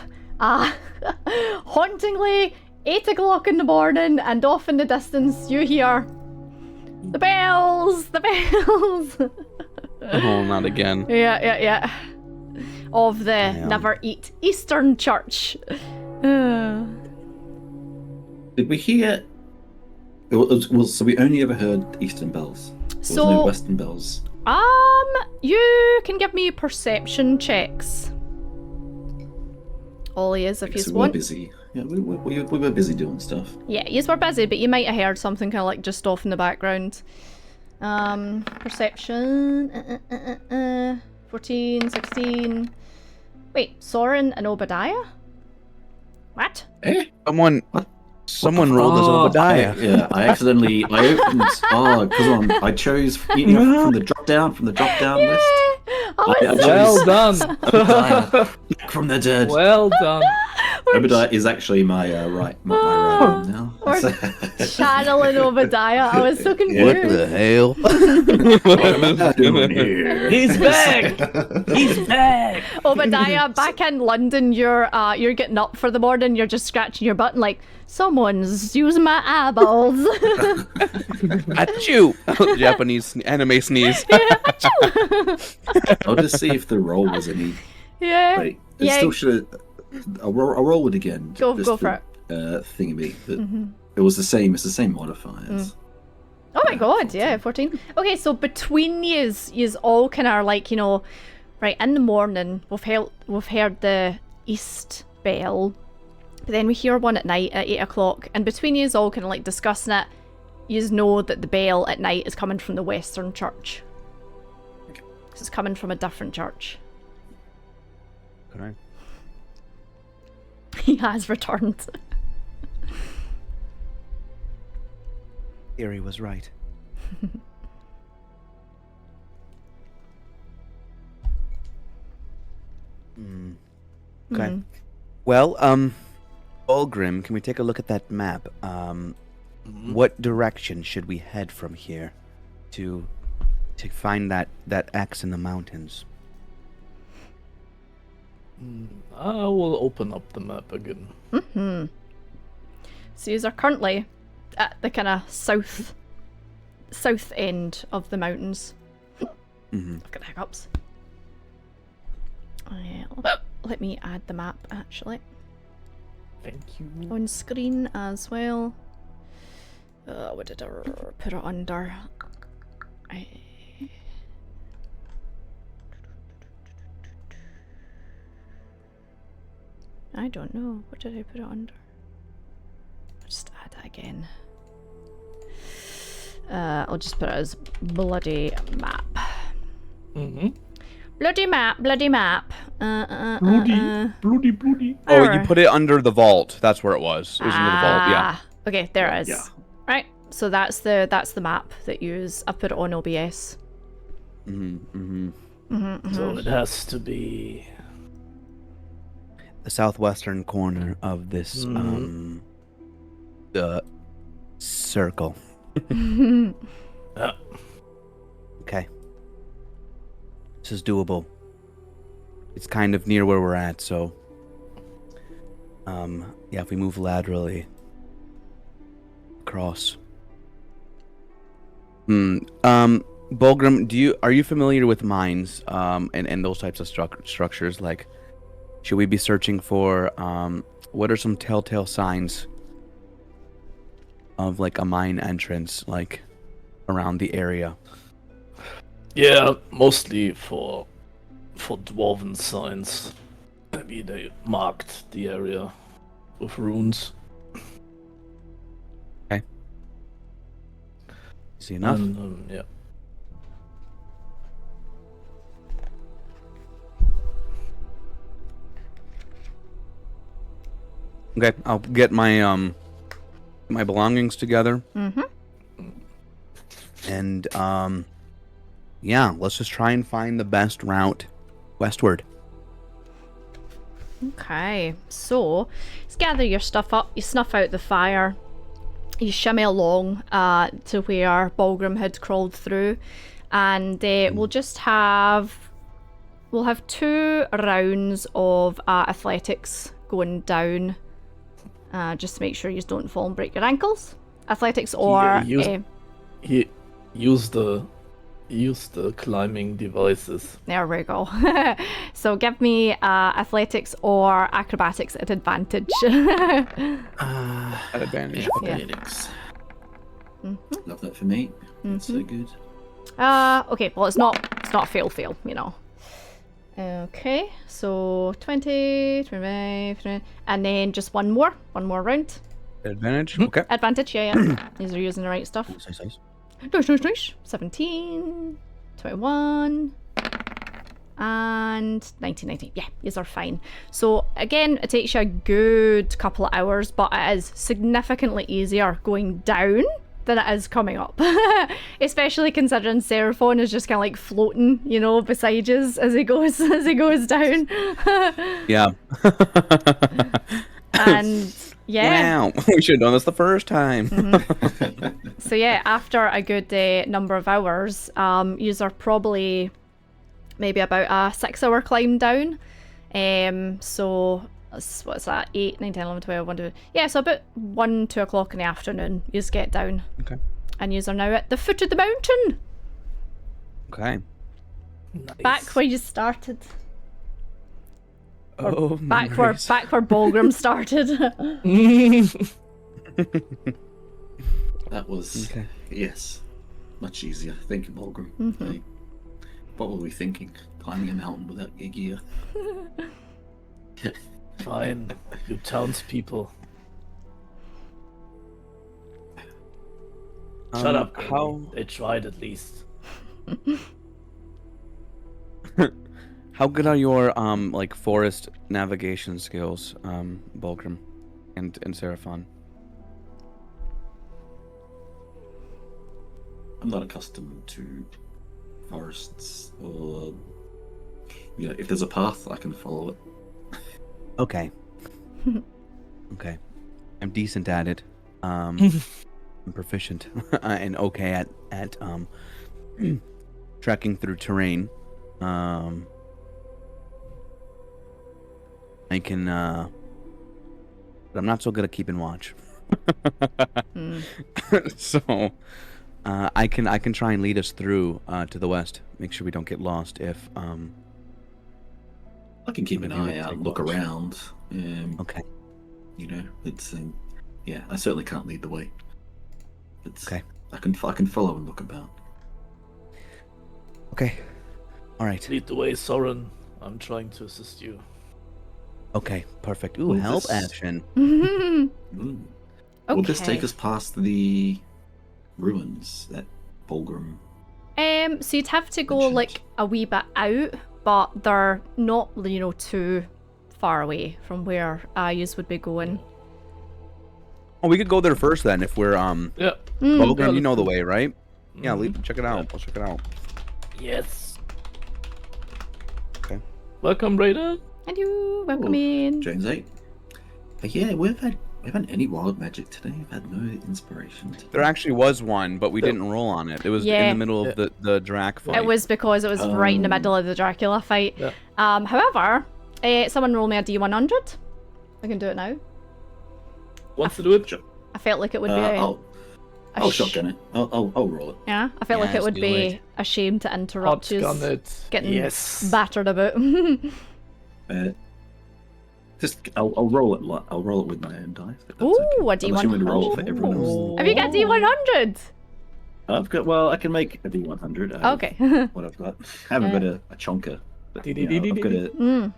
Hauntingly, 8 o'clock in the morning, and off in the distance you hear the bells, the bells. Oh, not again. Yeah. Of the Never Eat Eastern Church. Did we hear? So we only ever heard Eastern bells. There was So- no Western bells. You can give me perception checks. All he is if you So we were want. busy. Yeah, we were busy doing stuff. Yeah, you were busy, but you might have heard something kind of like just off in the background. Perception. 14, 16. Wait, Soren and Obadiah? What? Someone rolled as Obadiah. I accidentally. I opened. Because I chose from the drop down list. Well done. Obadiah, from the dead. Well done. Obadiah is actually my right arm now. We're channeling Obadiah. I was so confused. What the hell? What am I doing here? He's back! He's back! Obadiah, back in London, you're getting up for the morning, you're just scratching your butt and like, someone's using my eyeballs. Achoo! Japanese anime sneeze. I'll just see if the roll was any. Yeah. Wait, it still should. I'll roll it again. Go for it. Thingy. It was the same. It's the same modifiers. Oh my god, yeah, 14. Okay, so between yous all kind of like, right, in the morning, we've heard the East bell, but then we hear one at night at 8 o'clock, and between yous all kind of like discussing it, yous know that the bell at night is coming from the Western Church. Okay. It's coming from a different church. Correct. He has returned. Theory was right. Okay. Well, Ulgrim, can we take a look at that map? What direction should we head from here to find that X in the mountains? I will open up the map again. So yous are currently at the kind of south end of the mountains. I've got hiccups. Let me add the map actually Thank you. on screen as well. What did I put it under? I don't know. What did I put it under? I'll just add it again. I'll just put it as bloody map. Bloody map. Bloody. Oh, you put it under the vault. That's where it was. It was under the vault. Yeah. Okay, there it is. Yeah. Right. So that's the map that I put it on OBS. So it has to be. The southwestern corner of this the circle. Okay. This is doable. It's kind of near where we're at, so yeah, if we move laterally across. Bulgrim, are you familiar with mines and those types of structures? Like, should we be searching for what are some telltale signs of like a mine entrance, like around the area? Yeah, mostly for dwarven signs. Maybe they marked the area with runes. Okay. See enough? And, yeah. Okay, I'll get my my belongings together. Mm-hmm. And yeah, let's just try and find the best route westward. Okay, so let's gather your stuff up. You snuff out the fire. You shimmy along to where Balgrim had crawled through, and we'll have 2 rounds of athletics going down, just to make sure you don't fall and break your ankles. Athletics or Use the climbing devices. there we go. So give me athletics or acrobatics at advantage. At advantage. Athletics. Love that for me. That's so good. Okay, well it's not fail, you know. Okay, so 20, 25, 20, and then just one more round. Advantage. Okay. Advantage, yeah. These are using the right stuff. Nice. Nice. 17, 21, and 19. Yeah, these are fine. So again, it takes you a good couple of hours, but it is significantly easier going down than it is coming up. Especially considering Seraphon is just kind of like floating, you know, beside you as he goes down. Yeah. And yeah. Wow, we should have done this the first time. So yeah, after a good number of hours, yous are probably maybe about a 6-hour climb down. So what's that? 8, 9, 10, 11, 12, 1, 2. Yeah, so about 1, 2 o'clock in the afternoon, yous get down. Okay. And yous are now at the foot of the mountain. Okay. Nice. Back where you started. Oh, Back where Balgrim started. That was yes, much easier. Thank you, Balgrim. Hey, what were we thinking? Climbing a mountain without your gear. Fine, you townspeople. Shut up. How They tried at least. how good are your like forest navigation skills, Balgrim and Seraphon? I'm not accustomed to forests, or if there's a path, I can follow it. Okay. Okay. I'm decent at it. I'm proficient and okay at trekking through terrain. I can but I'm not so good at keeping watch. So I can try and lead us through to the west. Make sure we don't get lost if I can keep an Maybe eye out, take look watch. around. Okay. It's yeah. I certainly can't lead the way. It's Okay. I can follow and look about. Okay. All right. Lead the way, Soren. I'm trying to assist you. Okay, perfect. Ooh, Will help this- action. Will this Okay. take us past the ruins that Balgrim? So you'd have to go Mentioned. like a wee bit out, but they're not, too far away from where yous would be going. Oh, we could go there first then if we're Yeah. Balgrim, you let's know the go. way, right? Yeah, Mhm. check it out. Let's check it out. Yes. Okay. Welcome, Raider. Hello, welcome Oh, in. James 8. But yeah, we haven't had any wild magic today. We've had no inspiration. There actually was one, but we didn't roll on it. It was in Yeah. the middle of the Drac fight. It was because it was right in the middle of the Dracula fight. Yeah. However, someone roll me a D100. I can do it now. Want to do it? I felt like it would be I'll shotgun it. I'll roll it. yeah. I felt like Yes, it would do be it. a shame to interrupt you Hotgun it. getting Yes. battered about. I'll roll it. I'll roll it with my own dice. If that's Ooh, okay. a Unless you want me to roll it for D100. everyone else. Have you got D100? I've got. Well, I can make a D100. out of Okay. What I've got. I haven't got a chonker. But, I've got a.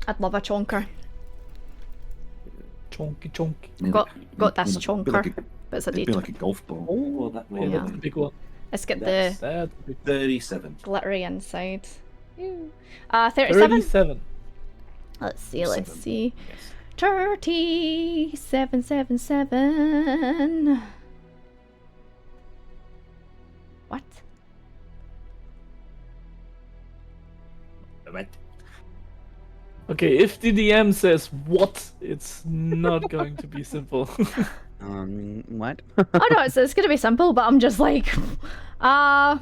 I'd love a chonker. Chonky. Got this It'd be chonker, like a- but it's a It'd be D. like a golf ball. Oh, that Oh, Yeah. that's a big one. Let's get the That's That's big. 37. glittery inside. 37. 37. Let's see. 3777. What? Right. Okay, if the DM says what, it's not going to be simple. What? Oh no, it's gonna be simple, but I'm just like, right. How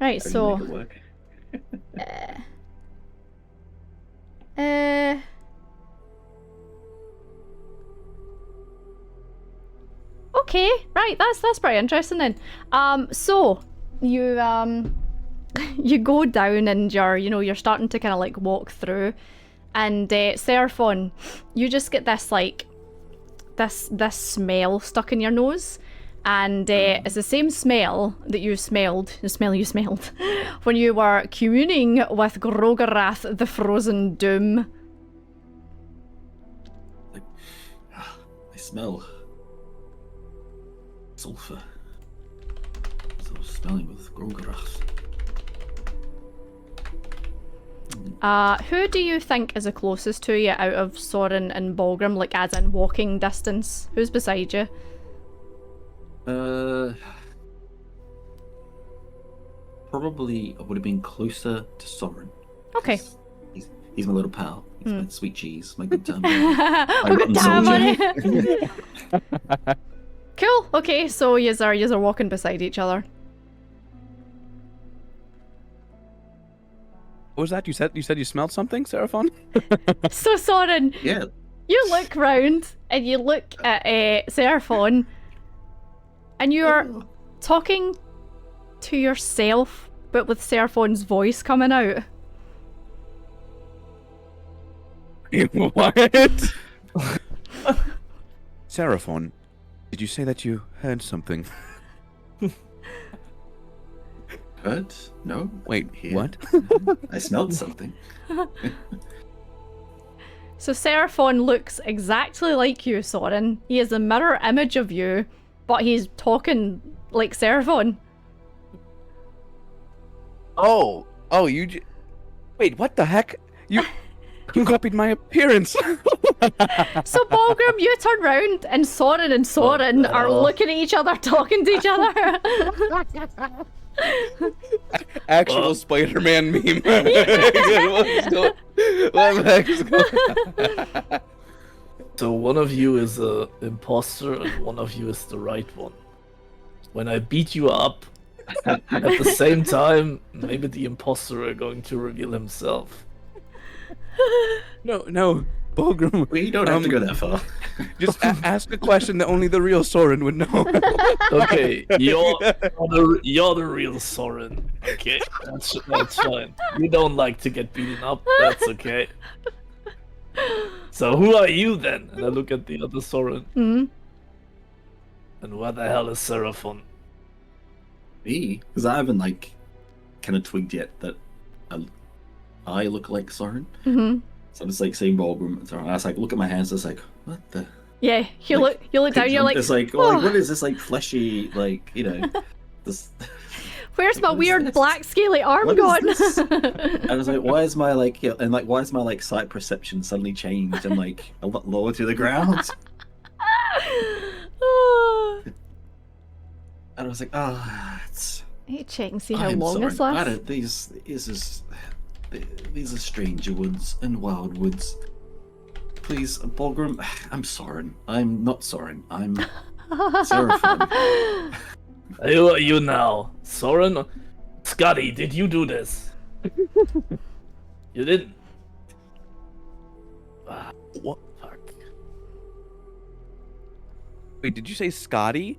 do you So, make it work? Okay, right. That's pretty interesting then. So you you go down and you're starting to kind of like walk through, and Seraphon, you just get this like this smell stuck in your nose, and it's the same smell that you smelled, the smell you smelled when you were communing with Grogarath, the Frozen Doom. I smell sulfur. So I was smelling with Grogarath. Who do you think is the closest to you out of Soren and Balgrim, like as in walking distance? Who's beside you? Probably I would have been closer to Soren. Okay. He's my little pal. He's my sweet cheese, my good time. Oh, good time on it. Cool. Okay, so yous are walking beside each other. What was that? You said you smelled something, Seraphon? So Soren, Yeah. you look round and you look at Seraphon, and you are talking to yourself, but with Seraphon's voice coming out. What? Seraphon, did you say that you heard something? Heard? No. Wait, Here. what? I smelled something. So Seraphon looks exactly like you, Soren. He is a mirror image of you, but he's talking like Seraphon. Oh, wait, what the heck? You copied my appearance. So Balgrim, you turn round and Soren are looking at each other, talking to each other. Actual Spider-Man meme. What the heck is going on? So one of you is a imposter and one of you is the right one. When I beat you up, at the same time, maybe the imposter are going to reveal himself. No, Balgrim. We don't have to go that far. Just ask a question that only the real Soren would know. Okay, you're the real Soren. Okay, that's fine. You don't like to get beaten up. That's okay. So who are you then? And I look at the other Soren. Hmm. And where the hell is Seraphon? Me? Because I haven't kind of twigged yet that I look like Soren. Hmm. So I'm just seeing Balgrim and Soren. I was look at my hands. It's what the? Yeah, you look down. You're like, it's "Oh, what is this fleshy this? where's my weird this? black scaly arm What gone?" is this? I was why is my why is my sight perception suddenly changed and a lot lower to the ground? And I was it's. Hey, check and see how I'm long sorry. this lasts. These are stranger woods and wild woods. Please, Balgrim, I'm Soren. I'm not Soren. I'm Seraphon. Who are you now? Soren? Scotty, did you do this? You didn't. What? Fuck. Wait, did you say Scotty?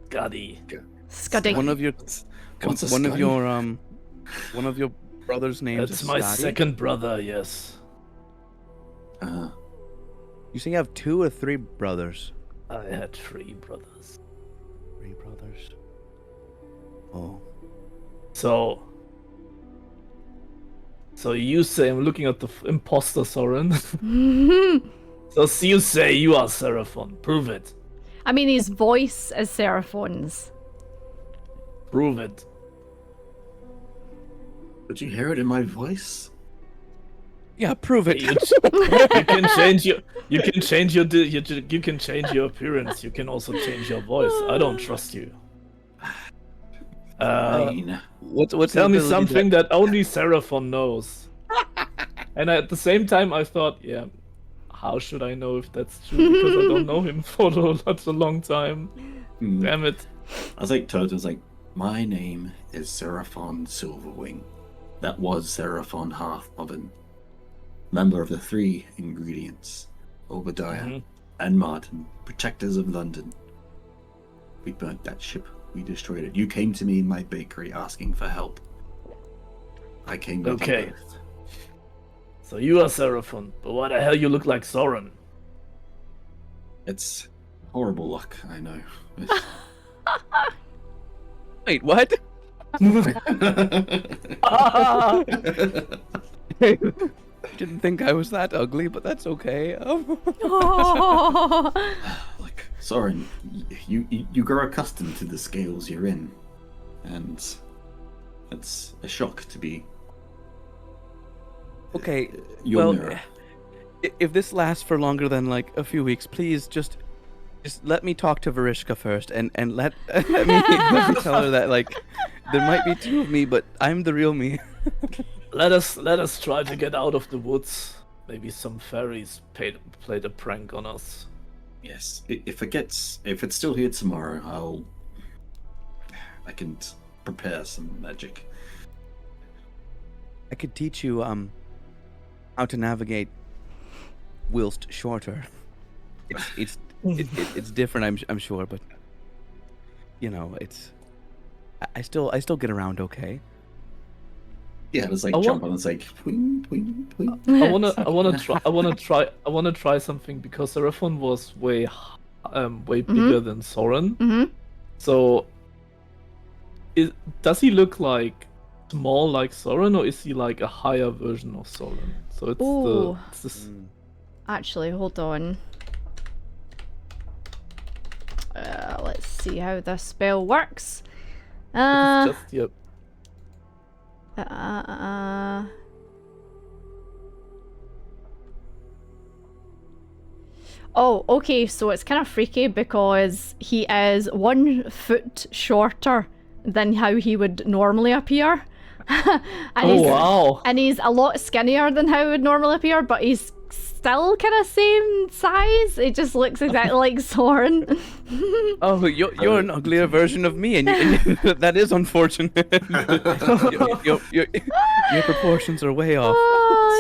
Scotty. Scuddy. One of your What's a one of Scotty? your one of your brother's names That's is my Scotty? second brother, yes. You say you have 2 or 3 brothers? I had 3 brothers. 3 brothers. Oh. So you say, I'm looking at the imposter Soren. So you say you are Seraphon. Prove it. I mean, his voice is Seraphon's. Prove it. Did you hear it in my voice? Yeah, prove it. You can change you can change your appearance. You can also change your voice. I don't trust you. Fine. What's Tell the me ability something that only Seraphon knows. And at the same time, I thought, yeah, how should I know if that's true? Because I don't know him for such a long time. Damn it. I was like, Toad was like, my name is Seraphon Silverwing. That was Seraphon Half-Oven. Member of the 3 ingredients. Obadiah and Martin, protectors of London. We burnt that ship. We destroyed it. You came to me in my bakery asking for help. I came with Okay. you both. So you are Seraphon, but why the hell you look like Soren? It's horrible luck, I know. Wait, what? Didn't think I was that ugly, but that's okay. Like, Soren, you grow accustomed to the scales you're in, and it's a shock to be Okay, your well, mirror. if this lasts for longer than like a few weeks, please just let me talk to Varishka first, and let me tell her that like there might be 2 of me, but I'm the real me. Let us try to get out of the woods. Maybe some fairies played a prank on us. Yes, if it's still here tomorrow, I can prepare some magic. I could teach you how to navigate whilst shorter. It's different, I'm sure, but you know, I still get around okay. Yeah, it's like I jump on and say, twing, twing, twing. I wanna try something because Seraphon was way bigger than Soren. So, does he look like small like Soren, or is he like a higher version of Soren? So it's Actually, hold on. Let's see how this spell works. it's just yeah. Oh, okay, so it's kind of freaky because he is 1 foot shorter than how he would normally appear. Wow. And he's a lot skinnier than how he would normally appear, but he's still kind of same size. It just looks exactly like Soren. Oh, you're an uglier version of me, and that is unfortunate. your proportions are way off.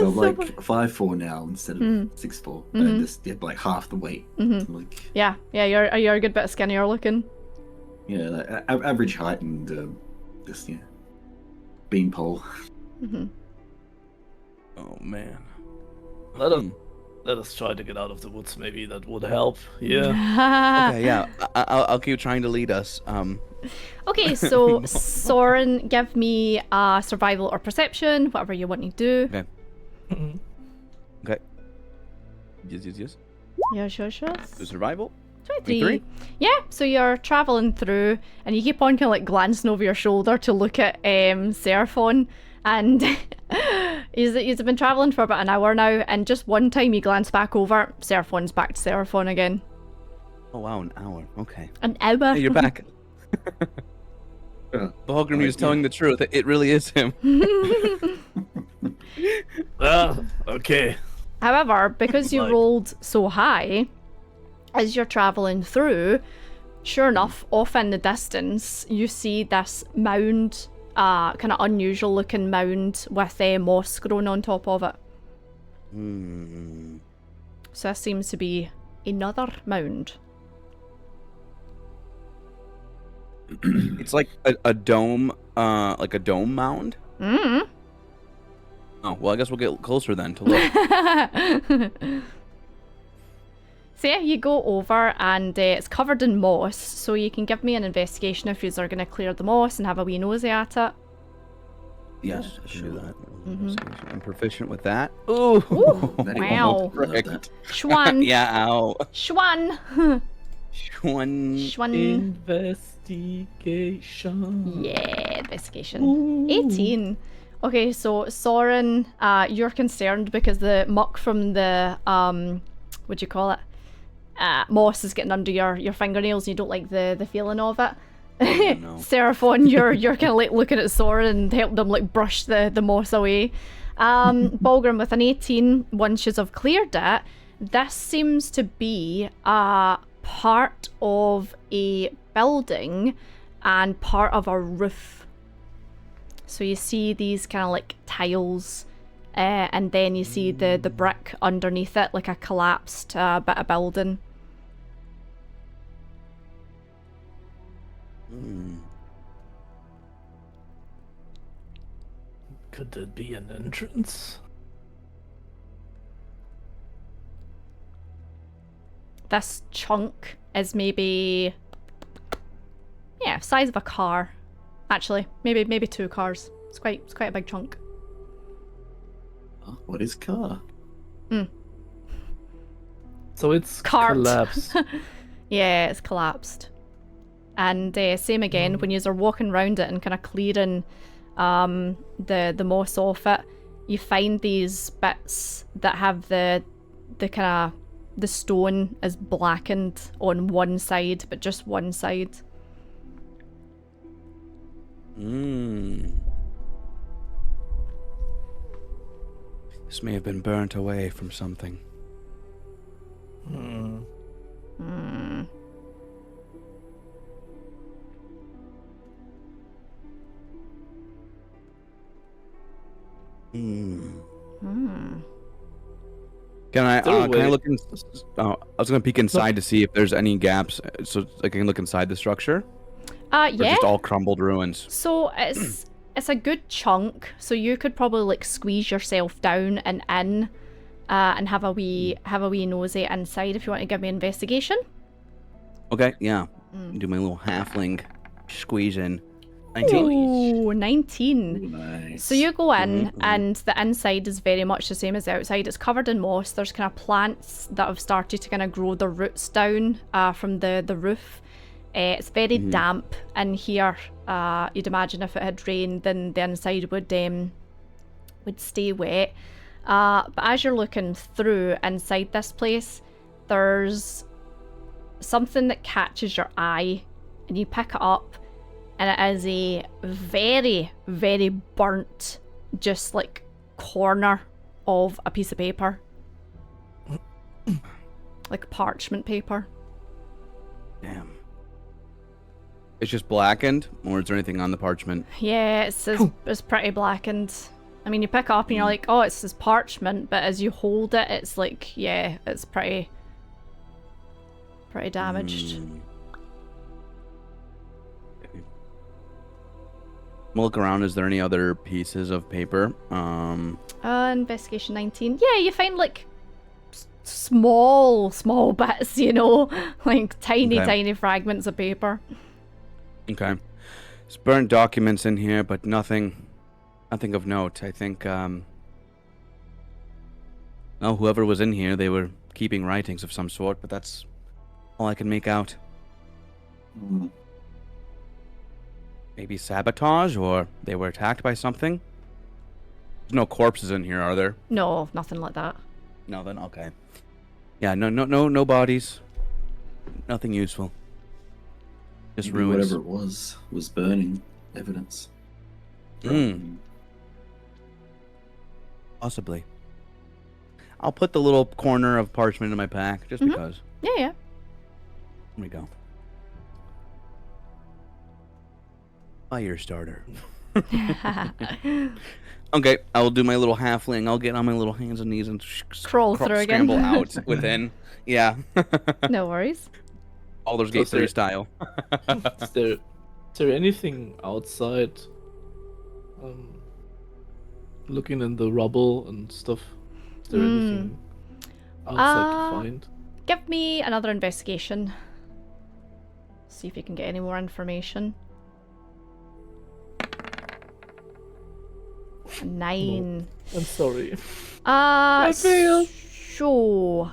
So like 5'4" now instead of 6'4", and just like half the weight. Like Yeah, you're a good bit skinnier looking. yeah, like, average height and just beanpole. Oh man. Let us try to get out of the woods. Maybe that would help. Yeah. Okay, yeah. I'll keep trying to lead us. Okay, so Soren, give me a survival or perception, whatever you want to do. Okay. Okay. Yes. Yes. The survival. 23. 23? Yeah, so you're travelling through and you keep on kind of like glancing over your shoulder to look at Seraphon, and he's been travelling for about an hour now, and just one time you glance back over, Seraphon's back to Seraphon again. Oh wow, an hour. Okay. An hour? Hey, you're back. Balgrim is telling the truth. It really is him. Okay. However, because you Like- rolled so high, as you're travelling through, sure enough, off in the distance, you see this mound, kind of unusual looking mound with moss grown on top of it. So this seems to be another mound. It's like a dome, like a dome mound. Oh well, I guess we'll get closer then to look. So yeah, you go over and it's covered in moss, so you can give me an investigation if you're going to clear the moss and have a wee nosy at it. Yes, I can do that. I'm proficient with that. Ooh. Wow. Love that. Schwan. Yeah, ow. Schwan. One. Schwan. Investigation. Yeah, investigation. 18. Okay, so Soren, you're concerned because the muck from the what do you call it? Moss is getting under your fingernails and you don't like the feeling of it. No. Seraphon, you're kind of like looking at Soren and help them like brush the moss away. Balgrim with an 18, once you've cleared it, this seems to be part of a building and part of a roof. So you see these kind of like tiles, and then you see the brick underneath it, like a collapsed bit of building. Could there be an entrance? This chunk is maybe, yeah, size of a car. Actually, maybe 2 cars. It's quite a big chunk. What is car? So it's Cart. collapsed. Yeah, it's collapsed. And same again, when you are walking around it and kind of clearing the moss off it, you find these bits that have the kind of the stone is blackened on one side, but just one side. This may have been burnt away from something. Can I look in? I was gonna peek inside to see if there's any gaps, so I can look inside the structure. Or Yeah. just all crumbled ruins. So it's a good chunk. So you could probably like squeeze yourself down and in, and have a wee nosy inside if you want to give me investigation. Okay, yeah. Do my little halfling squeeze in. 19. Ooh, 19. Nice. So you go in, and the inside is very much the same as the outside. It's covered in moss. There's kind of plants that have started to kind of grow their roots down from the roof. It's very damp in here. You'd imagine if it had rained, then the inside would stay wet. But as you're looking through inside this place, there's something that catches your eye, and you pick it up. And it is a very, very burnt, just like corner of a piece of paper. Like parchment paper. Damn. It's just blackened, or is there anything on the parchment? Yeah, it's pretty blackened. I mean, you pick it up and you're like, oh, it's this parchment, but as you hold it, it's like, yeah, it's pretty damaged. We'll look around. Is there any other pieces of paper? Investigation 19. Yeah, you find like small bits, you know, like tiny fragments of paper. Okay. There's burnt documents in here, but nothing of note. I think, whoever was in here, they were keeping writings of some sort, but that's all I can make out. Maybe sabotage, or they were attacked by something? There's no corpses in here, are there? No, nothing like that. No, then okay. Yeah, no bodies. Nothing useful. Just Maybe ruins. whatever it was burning evidence. Possibly. I'll put the little corner of parchment in my pack, just because. Yeah. Here we go. Fire starter. Okay, I will do my little halfling. I'll get on my little hands and knees and Crawl through again. scramble out within. Yeah. No worries. Baldur's Gate 3 style. Is there anything outside? Looking in the rubble and stuff. Is there anything outside to find? Give me another investigation. See if you can get any more information. 9. No, I'm sorry. I failed. So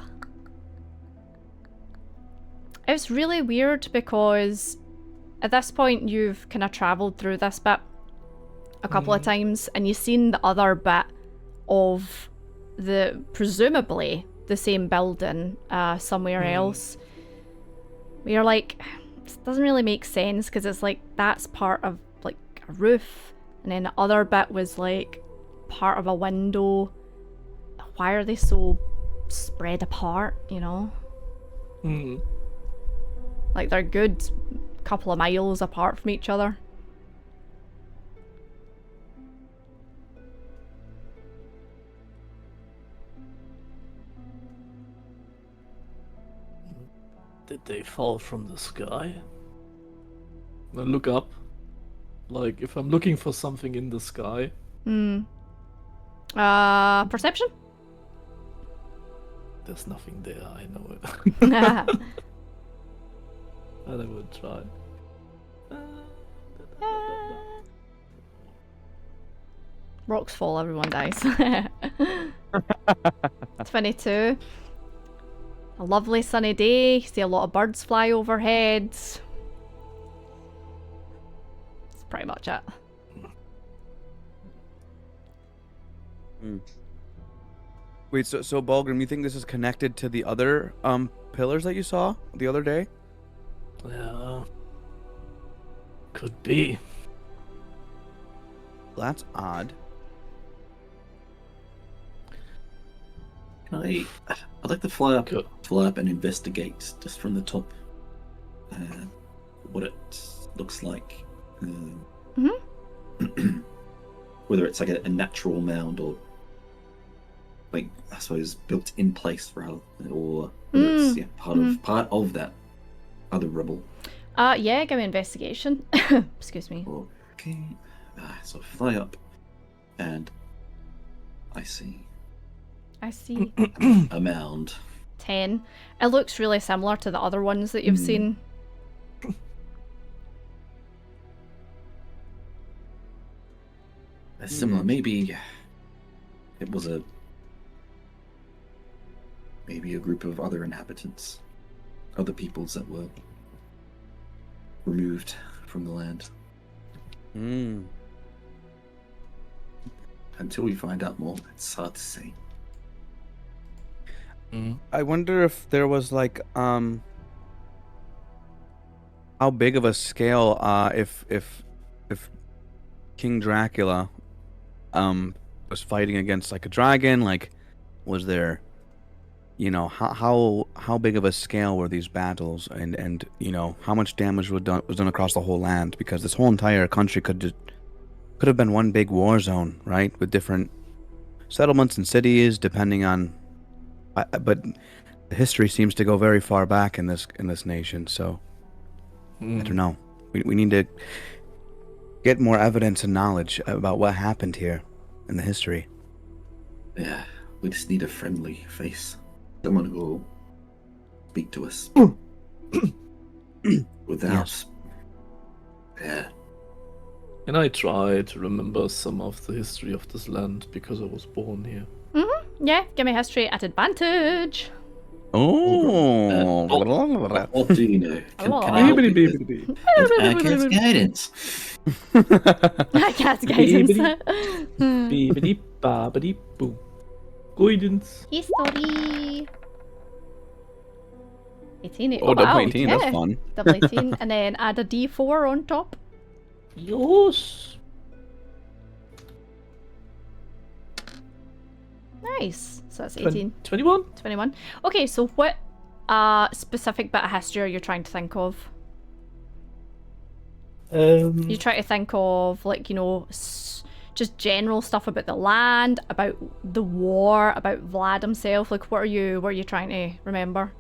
it's really weird because at this point you've kind of travelled through this bit, a couple of times, and you've seen the other bit of the presumably the same building somewhere else. You're like, this doesn't really make sense because it's like that's part of like a roof, and then the other bit was like part of a window. Why are they so spread apart, you know? Like they're good couple of miles apart from each other. Did they fall from the sky? I look up. Like, if I'm looking for something in the sky. Perception? There's nothing there, I know it. And I would try. 'Rocks fall, everyone dies. 22. A lovely sunny day. See a lot of birds fly overhead. That's pretty much it. Wait, so Balgrim, you think this is connected to the other pillars that you saw the other day? Yeah. Could be. That's odd. I'd like to fly up and investigate just from the top what it looks like. Whether it's like a natural mound or, like, I suppose built in place rather, or whether it's part of that other rubble. Yeah, give me investigation. Excuse me. Okay. So I fly up and I see a mound. 10. It looks really similar to the other ones that you've seen. Similar. Maybe it was maybe a group of other inhabitants, other peoples that were removed from the land. Until we find out more, it's hard to say. I wonder if there was like how big of a scale if King Dracula was fighting against like a dragon, like was there, you know, how big of a scale were these battles, and you know how much damage was done across the whole land, because this whole entire country could have been one big war zone, right, with different settlements and cities depending on. But the history seems to go very far back in this nation, so I don't know. We need to get more evidence and knowledge about what happened here in the history. Yeah, we just need a friendly face, someone who will speak to us without. Yeah. And I try to remember some of the history of this land because I was born here. Yeah, give me history at advantage. Oh. What do you know? Can I help you with? I cast guidance. I cast guidance. Beebity babidi boo. Guidance. History. 18. Oh, double wow, 18, yeah. that's fun. Double 18, and then add a D4 on top. Yes. Nice. So that's 18. 21? 21. Okay, so what specific bit of history are you trying to think of? You try to think of, like, you know, just general stuff about the land, about the war, about Vlad himself. Like, what are you trying to remember?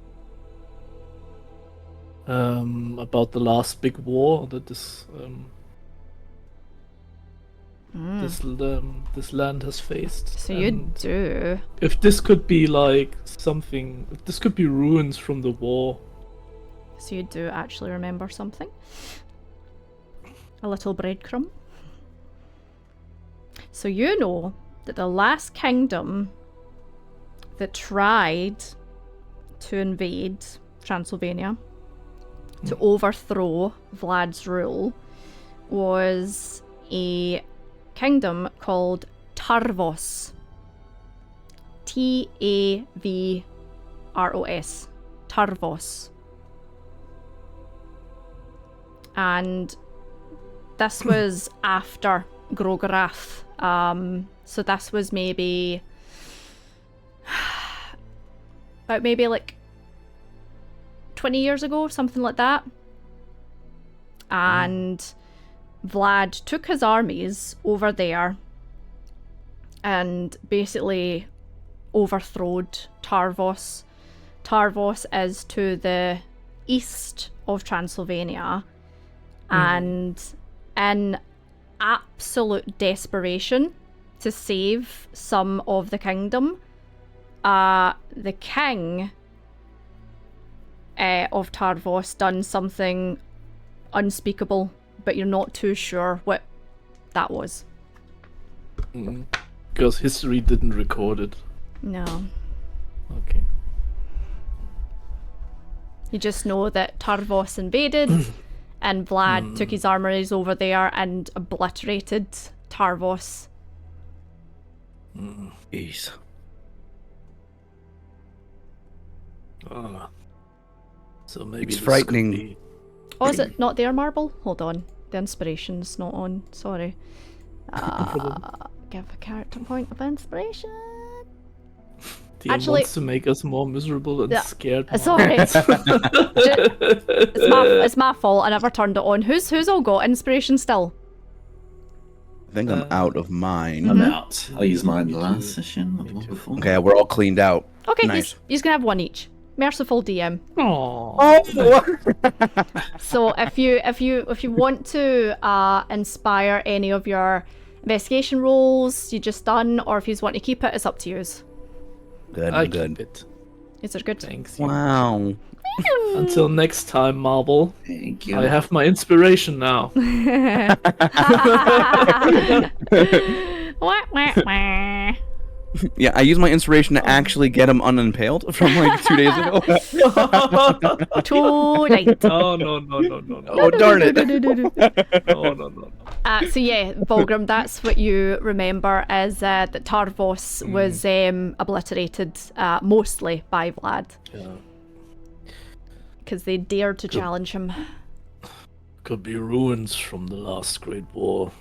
About the last big war that this this land has faced. So you do. If this could be like something, if this could be ruins from the war. So you do actually remember something. A little breadcrumb. So you know that the last kingdom that tried to invade Transylvania, to overthrow Vlad's rule, was a kingdom called Tarvos. Tavros. Tarvos. And this was after Grogorath. So this was maybe about maybe like 20 years ago, something like that. And Vlad took his armies over there and basically overthrowed Tarvos. Tarvos is to the east of Transylvania, and in absolute desperation to save some of the kingdom, the king of Tarvos done something unspeakable, but you're not too sure what that was. Because history didn't record it. No. Okay. You just know that Tarvos invaded, and Vlad took his armies over there and obliterated Tarvos. Jeez. So maybe It's this frightening. could be- Oh, is it not there, Marble? Hold on. The inspiration's not on. Sorry. Give a character point of inspiration. DM Actually- wants to make us more miserable and Yeah, scared. Sorry. It's my fault. I never turned it on. Who's all got inspiration still? I think I'm out of mine. I'm out. I used mine the last session, not the one before. Okay, we're all cleaned out. Okay, Nice. he's gonna have one each. Merciful DM. Aww. So if you want to inspire any of your investigation rolls you just done, or if you want to keep it, it's up to you. Good, I good. keep it. Is it good? Thanks. Wow. Until next time, Marble. Thank you. I have my inspiration now. Wah, wah, wah. Yeah, I used my inspiration to actually get him unimpaled from like 2 days ago. Tonight. Oh no. Oh, darn it. No. So yeah, Volgrim, that's what you remember is that Tarvos was obliterated mostly by Vlad. Yeah. Because they dared to challenge him. Could be ruins from the last Great War.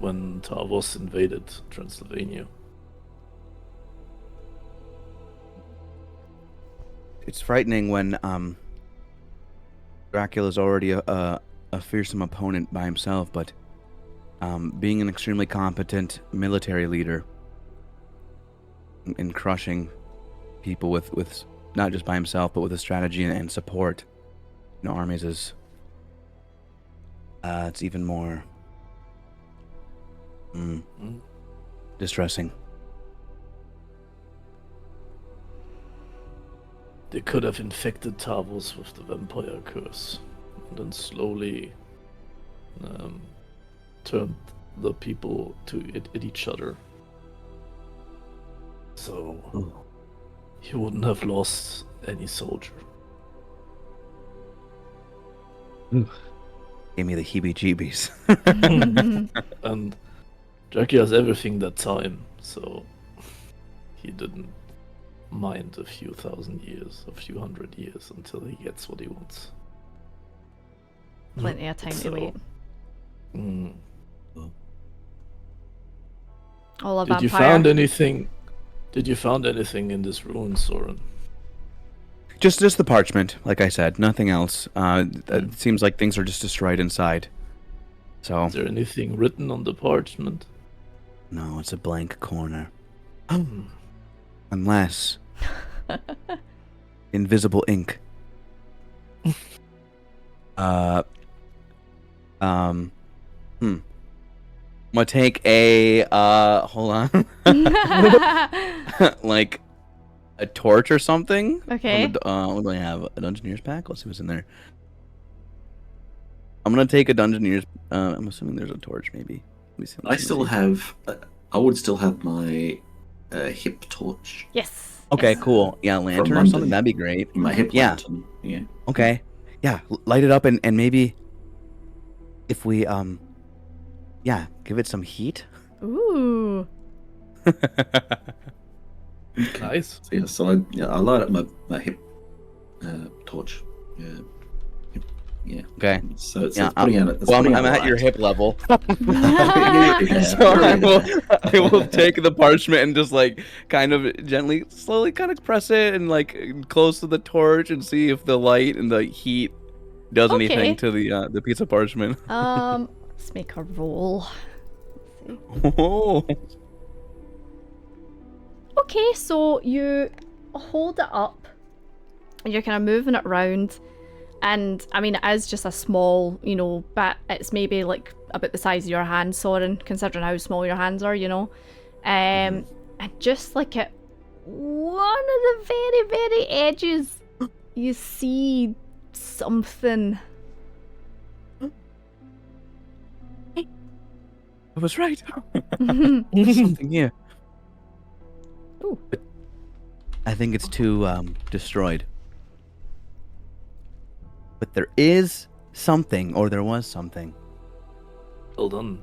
When Tarvos invaded Transylvania. It's frightening when Dracula's already a fearsome opponent by himself, but being an extremely competent military leader in crushing people with not just by himself, but with a strategy and support in armies is it's even more distressing. They could have infected Tarvos with the vampire curse, and then slowly turned the people at each other. So he wouldn't have lost any soldier. Gave me the heebie-jeebies. And Dracula has everything that time, so he didn't mind a few thousand years, a few hundred years until he gets what he wants. Plenty of time to wait. All a Did you vampire. found anything? Did you found anything in this ruin, Soren? Just the parchment, like I said, nothing else. It seems like things are just destroyed inside. So Is there anything written on the parchment? no, it's a blank corner. Unless invisible ink. I'm gonna take a hold on. Like a torch or something. Okay. What do I have? A Dungeoneer's pack? Let's see what's in there. I'm gonna take a Dungeoneer's. I'm assuming there's a torch, maybe. Let me see. I still have. I would still have my hip torch. Yes. Okay, yes. cool. Yeah, lantern or London. something. That'd be great. My hip Yeah. lantern. Yeah. Okay. Yeah, light it up and maybe if we yeah, give it some heat. Ooh. Nice. So, yeah, so I light up my hip torch. Yeah. Yeah. Okay. So it's Yeah. putting out. Well, I'm at your hip level. Yeah. So I will take the parchment and just like kind of gently, slowly kind of press it and like close to the torch and see if the light and the heat does Okay. anything to the piece of parchment. Let's make a roll. Oh. Okay, so you hold it up and you're kind of moving it around. And I mean, it is just a small, bit. It's maybe like about the size of your hand, Soren, considering how small your hands are, And just like at one of the very, very edges, you see something. I was right. There's something here. Ooh. But I think it's too destroyed. But there is something, or there was something. Well done.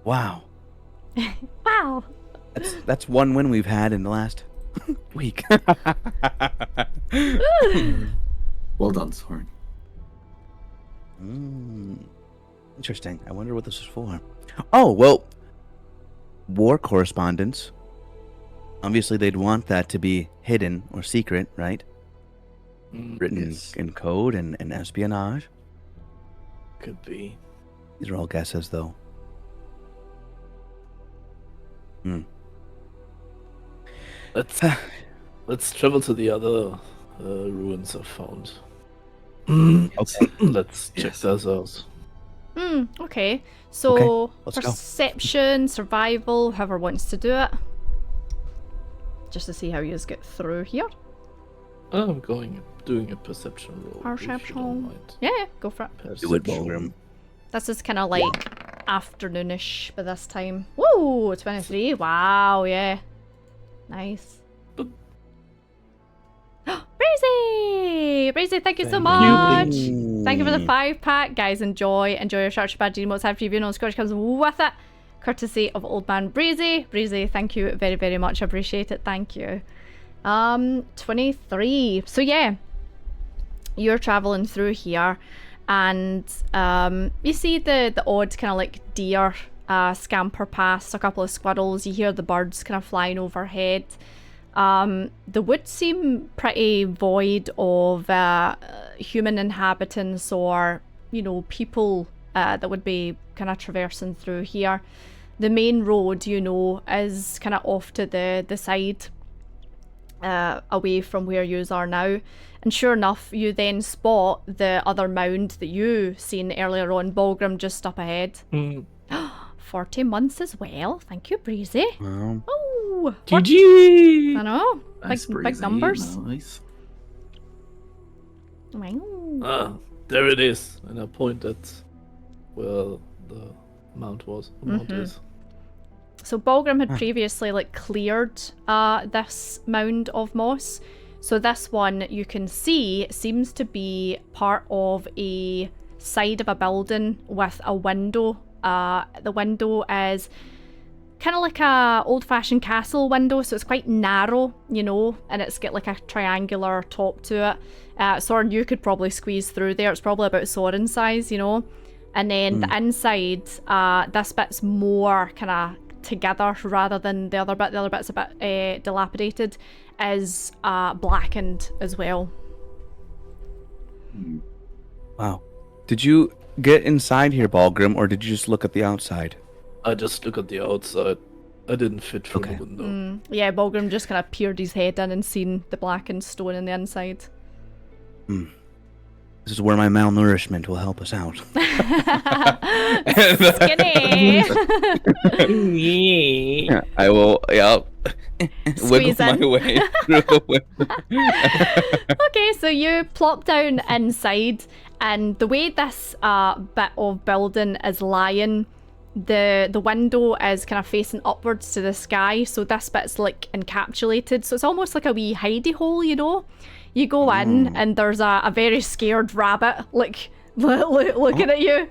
Wow. Wow. That's one win we've had in the last week. Well done, Soren. Interesting. I wonder what this is for. Oh, well, war correspondence. Obviously, they'd want that to be hidden or secret, right? Written Yes. in code and espionage. Could be. These are all guesses, though. Let's travel to the other ruins I've found. Okay. Let's check Yes. those out. Okay. So, let's go. perception, survival, whoever wants to do it. Just to see how you guys get through here. I'm doing a perception roll. if you don't Perception. mind. Yeah, go for it. Do it, Perception. Balgrim. This is kind of like afternoonish by this time. Woo, 23. Wow, yeah. Nice. Boop. Breezy! Breezy, thank you so Thank much. you. Thank you for the 5-pack. Guys, enjoy your Sharpen Bad emotes. Have you been on Scottish comes with it. Courtesy of Old Man Breezy. Breezy, thank you very, very much. I appreciate it. Thank you. 23. So yeah, you're traveling through here and you see the odd kind of like deer scamper past, a couple of squirrels. You hear the birds kind of flying overhead. The woods seem pretty void of human inhabitants or, people that would be kind of traversing through here. The main road, is kind of off to the side, away from where yous are now. And sure enough, you then spot the other mound that you seen earlier on, Balgrim, just up ahead. 40 months as well. Thank you, Breezy. Well, Oh, GG! I know. Nice, Big Breezy, numbers. Nice. Wow. There it is. And I point at where the mount was. The mount is. So Balgrim had previously cleared this mound of moss. So this one you can see seems to be part of a side of a building with a window. The window is kind of like a old-fashioned castle window, so it's quite narrow, and it's got like a triangular top to it. Soren, you could probably squeeze through there. It's probably about Soren size, And then the inside, this bit's more kind of together rather than the other bit. The other bit's a bit dilapidated, is blackened as well. wow. Did you get inside here, Balgrim, or did you just look at the outside? I just look at the outside. I didn't fit through Okay. the window. Yeah, Balgrim just kind of peered his head in and seen the blackened stone in the inside. This is where my malnourishment will help us out. Skinny! Yeah. I will, Squeeze wiggle in. my way through the window. Okay, so you plop down inside, and the way this bit of building is lying, the window is kind of facing upwards to the sky, so this bit's encapsulated, so it's almost like a wee hidey hole, You go in and there's a very scared rabbit looking at you,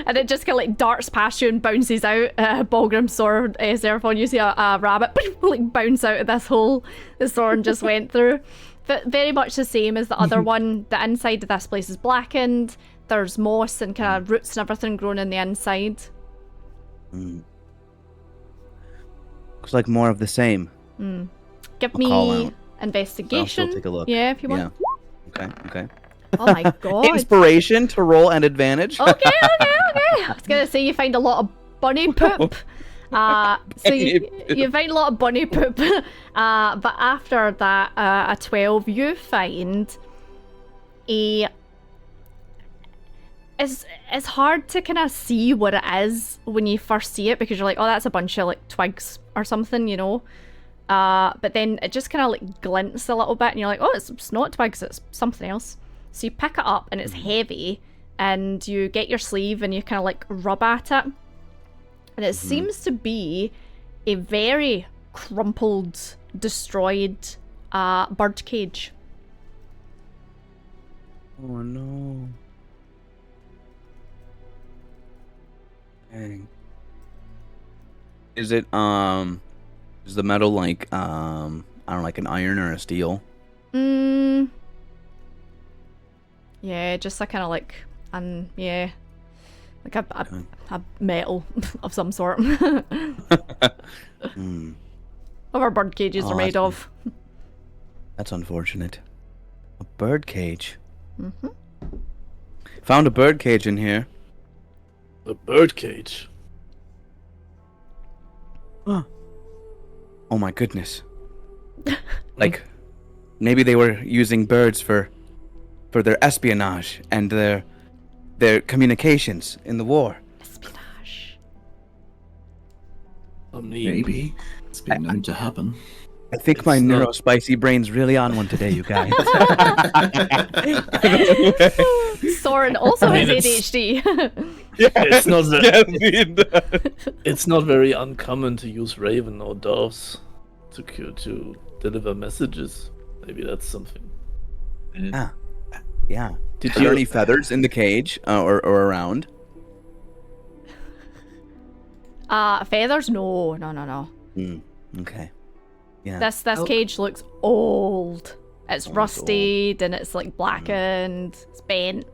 and it just kind of like darts past you and bounces out. Balgrim's sword, Seraphon, you see a rabbit like bounce out of this hole the sword just went through. But very much the same as the other one. The inside of this place is blackened. There's moss and kind of roots and everything growing in the inside. Looks like more of the same. Give I'll call me out. investigation. I'll still take a look. Yeah, if you want. Okay. Oh my god. Inspiration to roll an advantage. Okay. I was gonna say you find a lot of bunny poop. So you find a lot of bunny poop. But after that, a 12, you find a. It's hard to kind of see what it is when you first see it because you're like, oh, that's a bunch of like twigs or something, you know. But then it just kind of like glints a little bit, and you're like, oh, it's not twigs, it's something else. So you pick it up, and it's heavy, and you get your sleeve, and you kind of like rub at it, and it seems to be a very crumpled, destroyed bird cage. Oh no. Dang. Is it is the metal like I don't know, like an iron or a steel? Yeah, just a kind of like like a metal of some sort. What our bird cages are made of. That's unfortunate. A bird cage. Found a bird cage in here. A bird cage. Oh my goodness. Like, maybe they were using birds for their espionage and their communications in the war. Espionage. Maybe. It's been known to happen. I think my neurospicy brain's really on one today, you guys. Soren also has ADHD. It's not it's not very uncommon to use raven or doves to deliver messages. Maybe that's something. Yeah. Did Are there any feathers in the cage or around? Feathers? No. Okay. Yeah. This cage looks old. It's rusted and it's like blackened. It's bent.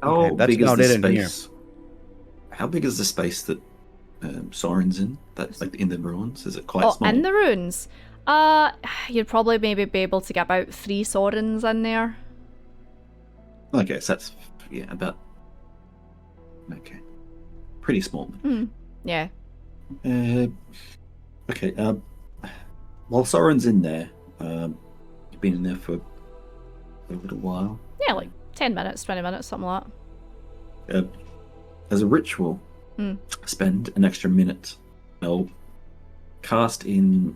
How that's big is about the it in here. space? How big is the space that Soren's in? That's like in the ruins. Is it quite small? In the ruins? You'd probably maybe be able to get about 3 Sorens in there. Okay, so that's about. Okay, pretty small. Yeah. Okay. While Soren's in there, you've been in there for a little while. Yeah, like 10 minutes, 20 minutes, something like that. As a ritual, spend an extra minute. I'll cast in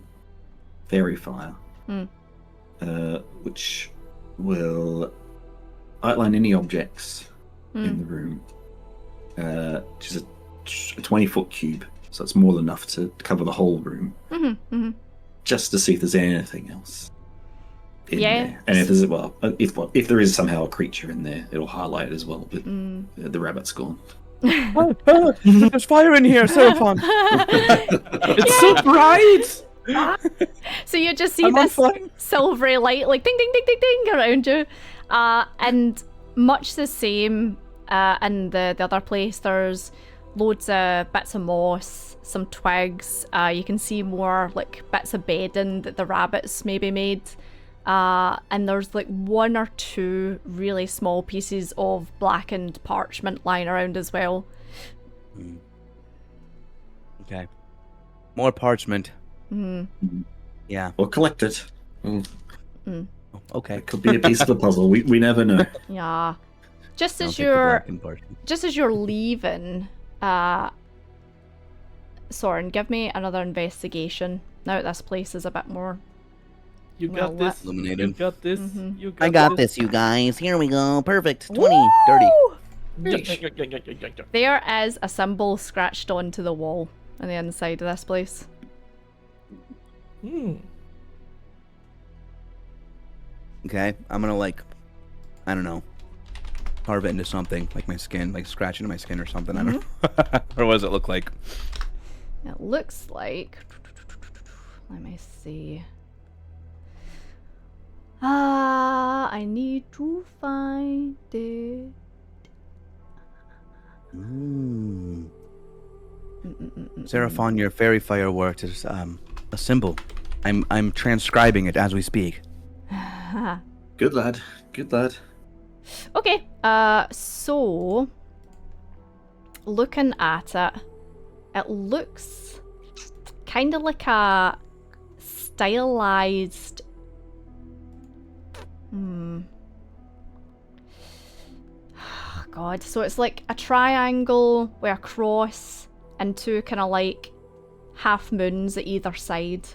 Fairy Fire, which will outline any objects in the room. Which is a 20-foot cube, so it's more than enough to cover the whole room. Just to see if there's anything else in there. And if there's if there is somehow a creature in there, it'll highlight it as well. But the rabbit's gone. There's fire in here, Seraphon. It's so bright. So you just see this silvery light, like ding, ding, ding, ding, ding around you, and much the same in the other place. There's loads of bits of moss, some twigs. You can see more like bits of bedding that the rabbits maybe made. And there's like 1 or 2 really small pieces of blackened parchment lying around as well. Okay. More parchment. Yeah. Or collect it. Okay. It could be a piece of the puzzle. We never know. Yeah. Just I'll as take the you're blackened parchment. just as you're leaving, Soren, give me another investigation. Now this place is a bit more. You Well, got this. Illuminated. You got this. You got I got this, you guys. Here we go. Perfect. 20, 30. There is a symbol scratched onto the wall on the inside of this place. Okay. I'm gonna I don't know, carve it into something, like my skin, like scratch into my skin or something. I don't know. Or what does it look like? It looks like... Let me see. I need to find it. Seraphon, your fairy fireworks is a symbol. I'm transcribing it as we speak. Good lad. Good lad. Okay, so looking at it, it looks kind of like a stylized. God, so it's like a triangle with a cross and two kind of like half moons at either side.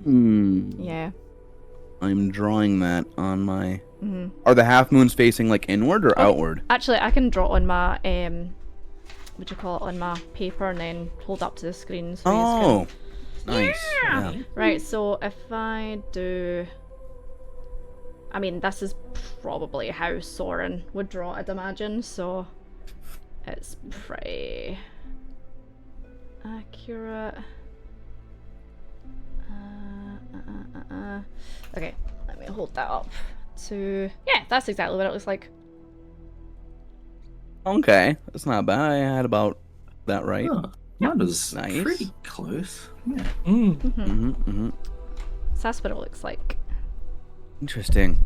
Yeah. I'm drawing that on my. Are the half moons facing like inward or outward? Actually, I can draw on my what do you call it, on my paper and then hold up to the screen. So Oh, nice. Yeah. Yeah. Right. So if I do, I mean, this is probably how Soren would draw, I'd imagine. So it's pretty accurate. Okay, let me hold that up to... Yeah, that's exactly what it looks like. Okay, that's not bad. I had about that right. Oh, that was Nice. pretty close. Yeah. So that's what it looks like. Interesting.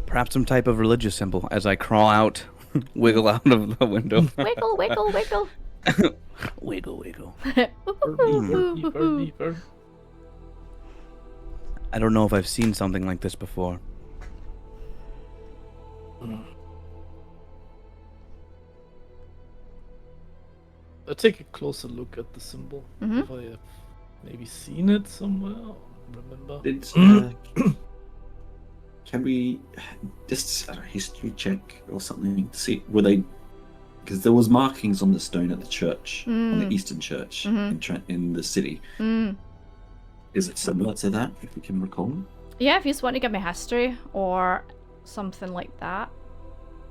Perhaps some type of religious symbol as I crawl out, wiggle out of the window. Wiggle, wiggle, wiggle. Wiggle, wiggle. Deeper, deeper. I don't know if I've seen something like this before. I'll take a closer look at the symbol. If I have maybe seen it somewhere, or remember. Can we just history check or something to see were they? Because there was markings on the stone at the church, on the Eastern Church in the city. Is it similar to that, if we can recall? Yeah, if you just want to give me history or something like that.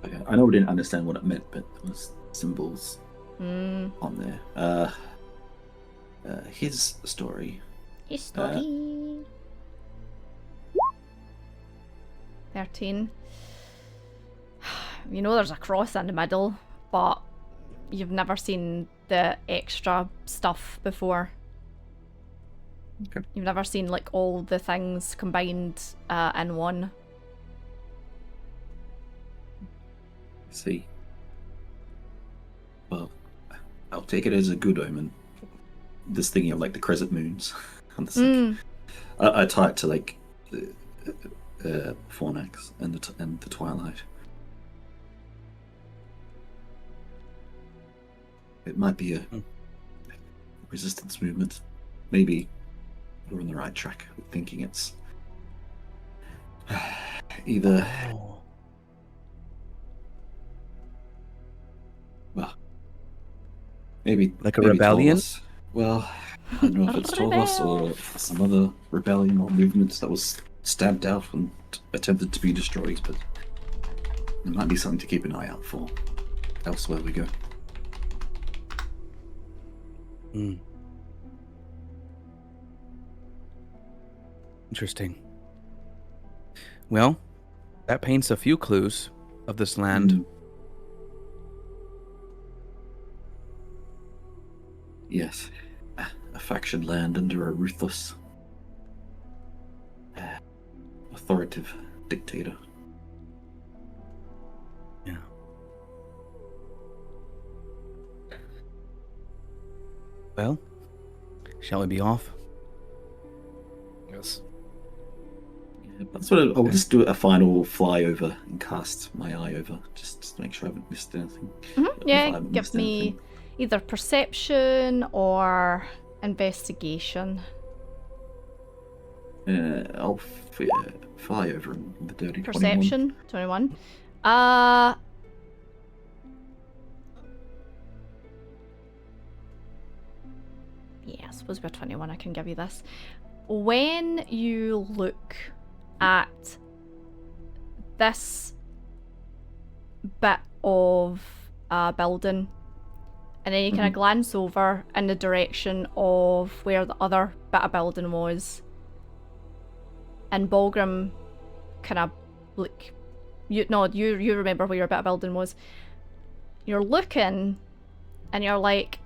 Okay. I know we didn't understand what it meant, but there was symbols on there. His story. History. 13. You know there's a cross in the middle, but you've never seen the extra stuff before. Okay. You've never seen like all the things combined in one. See. Well, I'll take it as a good omen. This thinking of like the crescent moons. And I tie it to like Fornax and the Twilight. It might be a resistance movement. Maybe we're on the right track with thinking it's either well, maybe Like a maybe rebellion? Taurus. Well, I don't know if it's Taurus or some other rebellion or movement that was stamped out and attempted to be destroyed, but it might be something to keep an eye out for elsewhere we go. Interesting. Well, that paints a few clues of this land. Yes, a faction land under a ruthless, authoritative dictator. Yeah. Well, shall we be off? Yes. Yeah, that's what I'll just do a final flyover and cast my eye over, just to make sure I haven't missed anything. If I Yeah, haven't give missed me anything. either perception or investigation. I'll fly over in the dirty 21. Perception, 21. Yeah, I suppose we're 21, I can give you this. When you look at this bit of building, and then you kind of glance over in the direction of where the other bit of building was, and Balgrim kind of like, you remember where your bit of building was. You're looking, and you're like,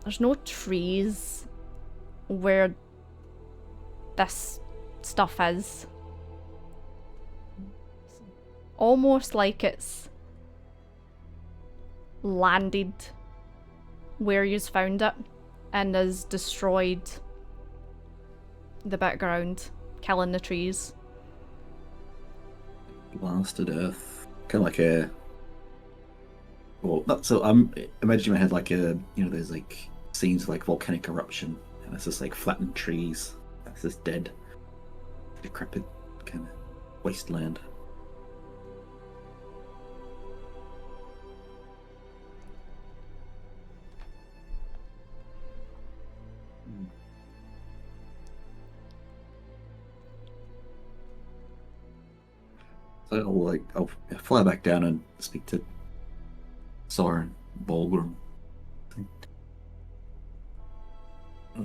there's no trees where this stuff is. Almost like it's landed where you've found it and has destroyed the background, killing the trees. Blasted earth. Kind of like a... Well, not so... I'm imagining in my head like a... You know, there's like scenes of like volcanic eruption, and it's just like flattened trees. That's just dead, decrepit kind of wasteland. So I'll fly back down and speak to Soren Balgrim.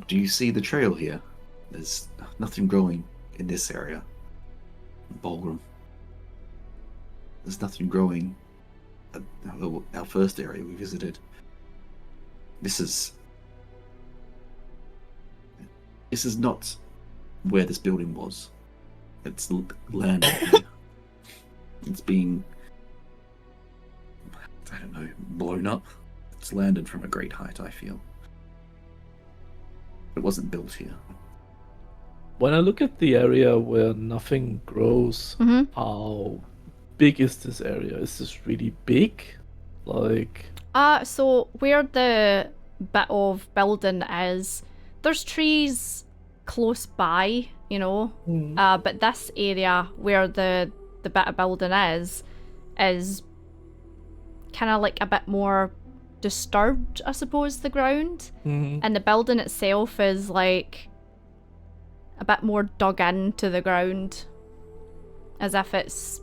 Do you see the trail here? There's nothing growing in this area, Balgrim. There's nothing growing at our first area we visited. This is not where this building was. It's land. It's being, I don't know, blown up. It's landed from a great height, I feel. It wasn't built here. When I look at the area where nothing grows, how big is this area? Is this really big? Like... So where the bit of building is, there's trees close by, you know, but this area where the bit of building is kind of like a bit more disturbed, I suppose, the ground. And the building itself is like a bit more dug into the ground, as if it's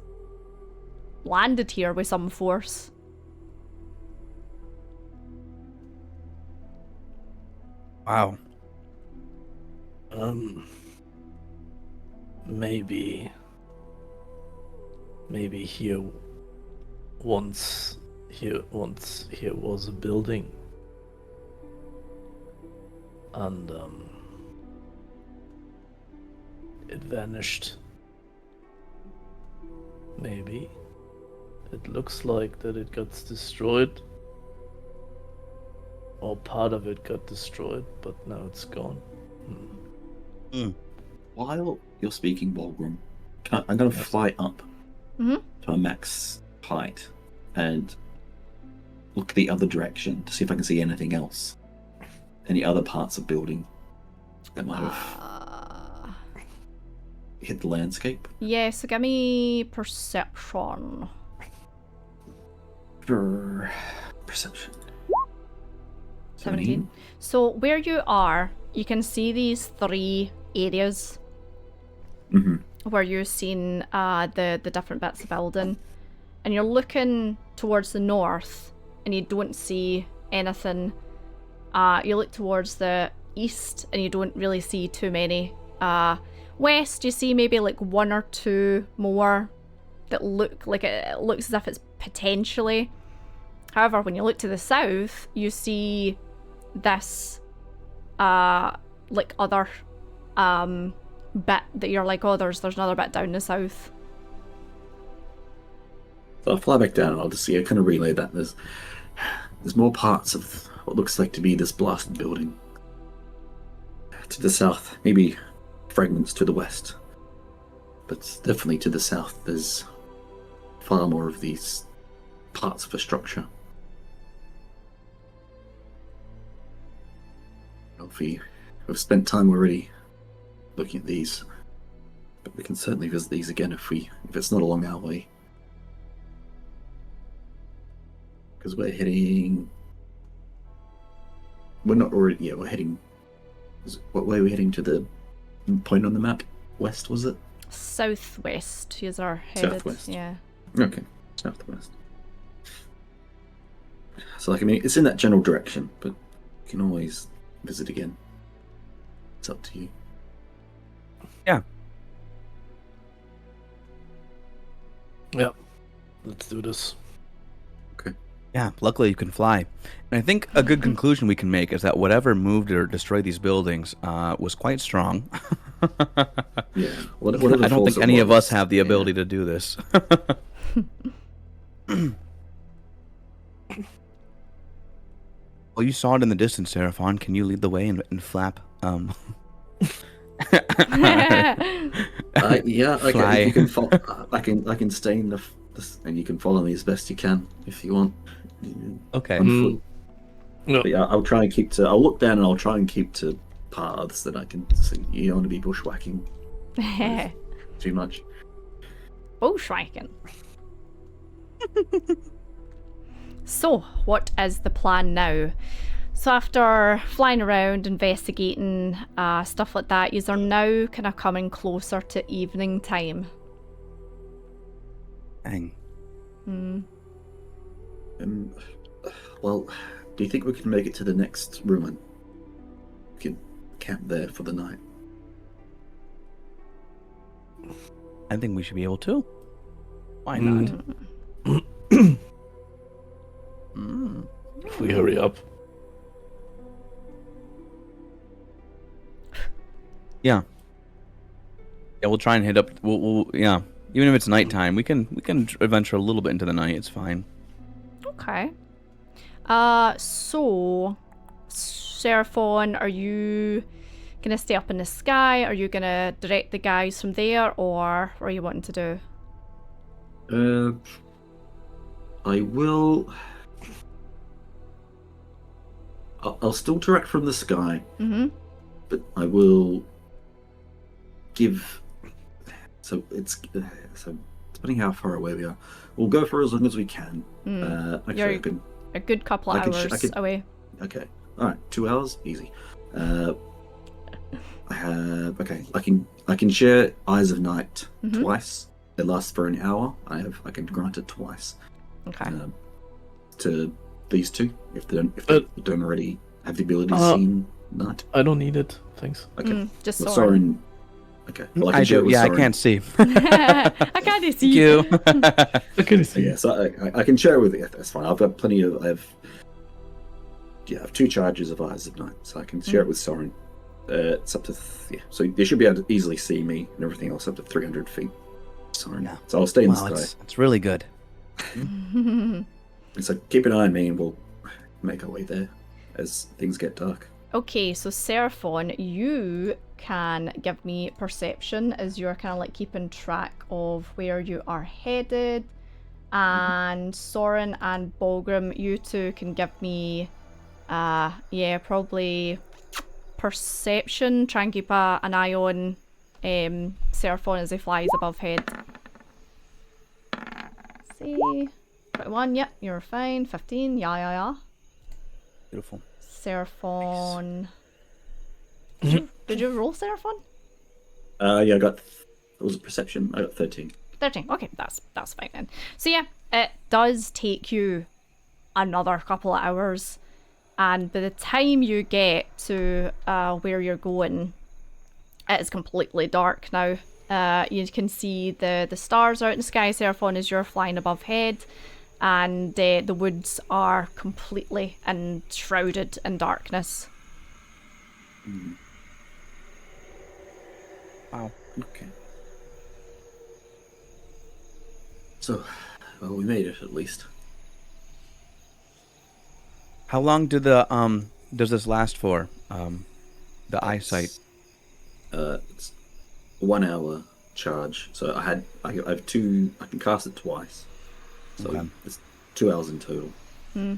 landed here with some force. Wow. Maybe here once was a building, and it vanished. Maybe it looks like that it got destroyed, or part of it got destroyed, but now it's gone. While you're speaking, Balgrim, I'm going to fly up to a max height and look the other direction to see if I can see anything else. Any other parts of building that might have hit the landscape. Yeah, so give me perception. Perception. 17. So where you are, you can see these 3 areas where you've seen the different bits of building, and you're looking towards the north and you don't see anything. You look towards the east and you don't really see too many. West, you see maybe like 1 or 2 more that look like it looks as if it's potentially. However, when you look to the south, you see this like other bit that you're like, oh, there's another bit down the south. So I'll fly back down and I'll just see, I kind of relay that there's more parts of what looks like to be this blasted building to the south, maybe fragments to the west, but definitely to the south there's far more of these parts of a structure. We've spent time already looking at these, but we can certainly visit these again if it's not along our way. Because we're not already, we're heading, what way are we heading? To the point on the map? West, was it? Southwest. Yous are headed. Southwest. Yeah. Okay, southwest. So, like, I mean, it's in that general direction, but you can always visit again. It's up to you. Yeah. Yeah. Let's do this. Yeah, luckily you can fly. And I think a good conclusion we can make is that whatever moved or destroyed these buildings was quite strong. Yeah. Whatever I don't force think it any of was, us have the yeah. ability to do this. Well, you saw it in the distance, Seraphon. Can you lead the way and flap? Yeah, okay. Fly. If you can I can stay in the and you can follow me as best you can if you want. Okay. On foot. No. But yeah, I'll try and keep to. I'll look down and I'll try and keep to paths that I can see. You don't want to be bushwhacking too much. Bushwhacking. So, what is the plan now? So after flying around, investigating, stuff like that, yous are now kind of coming closer to evening time. Dang. Well, do you think we can make it to the next ruin? We can camp there for the night. I think we should be able to. Why not? If we hurry up. Yeah. Yeah, we'll try and hit up. We'll yeah. Even if it's nighttime, we can adventure a little bit into the night. It's fine. Okay. So, Seraphon, are you gonna stay up in the sky? Are you gonna direct the guys from there, or what are you wanting to do? I will. I'll still direct from the sky, but I will give. So depending how far away we are, we'll go for as long as we can. Actually, You're I can. a good couple I hours could- away. Okay. All right. 2 hours, easy. I have. Okay. I can share Eyes of Night twice. It lasts for an hour. I can grant it twice. Okay. To these two, if they don't already have the ability to see night. I don't need it. Thanks. Okay. Just Well, Soren. Soren. Okay. Well, I can I share it do. with Yeah, I Soren. can't see. I can't see. you. I can see. Yeah, so I can share it with you. That's fine. I've got plenty of. I have 2 charges of Eyes of Night, so I can share it with Soren. It's up to so they should be able to easily see me and everything else up to 300 feet. Soren. Yeah. So I'll stay in Wow, the sky. it's really good. So keep an eye on me, and we'll make our way there as things get dark. Okay, so Seraphon, you can give me perception as you're kind of like keeping track of where you are headed. And Soren and Bolgrim, you two can give me, probably perception. Try and keep an eye on Seraphon as he flies above head. See, 21, yep, you're fine. 15, yeah. Beautiful. Seraphon. Did you roll Seraphon? Yeah, I got. It was a perception. I got 13. 13. Okay, that's fine then. So yeah, it does take you another couple of hours, and by the time you get to where you're going, it is completely dark now. You can see the stars out in the sky, Seraphon, as you're flying above head, and the woods are completely shrouded in darkness. Wow. Okay. So, well, we made it at least. How long do the does this last for? The eyesight. It's 1 hour charge. So I have 2. I can cast it twice. So Okay. it's 2 hours in total.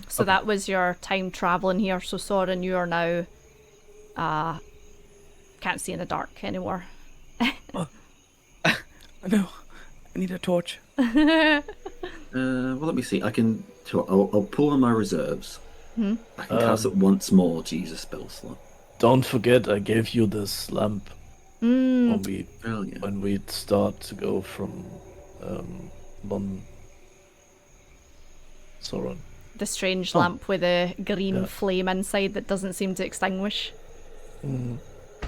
So that was your time traveling here. So Soren, you are now can't see in the dark anymore. No, I need a torch. Well, let me see. I can. I'll pull on my reserves. I can cast it once more to use a spell slot. Don't forget, I gave you this lamp. when we start to go from Soren. The strange lamp with a green flame inside that doesn't seem to extinguish.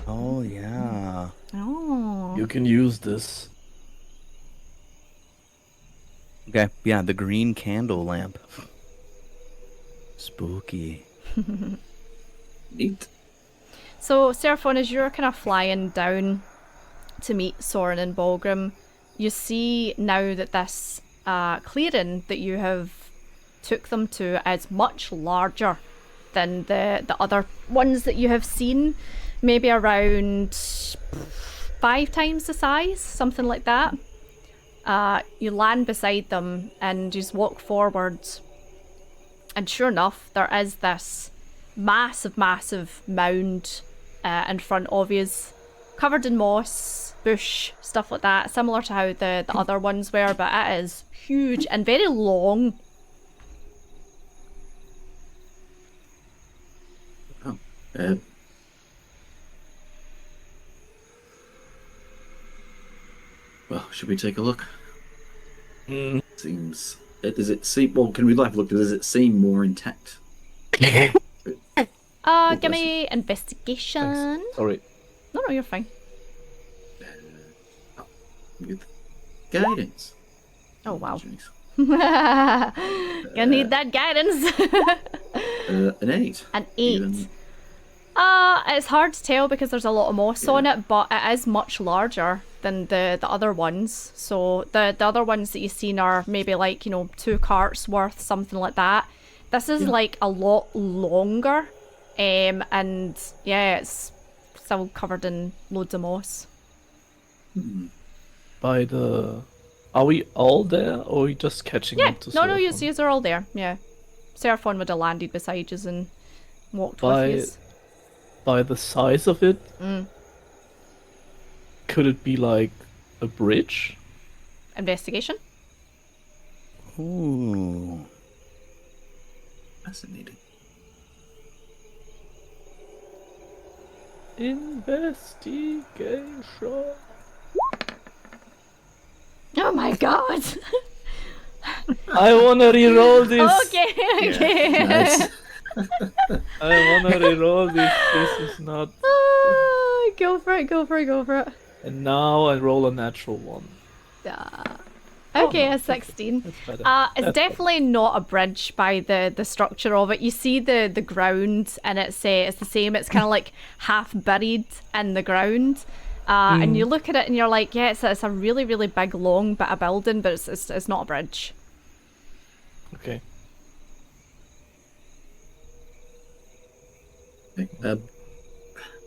Oh, yeah. Oh. You can use this. Okay, yeah, the green candle lamp. Spooky. Neat. So, Seraphon, as you're kind of flying down to meet Soren and Balgrim, you see now that this clearing that you have took them to is much larger than the other ones that you have seen. Maybe around 5 times the size, something like that. You land beside them and just walk forwards. And sure enough, there is this massive mound in front of you, covered in moss, bush, stuff like that, similar to how the other ones were, but it is huge and very long. Oh. Well, should we take a look? Seems... Does it seem... Well, can we have a look? Does it seem more intact? Give bless me investigation. Sorry. No, you're fine. With guidance. Oh, wow. Jeez. Gonna need that guidance. An 8. An 8. Even. It's hard to tell because there's a lot of moss on it, but it is much larger than the other ones. So the other ones that you've seen are maybe like, 2 carts worth, something like that. This is like a lot longer. And yeah, it's still covered in loads of moss. Are we all there, or are we just catching up to No, Seraphon? yous are all there, yeah. Seraphon would have landed beside you and walked with you. By the size of it, could it be like a bridge? Investigation? Ooh. Fascinating. Investigation. Oh my god! I wanna reroll this. Okay. Nice. I wanna reroll this. This is not. Go for it. And now I roll a natural one. Okay, a 16. That's better. It's definitely not a bridge by the structure of it. You see the ground, and it's the same. It's kind of like half buried in the ground. And you look at it and you're like, yeah, it's a really, really big, long bit of building, but it's not a bridge. Okay.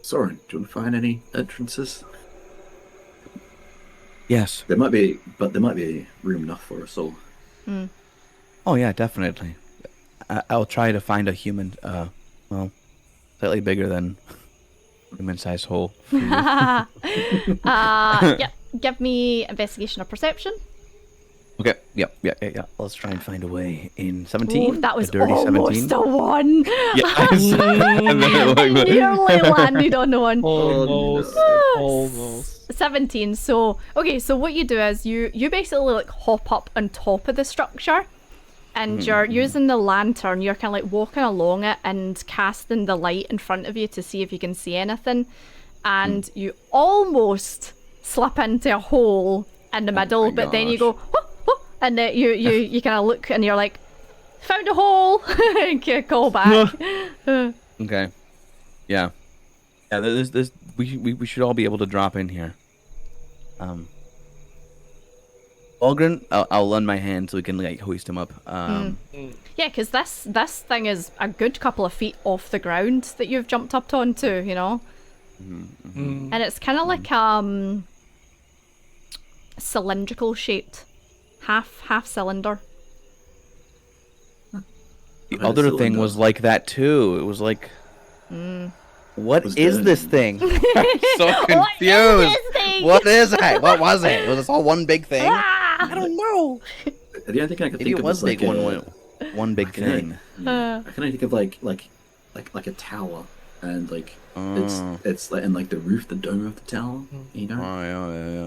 Soren, do you want to find any entrances? Yes. There might be room enough for us all. Oh, yeah, definitely. I'll try to find a human, slightly bigger than human-sized hole. Yeah, give me investigation or perception. Okay, yeah. Let's try and find a way in 17. Ooh, that was a dirty almost 17. a 1. Yes. And then it like, Nearly landed on the 1. Almost. 17. So what you do is you basically like hop up on top of the structure, and you're using the lantern. You're kind of like walking along it and casting the light in front of you to see if you can see anything, and you almost slip into a hole in the middle, but then you go, "Whoop," and then you kind of look and you're like, found a hole. Call back. Okay. Yeah. Yeah. There's we should all be able to drop in here. Algren, I'll lend my hand so we can like hoist him up. Yeah, because this thing is a good couple of feet off the ground that you've jumped up onto, and it's kind of like cylindrical shaped, half cylinder. The other thing was like that too. It was like, what is this thing? I'm so confused. What is it? What was it? Was this all one big thing? I don't know. The only thing I could Maybe think it of was like big one big thing. I can only think of like a tower, and like It's like in like the roof, the dome of the tower. You know,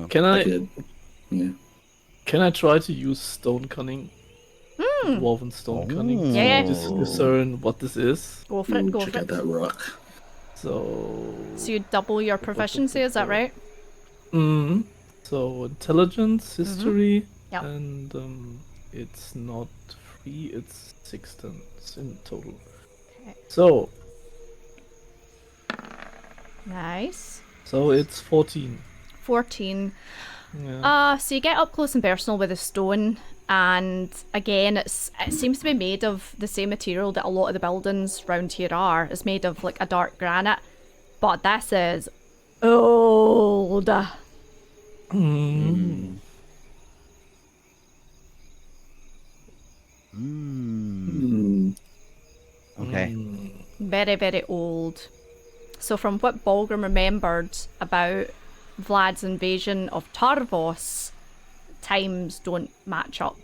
yeah. Can like I can I try to use stone cunning? Dwarven stone cunning Yeah, to yeah. discern what this is. Go for it, Ooh, go check for out it. that rock. So So you double your proficiency, is that right? So intelligence, history, Yep. and it's not 3, it's 16 in total. Okay. So Nice. it's 14. 14. Yeah. So you get up close and personal with a stone, and again, it seems to be made of the same material that a lot of the buildings around here are. It's made of like a dark granite, but this is old. Okay. Very, very old. So from what Balgrim remembered about Vlad's invasion of Tarvos, times don't match up.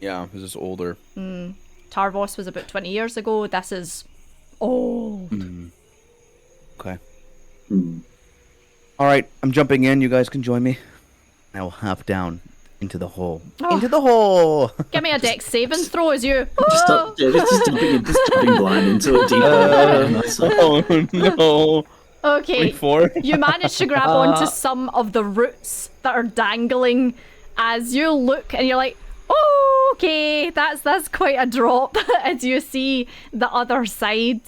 Yeah, this is older. Tarvos was about 20 years ago. This is old. Okay. All right, I'm jumping in. You guys can join me. I will hop down into the hole. Into the hole. Give me a dex saving throw as you. Just jumping blind into it deeper. Oh no. Okay. 24. You manage to grab onto some of the roots that are dangling as you look, and you're like, oh, okay, that's quite a drop. As you see the other side,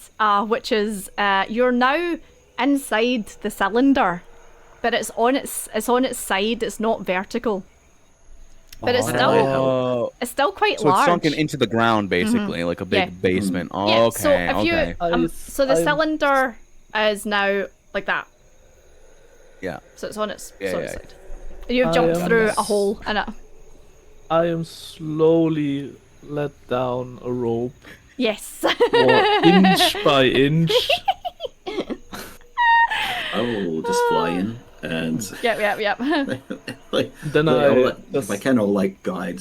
which is you're now inside the cylinder, but it's on its side. It's not vertical, but it's still quite So it's large. sunken into the ground, basically, like a big Yeah. basement. Oh, Yeah, okay, so if you okay. so the cylinder is now like that. Yeah. So it's on its Yeah, sort yeah. of side. You've jumped through a hole in it. I am slowly let down a rope, Yes. or inch by inch. I will just fly in and Yep. like Then if I can, I'll like guide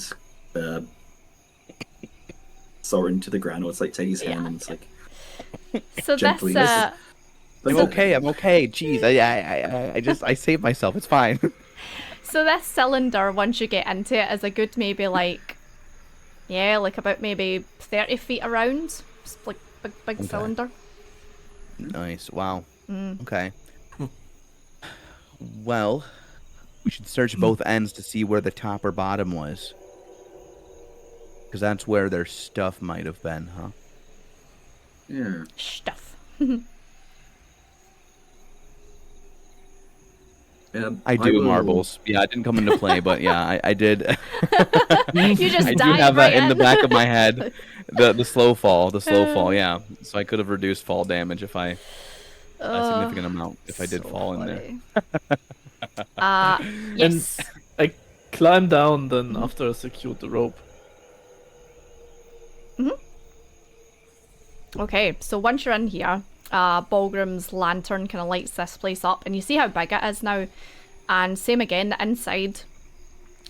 Soren to the ground, or it's like take his hand and it's like So gently. this I'm okay. Jeez, I saved myself. It's fine. so this cylinder, once you get into it, is a good maybe like about maybe 30 feet around. It's like big cylinder. Nice. Wow. Okay. Well, we should search both ends to see where the top or bottom was. Because that's where their stuff might have been, huh? Yeah. Stuff. I do will- marbles. Yeah, it didn't come into play, but yeah, I did. You just I do dive have right that in the back of my in. head. The slow fall, yeah. So I could have reduced fall damage if a significant amount if I did So fall in there. funny. Yes. I climb down then after I secured the rope. Okay, so once you're in here, Balgrim's lantern kind of lights this place up, and you see how big it is now. And same again, the inside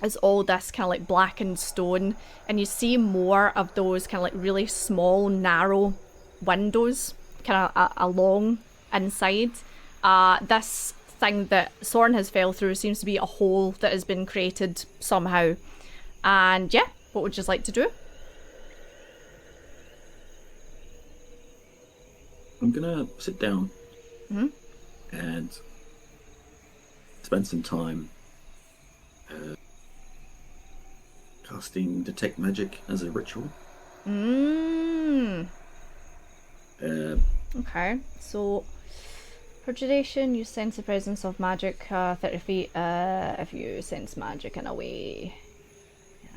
is all this kind of like blackened stone, and you see more of those kind of like really small, narrow windows kind of along inside. This thing that Soren has fell through seems to be a hole that has been created somehow. And yeah, what would you like to do? I'm gonna sit down and spend some time casting detect magic as a ritual. Okay, so for duration, you sense the presence of magic 30 feet. If you sense magic in a way,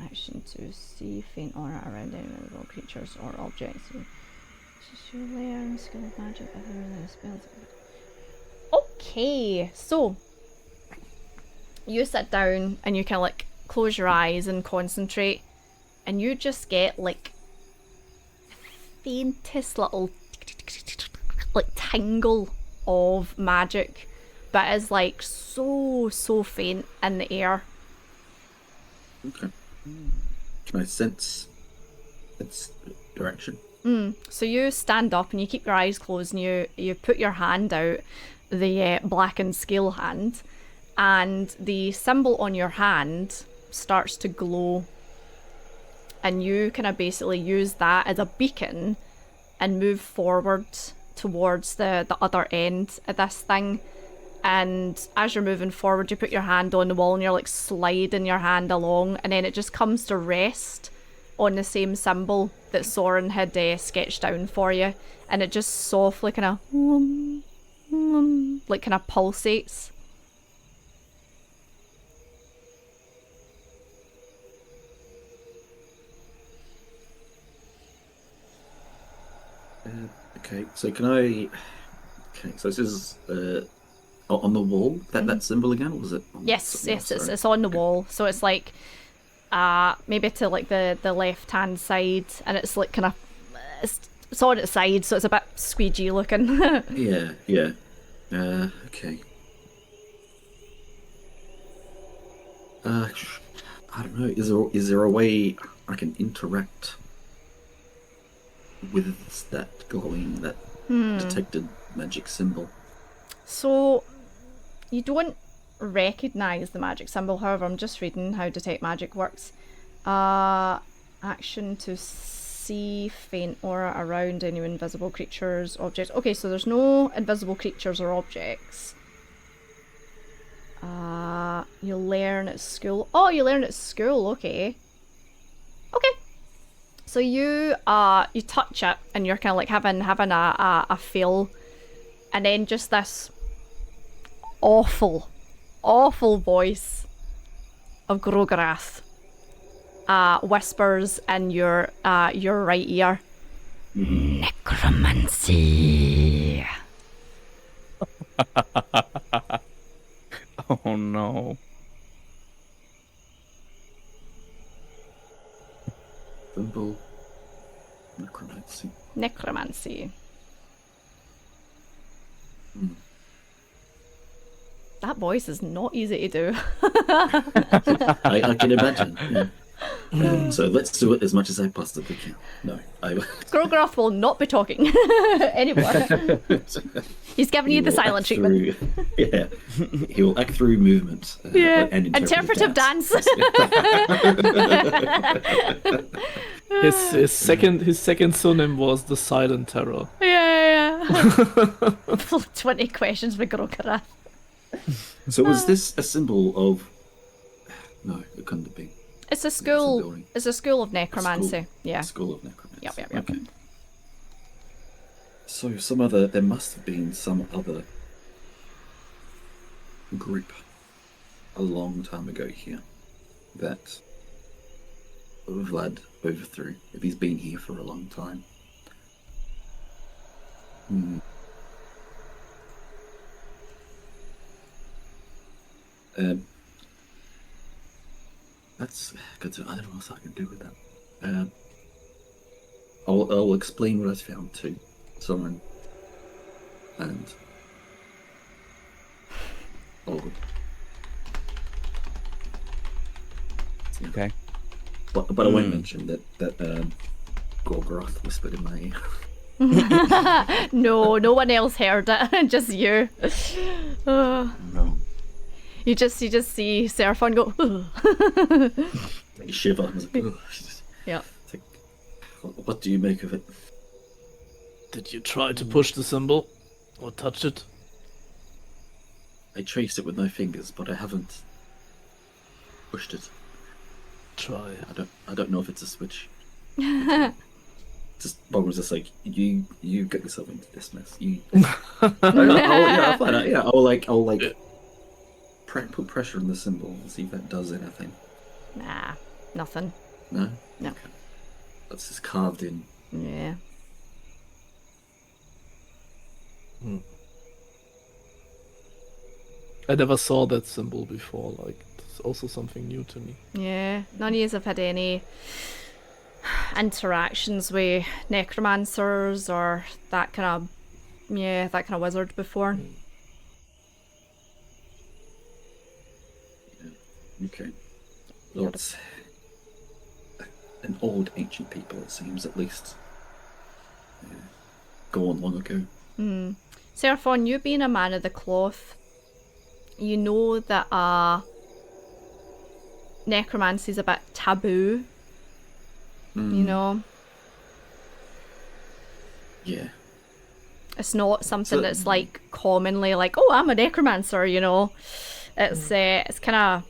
action to see faint aura around any invisible creatures or objects. You learn skill of magic other than spells. Okay, so you sit down and you kind of like close your eyes and concentrate, and you just get like faintest little like tingle of magic, but it's like so faint in the air. Okay. Can I sense its direction? So you stand up and you keep your eyes closed and you put your hand out, the blackened scale hand, and the symbol on your hand starts to glow. And you kind of basically use that as a beacon and move forward towards the other end of this thing. And as you're moving forward, you put your hand on the wall and you're like sliding your hand along, and then it just comes to rest on the same symbol that Soren had sketched down for you, and it just softly kind of like kind of pulsates. Okay, so can I... Okay, so this is on the wall, that symbol again, or was it on Yes, something yes, else? Sorry. it's on the wall. So it's like maybe to like the left hand side, and it's like kind of it's on its side, so it's a bit squeegee looking. Yeah. Okay. I don't know. Is there a way I can interact with that glowing, that detected magic symbol? So you don't recognize the magic symbol. However, I'm just reading how detect magic works. Action to see faint aura around any invisible creatures, objects. Okay, so there's no invisible creatures or objects. You learn at school. Oh, you learn at school. Okay. So you touch it and you're kind of like having a feel, and then just this awful voice of Grograth whispers in your right ear. Necromancy. Oh no. Symbol. Necromancy. Necromancy. That voice is not easy to do. I can imagine. Yeah. So let's do it as much as I possibly can. No, Grograth will not be talking anymore. He's giving you the silent treatment. Yeah, he will act through movement. And Interpretive dance. His second surname was the Silent Terror. Yeah. 20 questions with Grograth. So was this a symbol of? No, it couldn't have been. It's a school. It's a school of necromancy. Yeah. School of necromancy. Yep. Okay. So there must have been some other group a long time ago here that Vlad overthrew, if he's been here for a long time. That's good. I don't know what else I can do with that. I'll explain what I found to someone, and Okay. But I won't mention that Gorgoroth whispered in my ear. No one else heard it. Just you. No. You just see Seraphon go. I shiver. I was like, oh. Yeah. It's like, what do you make of it? Did you try to push the symbol or touch it? I traced it with my fingers, but I haven't pushed it. Try. I don't know if it's a switch. Just Bog was just like, you get yourself into this mess. I'll find out. Yeah, I'll put pressure on the symbol and see if that does anything. Nah, nothing. No. No. Okay. That's just carved in. Yeah. I never saw that symbol before. Like, it's also something new to me. Yeah. None of you have had any interactions with necromancers or that kind of wizard before. Okay. Well, it's an old ancient people, it seems, at least. gone long ago. Seraphon, you being a man of the cloth, you know that necromancy is a bit taboo. You know? Yeah. It's not something So- that's like commonly like, oh, I'm a necromancer, you know. It's kind of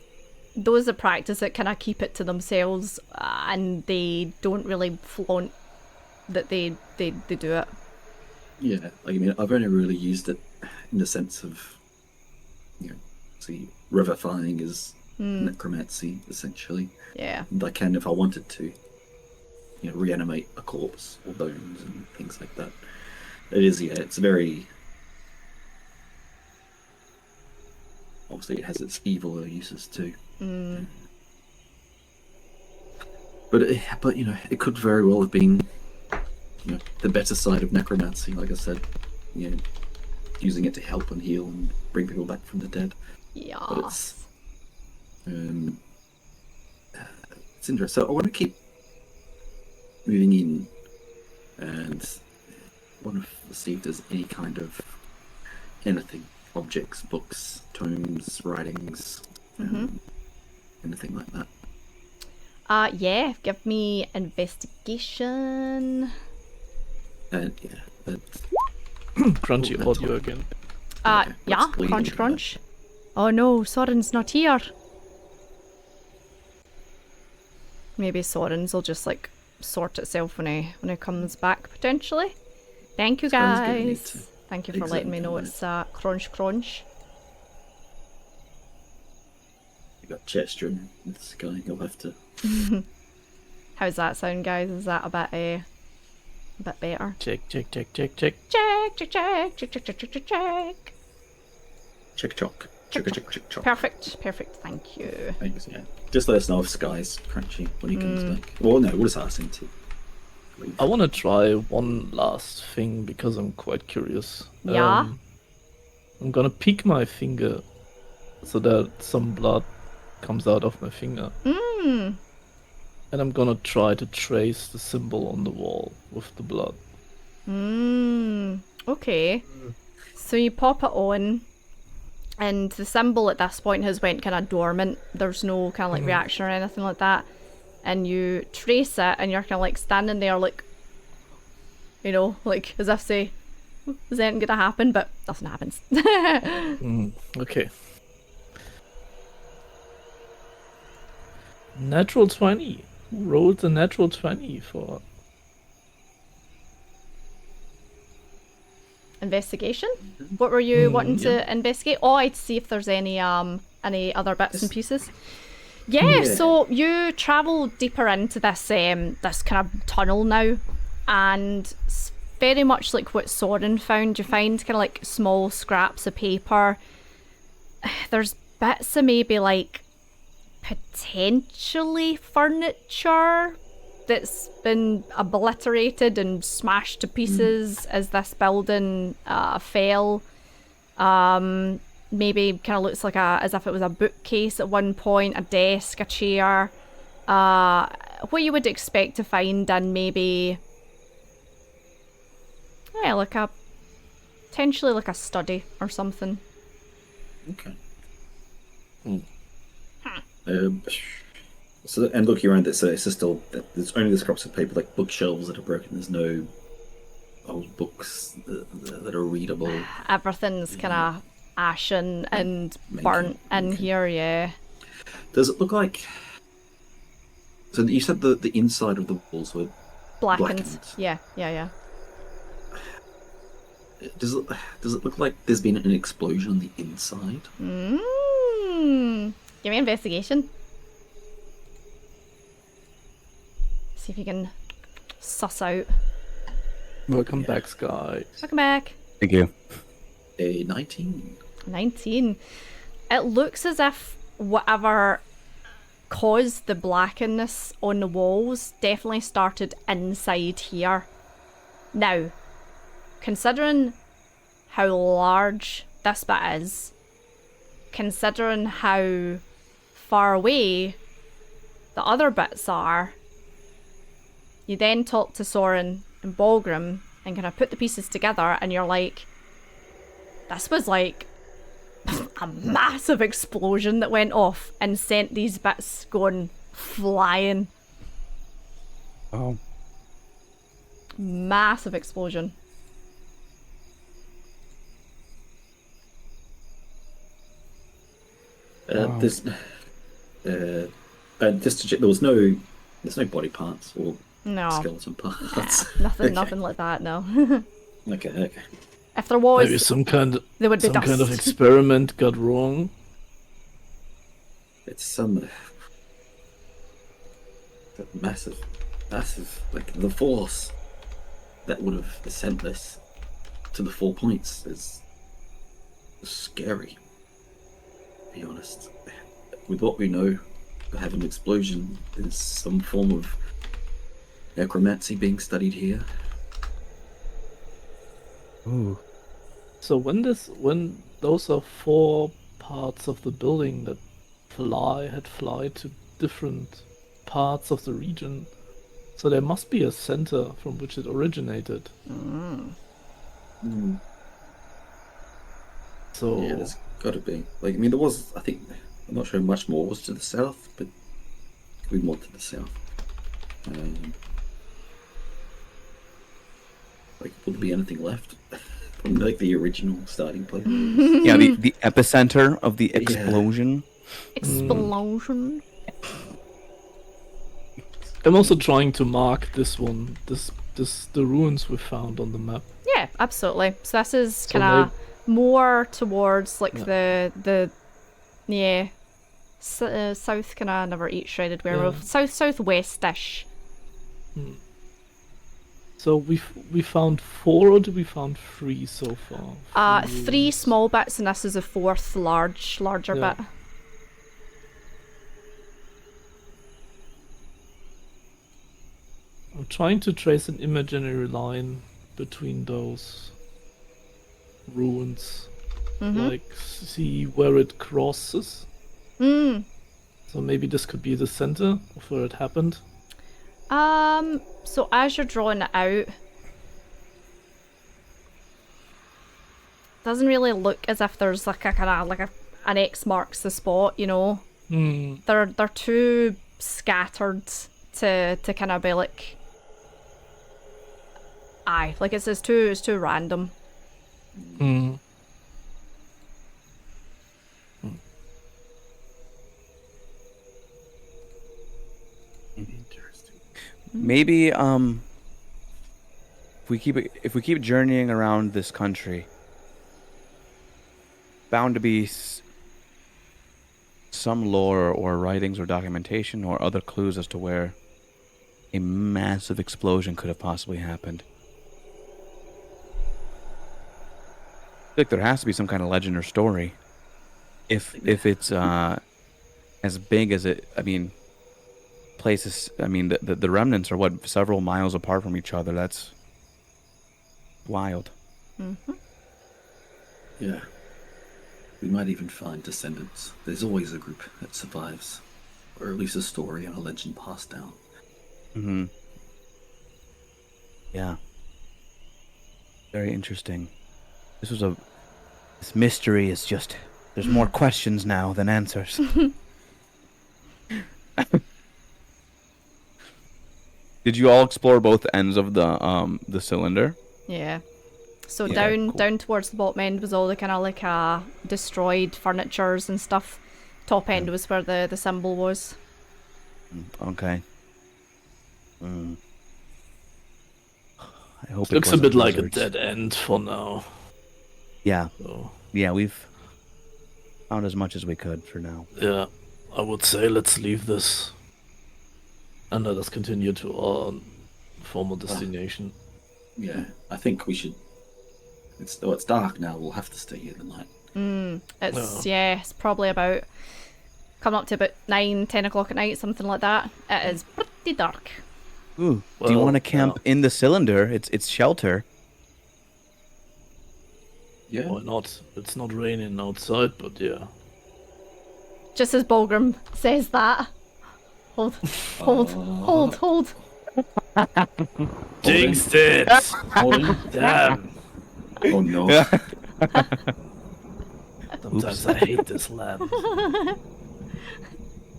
those that practice it kind of keep it to themselves, and they don't really flaunt that they do it. Yeah, like, I mean, I've only really used it in the sense of, you know, see, revivifying is necromancy, essentially. Yeah. And I can, if I wanted to, you know, reanimate a corpse or bones and things like that. It is, yeah, it's very... Obviously, it has its evil uses too. But you know, it could very well have been, you know, the better side of necromancy. Like I said, you know, using it to help and heal and bring people back from the dead. Yeah. But it's interesting. So I want to keep moving in and want to see if there's any kind of anything, objects, books, tomes, writings, anything like that. Yeah, give me investigation. And yeah, but Crunchy that's audio all. again. Okay, Yeah, let's leave crunch it at crunch. Oh no, Soren's not here. Maybe Soren's will just like sort itself when he comes back potentially. Thank you Soren's gonna need guys. to Thank you for letting me know examine it's crunch crunch. You got gesture in this guy. You'll have to. How's that sound, guys? Is that a bit better? Check. Check, check, check, check, check, check, check, check, check, check. Check chock. Check chock. Perfect. Thank you. Thanks, yeah. Just let us know if Sky's crunchy when he comes back. Well, no, we'll just ask him to. I want to try one last thing because I'm quite curious. Yeah? I'm gonna peek my finger so that some blood comes out of my finger. And I'm gonna try to trace the symbol on the wall with the blood. Okay. So you pop it on, and the symbol at this point has went kind of dormant. There's no kind of like reaction or anything like that. And you trace it, and you're kind of like standing there, like, you know, like as if say, is anything gonna happen? But nothing happens. Okay. Natural 20. Who rolled the natural 20 for? Investigation? What were you wanting to investigate? Oh, I'd see if there's any other bits and pieces. Yeah, so you travel deeper into this this kind of tunnel now, and it's very much like what Soren found. You find kind of like small scraps of paper. There's bits of maybe like potentially furniture that's been obliterated and smashed to pieces as this building fell. Maybe kind of looks like as if it was a bookcase at one point, a desk, a chair. What you would expect to find in maybe, yeah, like potentially like a study or something. Okay. So, and looking around it, so it's just still, there's only the scraps of paper, like bookshelves that are broken. There's no old books that are readable. Everything's kind of ashen and burnt in here, yeah. Does it look like... So you said the inside of the walls were Blackened. Yeah. Does it look like there's been an explosion on the inside? Give me investigation. See if you can suss out. Welcome back, Sky. Welcome back. Thank you. A 19. 19. It looks as if whatever caused the blackness on the walls definitely started inside here. Now, considering how large this bit is, considering how far away the other bits are, you then talk to Soren and Balgrim and kind of put the pieces together, and you're like, this was like a massive explosion that went off and sent these bits going flying. Oh. Massive explosion. Wow. Just to check, there's no body parts or No. skeleton parts. Nothing, Okay. nothing like that, no. Okay. If there was, Maybe some kind there would be some dust. kind of experiment got wrong. It's some massive, like the force that would have sent this to the 4 points is scary. To be honest, with what we know, having an explosion is some form of necromancy being studied here. Ooh. So when those are 4 parts of the building that had fly to different parts of the region, so there must be a center from which it originated. So Yeah, there's got to be. Like, I mean, there was. I think I'm not sure how much more was to the south, but we more to the south. Like, would there be anything left from like the original starting place? Yeah, the epicenter of the explosion. Explosion. I'm also trying to mark this the ruins we found on the map. Yeah, absolutely. So this is So kind of more towards like the south kind of never eat shredded werewolf. Southwest-ish. So we found 4, or did we found 3 so far? 3 small bits, and this is a 4th larger Yeah. bit. I'm trying to trace an imaginary line between those ruins, like see where it crosses. Mm. So maybe this could be the center of where it happened. So as you're drawing it out, doesn't really look as if there's like a kind of like an X marks the spot, you know. They're too scattered to kind of be like, like it's too random. Interesting. Maybe if we keep journeying around this country, bound to be some lore or writings or documentation or other clues as to where a massive explosion could have possibly happened. I feel like there has to be some kind of legend or story. If it's as big as it, I mean, places. I mean, the remnants are what, several miles apart from each other. That's wild. Yeah. We might even find descendants. There's always a group that survives, or at least a story and a legend passed down. Mm-hmm. Yeah. Very interesting. This mystery is just. There's more questions now than answers. Did you all explore both ends of the cylinder? Yeah. So Yeah, down cool. down towards the bottom end was all the kind of like destroyed furnitures and stuff. Top end was where the symbol was. Okay. I hope it Looks a wasn't bit like a lizards. dead end for now. Yeah, So yeah, we've found as much as we could for now. yeah, I would say let's leave this and let us continue to our former destination. Yeah, I think we should. It's dark now. We'll have to stay here tonight. It's probably about coming up to about 9-10 o'clock at night, something like that. It is pretty dark. Ooh, do you Well, want to camp in the cylinder? It's shelter. Yeah. Why not? It's not raining outside, but yeah. Just as Bulgrim says that. Hold. Jinxed it! Hold Damn. Oh no. Sometimes I hate this land.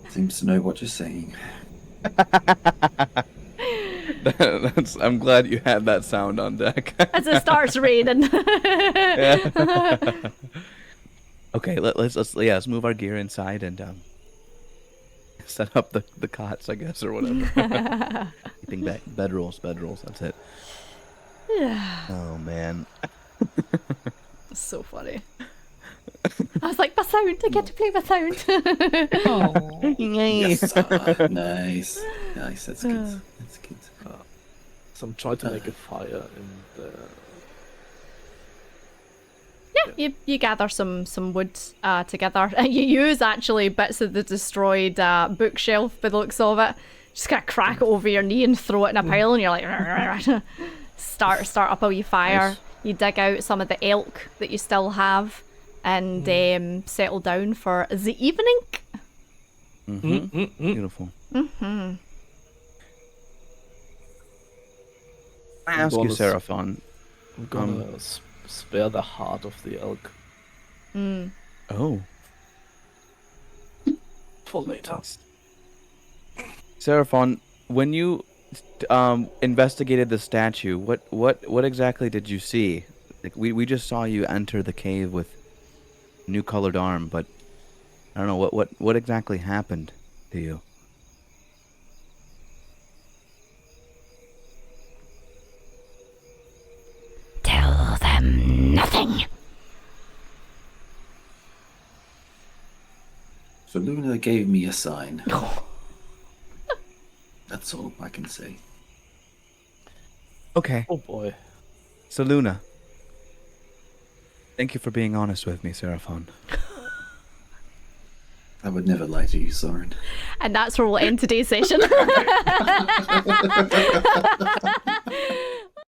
Seems to know what you're saying. I'm glad you had that sound on deck. As it starts raining. Okay, let's move our gear inside and set up the cots, I guess, or whatever. Keeping bedrolls. That's it. Oh man. So funny. I was like, my sound. I get to play my sound. Oh. Yes. Nice. Nice. That's good. That's good. So I'm trying to make a fire in the... Yeah, you gather some wood together. You use actually bits of the destroyed bookshelf by the looks of it. Just kind of crack it over your knee and throw it in a pile, and you're like, start up a wee fire. Nice. You dig out some of the elk that you still have, and settle down for the evening. Beautiful. I ask you, Seraphon. I'm gonna spare the heart of the elk Oh, for later. Seraphon, when you investigated the statue, what exactly did you see? Like, we just saw you enter the cave with new colored arm, but I don't know what exactly happened to you. Tell them nothing. So Luna gave me a sign. That's all I can say. Okay, Oh boy. so Luna, thank you for being honest with me, Seraphon. I would never lie to you, Soren. And that's where we'll end today's session.